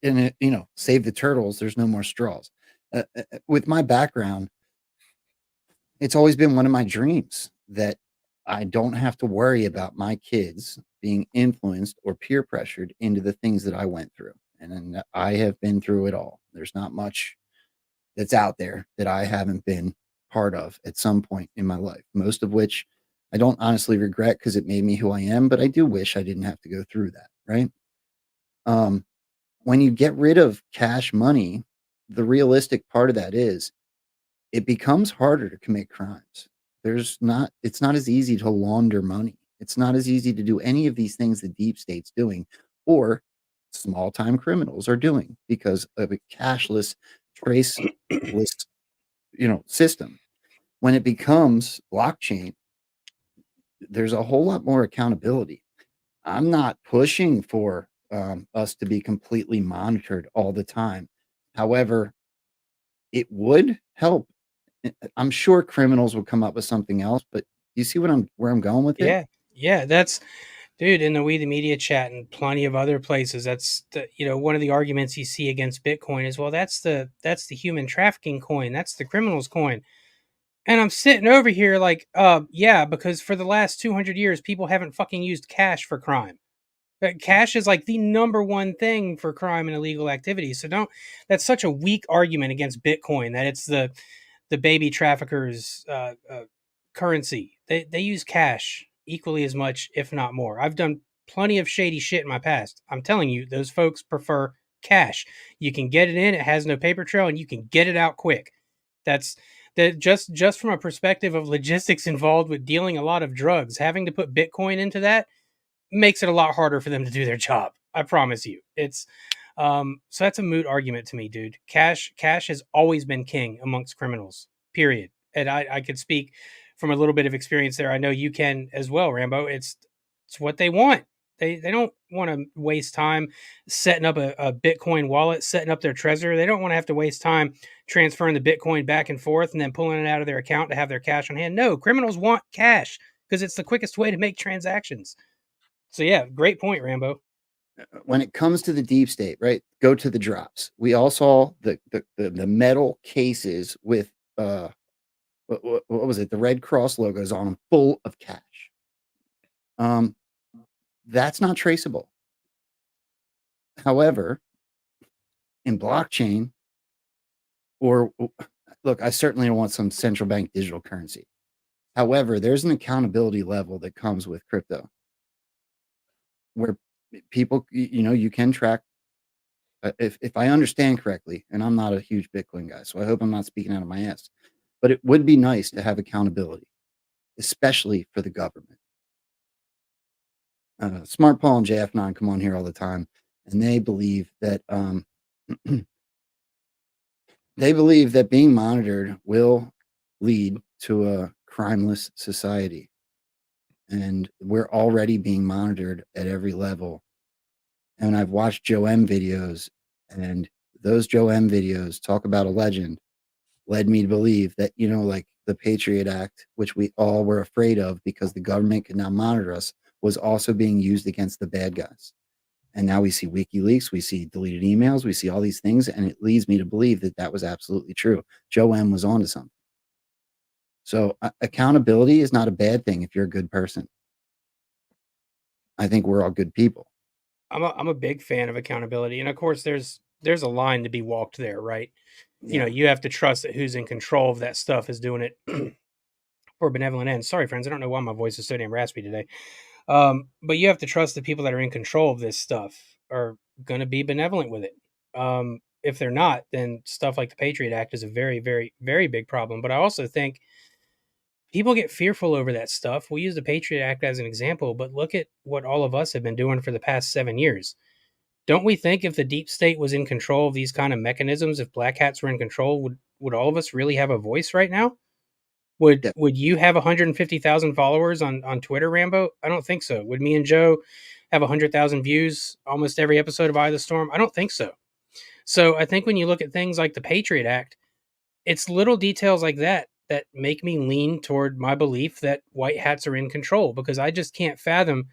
And save the turtles. There's no more straws. With my background, it's always been one of my dreams that I don't have to worry about my kids being influenced or peer pressured into the things that I went through. And I have been through it all. There's not much that's out there that I haven't been part of at some point in my life, most of which I don't honestly regret because it made me who I am, but I do wish I didn't have to go through that, right? When you get rid of cash money, the realistic part of that is it becomes harder to commit crimes. It's not as easy to launder money. It's not as easy to do any of these things the deep state's doing or small time criminals are doing because of a cashless, traceless, system. When it becomes blockchain, there's a whole lot more accountability. I'm not pushing for us to be completely monitored all the time. However, it would help. I'm sure criminals will come up with something else, but you see where I'm going with it? Yeah, that's, dude, in the We the Media chat and plenty of other places, that's one of the arguments you see against Bitcoin is, well, that's the human trafficking coin, that's the criminal's coin. And I'm sitting over here like, yeah, because for the last 200 years, people haven't fucking used cash for crime. Cash is like the number one thing for crime and illegal activity. So that's such a weak argument against Bitcoin that it's the baby traffickers' currency. They use cash equally as much, if not more. I've done plenty of shady shit in my past. I'm telling you, those folks prefer cash. You can get it in, it has no paper trail, and you can get it out quick. That's that just from a perspective of logistics involved with dealing a lot of drugs, having to put Bitcoin into that makes it a lot harder for them to do their job. I promise you. It's so that's a moot argument to me, dude. Cash has always been king amongst criminals. Period. And I could speak from a little bit of experience there. I know you can as well, Rambo. It's what they want. They don't want to waste time setting up a Bitcoin wallet, setting up their treasury. They don't want to have to waste time transferring the Bitcoin back and forth and then pulling it out of their account to have their cash on hand. No, criminals want cash because it's the quickest way to make transactions. So yeah, great point, Rambo. When it comes to the deep state, right? Go to the drops. We all saw the metal cases with what was it? The Red Cross logos on them, full of cash. That's not traceable. However, in blockchain, or look, I certainly don't want some central bank digital currency. However, there's an accountability level that comes with crypto where people, you can track. If I understand correctly, and I'm not a huge Bitcoin guy, so I hope I'm not speaking out of my ass, but it would be nice to have accountability, especially for the government. Smart Paul and JF9 come on here all the time, and they believe that being monitored will lead to a crimeless society. And we're already being monitored at every level. And I've watched Joe M videos, and those Joe M videos talk about a legend, led me to believe that, like the Patriot Act, which we all were afraid of because the government could now monitor us, was also being used against the bad guys. And now we see WikiLeaks, we see deleted emails, we see all these things, and it leads me to believe that that was absolutely true. Joe M was onto something. So accountability is not a bad thing if you're a good person. I think we're all good people. I'm a big fan of accountability, and of course, there's a line to be walked there, right? Yeah. You have to trust that who's in control of that stuff is doing it for benevolent ends. Sorry, friends, I don't know why my voice is so damn raspy today. But you have to trust the people that are in control of this stuff are going to be benevolent with it. If they're not, then stuff like the Patriot Act is a very, very, very big problem. But I also think people get fearful over that stuff. We use the Patriot Act as an example, but look at what all of us have been doing for the past 7 years. Don't we think if the deep state was in control of these kind of mechanisms, if black hats were in control, would all of us really have a voice right now? Would you have 150,000 followers on Twitter, Rambo? I don't think so. Would me and Joe have 100,000 views almost every episode of Eye of the Storm? I don't think so. So I think when you look at things like the Patriot Act, it's little details like that that make me lean toward my belief that white hats are in control, because I just can't fathom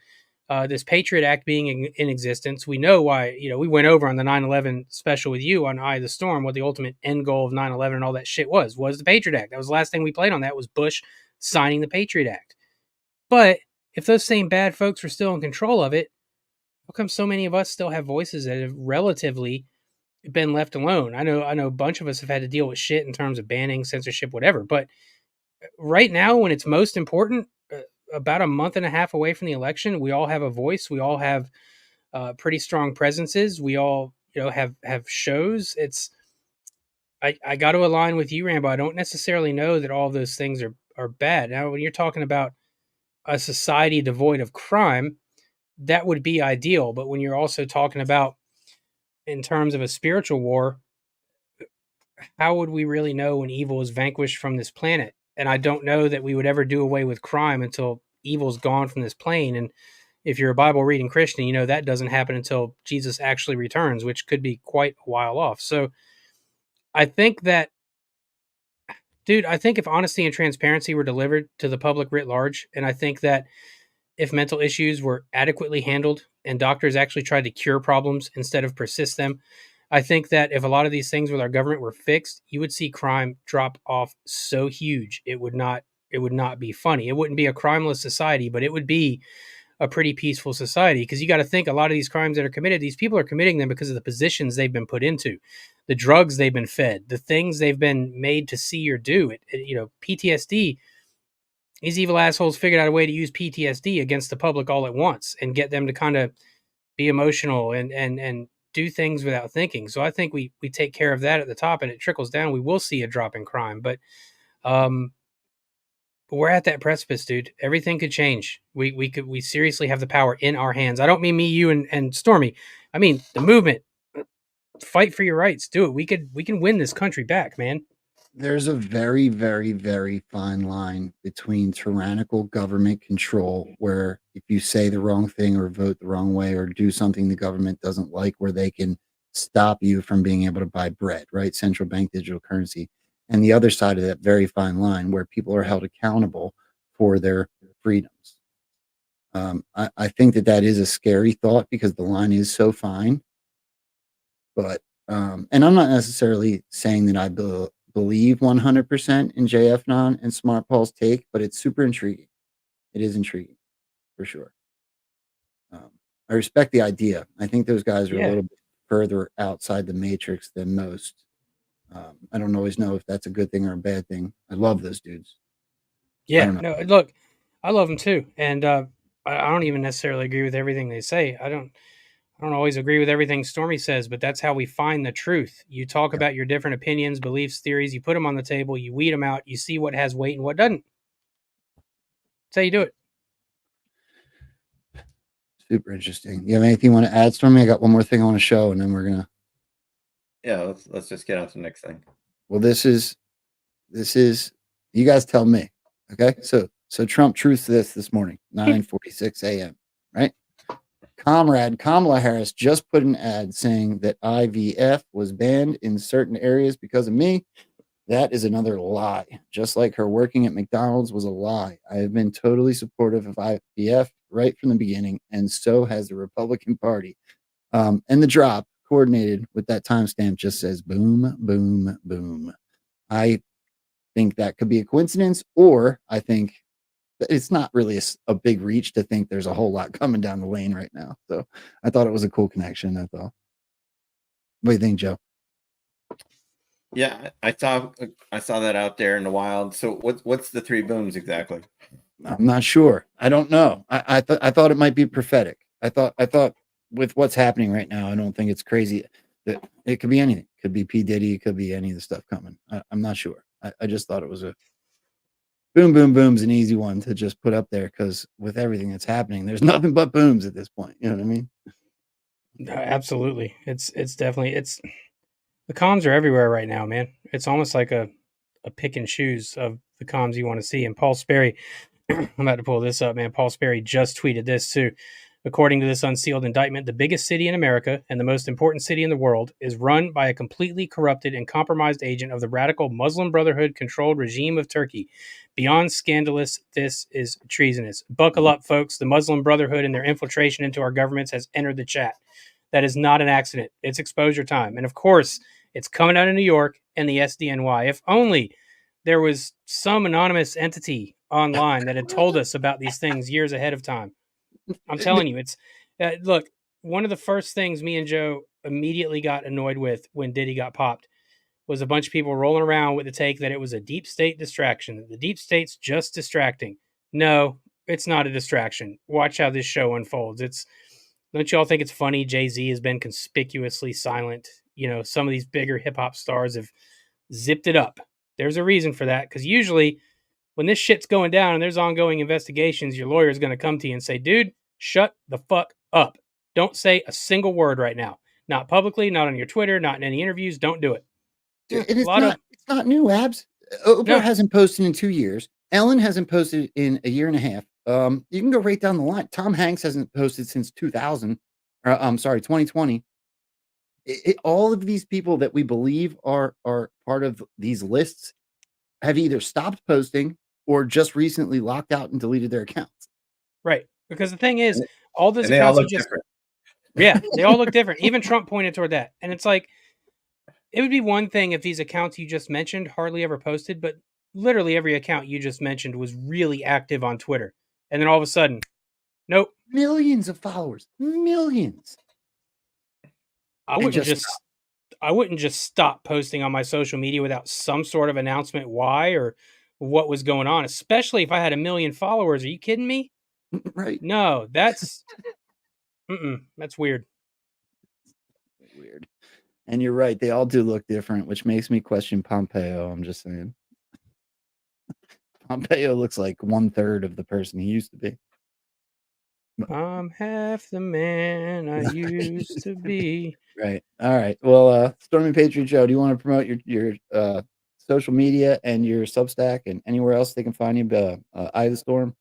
this Patriot Act being in existence. We know why, we went over on the 9/11 special with you on Eye of the Storm what the ultimate end goal of 9/11 and all that shit was the Patriot Act. That was the last thing we played on that, was Bush signing the Patriot Act. But if those same bad folks were still in control of it, how come so many of us still have voices that have relatively been left alone? I know a bunch of us have had to deal with shit in terms of banning, censorship, whatever. But right now, when it's most important, about a month and a half away from the election, we all have a voice. We all have pretty strong presences. We all, have shows. I got to align with you, Rambo. I don't necessarily know that all those things are bad. Now, when you're talking about a society devoid of crime, that would be ideal. But when you're also talking about in terms of a spiritual war, how would we really know when evil is vanquished from this planet? And I don't know that we would ever do away with crime until evil's gone from this plane. And if you're a Bible reading Christian, that doesn't happen until Jesus actually returns, which could be quite a while off. So I think that, dude, if honesty and transparency were delivered to the public writ large, and I think that if mental issues were adequately handled and doctors actually tried to cure problems instead of persist them, I think that if a lot of these things with our government were fixed, you would see crime drop off so huge. It would not be funny. It wouldn't be a crimeless society, but it would be a pretty peaceful society, because you got to think a lot of these crimes that are committed, these people are committing them because of the positions they've been put into, the drugs they've been fed, the things they've been made to see or do. PTSD, these evil assholes figured out a way to use PTSD against the public all at once and get them to kind of be emotional and do things without thinking. So I think we take care of that at the top and it trickles down. We will see a drop in crime. But But we're at that precipice, dude. Everything could change. We seriously have the power in our hands. I don't mean me, you, and Stormy. I mean the movement. Fight for your rights. Do it. We can win this country back, man. There's a very, very, very fine line between tyrannical government control, where if you say the wrong thing or vote the wrong way or do something the government doesn't like, where they can stop you from being able to buy bread, right? Central bank digital currency. And the other side of that very fine line where people are held accountable for their freedoms. I think that is a scary thought because the line is so fine. But, and I'm not necessarily saying that I believe 100% in JF Non and Smart Paul's take, but it's super intriguing. It is intriguing for sure. I respect the idea. I think those guys are a little bit further outside the matrix than most. I don't always know if that's a good thing or a bad thing. I love those dudes. Yeah, no, look, I love them too, and I don't even necessarily agree with everything they say. I don't always agree with everything Stormy says, but that's how we find the truth. You talk about your different opinions, beliefs, theories. You put them on the table. You weed them out. You see what has weight and what doesn't. That's how you do it. Super interesting. You have anything you want to add, Stormy? I got one more thing I want to show, and then we're gonna. Yeah, let's just get on to the next thing. Well, this is you guys tell me. Okay. So Trump truths this morning, 9:46 a.m. Right? Comrade Kamala Harris just put an ad saying that IVF was banned in certain areas because of me. That is another lie. Just like her working at McDonald's was a lie. I have been totally supportive of IVF right from the beginning, and so has the Republican Party. And the drop coordinated with that timestamp just says boom, boom, boom. I think that could be a coincidence, or I think that it's not really a big reach to think there's a whole lot coming down the lane right now. So I thought it was a cool connection. That's all. What do you think, Joe? Yeah, I saw that out there in the wild. So what's the three booms exactly? I'm not sure. I don't know. I thought it might be prophetic. I thought with what's happening right now, I don't think it's crazy. That it could be anything. It could be P. Diddy. It could be any of the stuff coming. I'm not sure. I just thought it was a boom, boom, boom's an easy one to just put up there because with everything that's happening, there's nothing but booms at this point. You know what I mean? Absolutely. It's definitely the comms are everywhere right now, man. It's almost like a pick and choose of the comms you want to see. And Paul Sperry, I'm about to pull this up, man. Paul Sperry just tweeted this too. According to this unsealed indictment, the biggest city in America and the most important city in the world is run by a completely corrupted and compromised agent of the radical Muslim Brotherhood-controlled regime of Turkey. Beyond scandalous, this is treasonous. Buckle up, folks. The Muslim Brotherhood and their infiltration into our governments has entered the chat. That is not an accident. It's exposure time. And of course, it's coming out of New York and the SDNY. If only there was some anonymous entity online that had told us about these things years ahead of time. I'm telling you, it's look, one of the first things me and Joe immediately got annoyed with when Diddy got popped was a bunch of people rolling around with the take that it was a deep state distraction, that the deep state's just distracting. No, it's not a distraction. Watch how this show unfolds. Don't you all think it's funny Jay-Z has been conspicuously silent? You know, some of these bigger hip hop stars have zipped it up. There's a reason for that, because usually when this shit's going down and there's ongoing investigations, your lawyer is going to come to you and say, dude, shut the fuck up. Don't say a single word right now. Not publicly, not on your Twitter, not in any interviews. Don't do it. It's not new, Abs. Oprah hasn't posted in 2 years. Ellen hasn't posted in a year and a half. You can go right down the line. Tom Hanks hasn't posted since 2020. All of these people that we believe are part of these lists have either stopped posting or just recently locked out and deleted their accounts. Right. Because the thing is, all those and they all accounts look are just different. Yeah, they all look different. Even Trump pointed toward that. And it's like, it would be one thing if these accounts you just mentioned hardly ever posted, but literally every account you just mentioned was really active on Twitter. And then all of a sudden, nope. Millions of followers. Millions. I wouldn't just stop posting on my social media without some sort of announcement why or what was going on, especially if I had 1 million followers. Are you kidding me? Right. No, that's that's weird. Weird. And you're right, they all do look different, which makes me question Pompeo. I'm just saying. Pompeo looks like 1/3 of the person he used to be. I'm half the man I used to be. Right. All right. Well, Stormy Patriot Joe, do you want to promote your social media and your Substack and anywhere else they can find you? Eye of the Storm.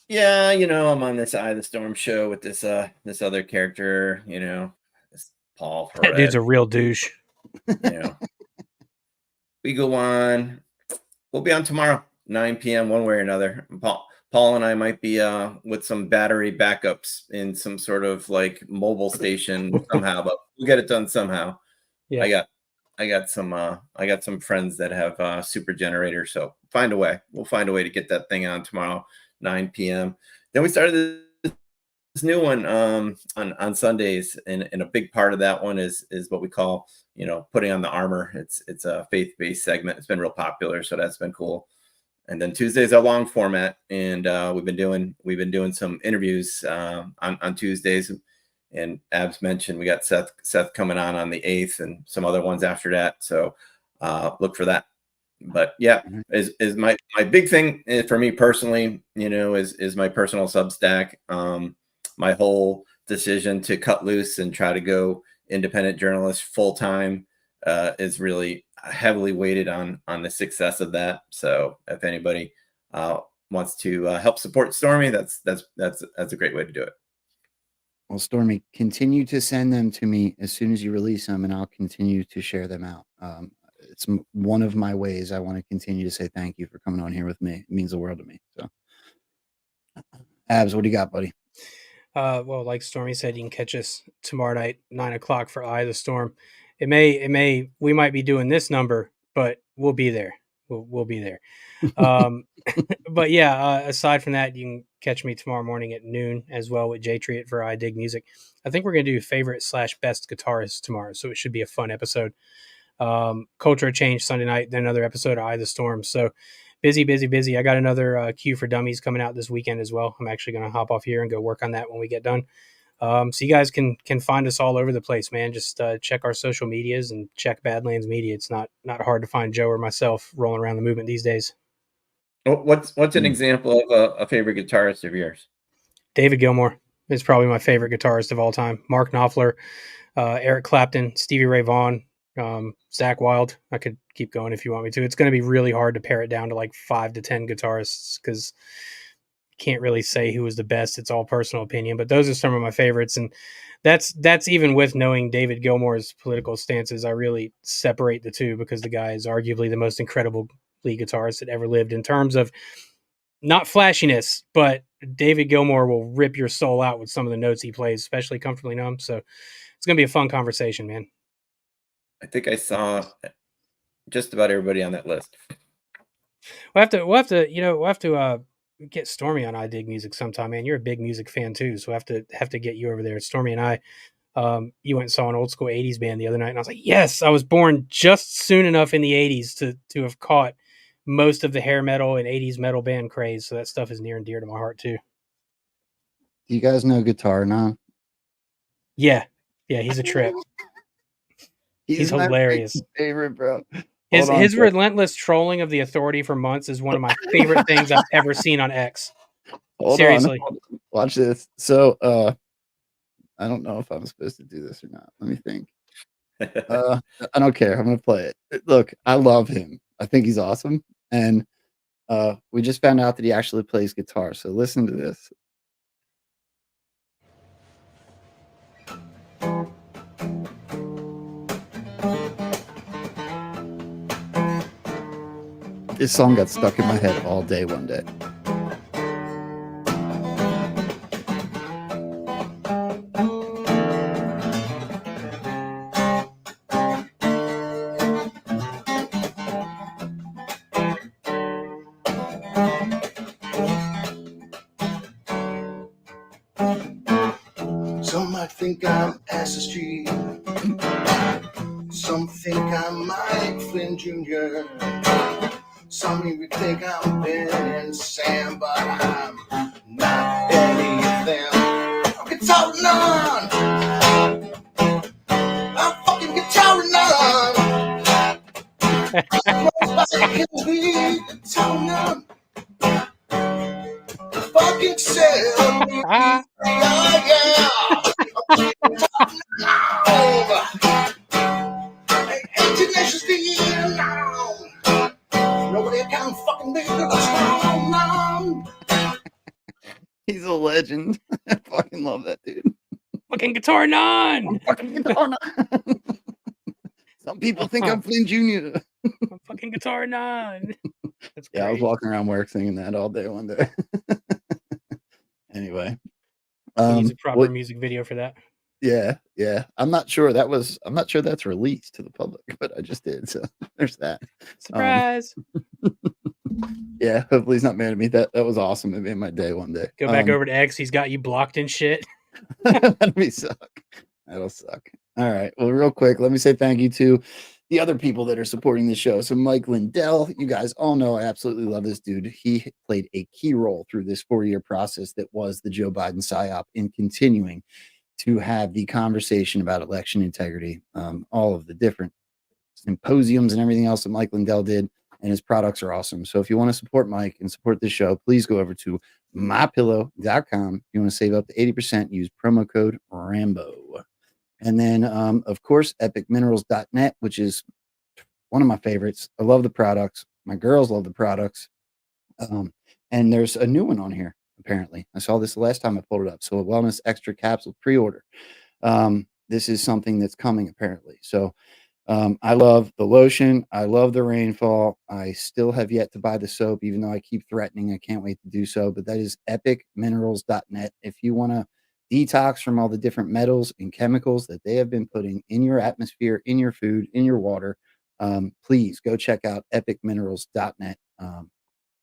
Yeah, I'm on this Eye of the Storm show with this this other character, this Paul. That dude's a real douche. We go on. We'll be on tomorrow, 9 p.m. one way or another. Paul and I might be with some battery backups in some sort of like mobile station somehow, but we'll get it done somehow. Yeah. I got some friends that have super generators, so find a way. We'll find a way to get that thing on tomorrow, 9 p.m. Then we started this new one on Sundays, and a big part of that one is what we call putting on the armor. It's a faith-based segment. It's been real popular, so that's been cool. And then Tuesdays are long format, and we've been doing some interviews on Tuesdays. And Abs mentioned we got Seth coming on the 8th, and some other ones after that. So look for that. But yeah, is my big thing for me personally, is my personal Substack. My whole decision to cut loose and try to go independent journalist full time is really heavily weighted on the success of that. So if anybody wants to help support Stormy, that's a great way to do it. Well, Stormy, continue to send them to me as soon as you release them, and I'll continue to share them out. It's one of my ways I want to continue to say thank you for coming on here with me. It means the world to me. So, Abs, what do you got, buddy? Well, like Stormy said, you can catch us tomorrow night, 9:00 for Eye of the Storm. We might be doing this number, but we'll be there. We'll be there. But yeah, aside from that, you can catch me tomorrow morning at noon as well with Jay Triet for I Dig Music. I think we're going to do favorite/best guitarist tomorrow, so it should be a fun episode. Culture Change Sunday night, then another episode of Eye of the Storm. So busy. I got another Q for Dummies coming out this weekend as well. I'm actually going to hop off here and go work on that when we get done. So you guys can find us all over the place, man. Just check our social medias and check Badlands Media. It's not hard to find Joe or myself rolling around the movement these days. What's an example of a favorite guitarist of yours? David Gilmour is probably my favorite guitarist of all time. Mark Knopfler, Eric Clapton, Stevie Ray Vaughan, Zach Wilde. I could keep going if you want me to. It's going to be really hard to pare it down to like 5 to 10 guitarists because can't really say who was the best. It's all personal opinion, but those are some of my favorites. And that's even with knowing David Gilmour's political stances. I really separate the two because the guy is arguably the most incredible lead guitarist that ever lived in terms of not flashiness, but David Gilmour will rip your soul out with some of the notes he plays, especially Comfortably Numb. So it's going to be a fun conversation, man. I think I saw just about everybody on that list. We'll have to get Stormy on I Dig Music sometime, man. You're a big music fan too, so have to get you over there. Stormy and I, you went and saw an old school 80s band the other night, and I was like, yes, I was born just soon enough in the 80s to have caught most of the hair metal and 80s metal band craze, so that stuff is near and dear to my heart too. Do you guys know Guitar Now? Yeah, he's a trip. He's hilarious. Favorite, bro. His relentless trolling of the Authority for months is one of my favorite things I've ever seen on X. Seriously. Watch this. So I don't know if I'm supposed to do this or not. Let me think. I don't care. I'm gonna play it. Look, I love him. I think he's awesome. And we just found out that he actually plays guitar. So listen to this. This song got stuck in my head all day one day. Some might think I'm Assassination Street. Some think I'm Mike Flynn Jr. Some even think I'm Ben and Sam, but I'm not any of them. I'm guitaring on. I'm fucking guitaring on. Nobody kills me. myself. Nobody can fucking make it strong now. He's a legend. I fucking love that dude. Fucking Guitar None. Fucking Guitar None. Some people think I'm Flynn Jr. I'm fucking Guitar None. That's yeah, I was great. walking around work singing that all day one day. Anyway, We use a proper music video for that. Yeah. I'm not sure that's released to the public, but I just did. So there's that. Surprise. Yeah, hopefully he's not mad at me. That was awesome. It made my day one day. Go back over to X. He's got you blocked and shit. That'll suck. That'll suck. All right. Well, real quick, let me say thank you to the other people that are supporting the show. So Mike Lindell, you guys all know I absolutely love this dude. He played a key role through this 4-year process that was the Joe Biden psyop in continuing to have the conversation about election integrity, all of the different symposiums and everything else that Mike Lindell did, and his products are awesome. So if you want to support Mike and support this show, please go over to mypillow.com. If you want to save up to 80%, use promo code Rambo. And then, of course, epicminerals.net, which is one of my favorites. I love the products. My girls love the products. And there's a new one on here, apparently. I saw this the last time I pulled it up. So a wellness extra capsule pre-order. This is something that's coming, apparently. So I love the lotion. I love the rainfall. I still have yet to buy the soap, even though I keep threatening. I can't wait to do so. But that is epicminerals.net. If you want to detox from all the different metals and chemicals that they have been putting in your atmosphere, in your food, in your water, please go check out epicminerals.net.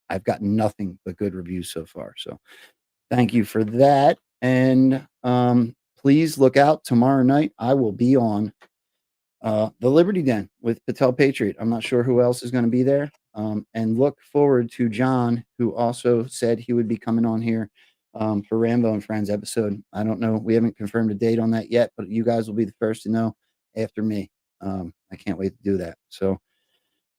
I've gotten nothing but good reviews so far. So thank you for that. And please look out tomorrow night. I will be on the Liberty Den with Patel Patriot. I'm not sure who else is going to be there. And look forward to John, who also said he would be coming on here for Rambo and Frens episode. I don't know. We haven't confirmed a date on that yet, but you guys will be the first to know after me. I can't wait to do that. So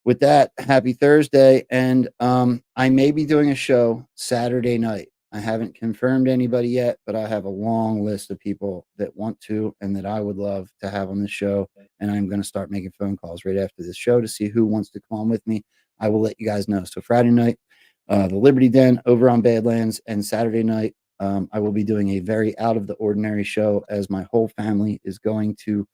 with that, happy Thursday. And I may be doing a show Saturday night. I haven't confirmed anybody yet, but I have a long list of people that want to and that I would love to have on the show. And I'm going to start making phone calls right after this show to see who wants to come on with me. I will let you guys know. So Friday night, the Liberty Den over on Badlands, and Saturday night, I will be doing a very out of the ordinary show as my whole family is going to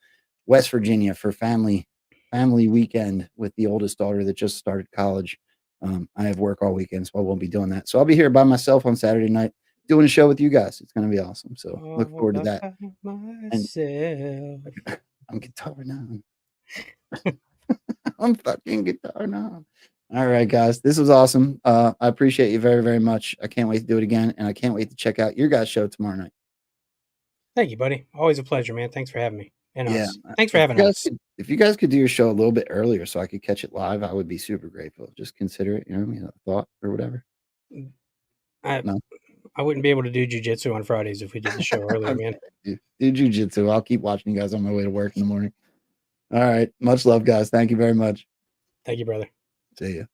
West Virginia for family weekend with the oldest daughter that just started college. I have work all weekend, so I won't be doing that. So I'll be here by myself on Saturday night doing a show with you guys. It's going to be awesome. So look forward to that. And I'm Guitar None. I'm fucking Guitar None. All right, guys. This was awesome. I appreciate you very, very much. I can't wait to do it again, and I can't wait to check out your guys' show tomorrow night. Thank you, buddy. Always a pleasure, man. Thanks for having me. And Yeah. us. Thanks for having us. If you guys could do your show a little bit earlier so I could catch it live, I would be super grateful. Just consider it, a thought or whatever. I wouldn't be able to do jujitsu on Fridays if we did the show earlier, man. Do jujitsu. I'll keep watching you guys on my way to work in the morning. All right. Much love, guys. Thank you very much. Thank you, brother. See ya.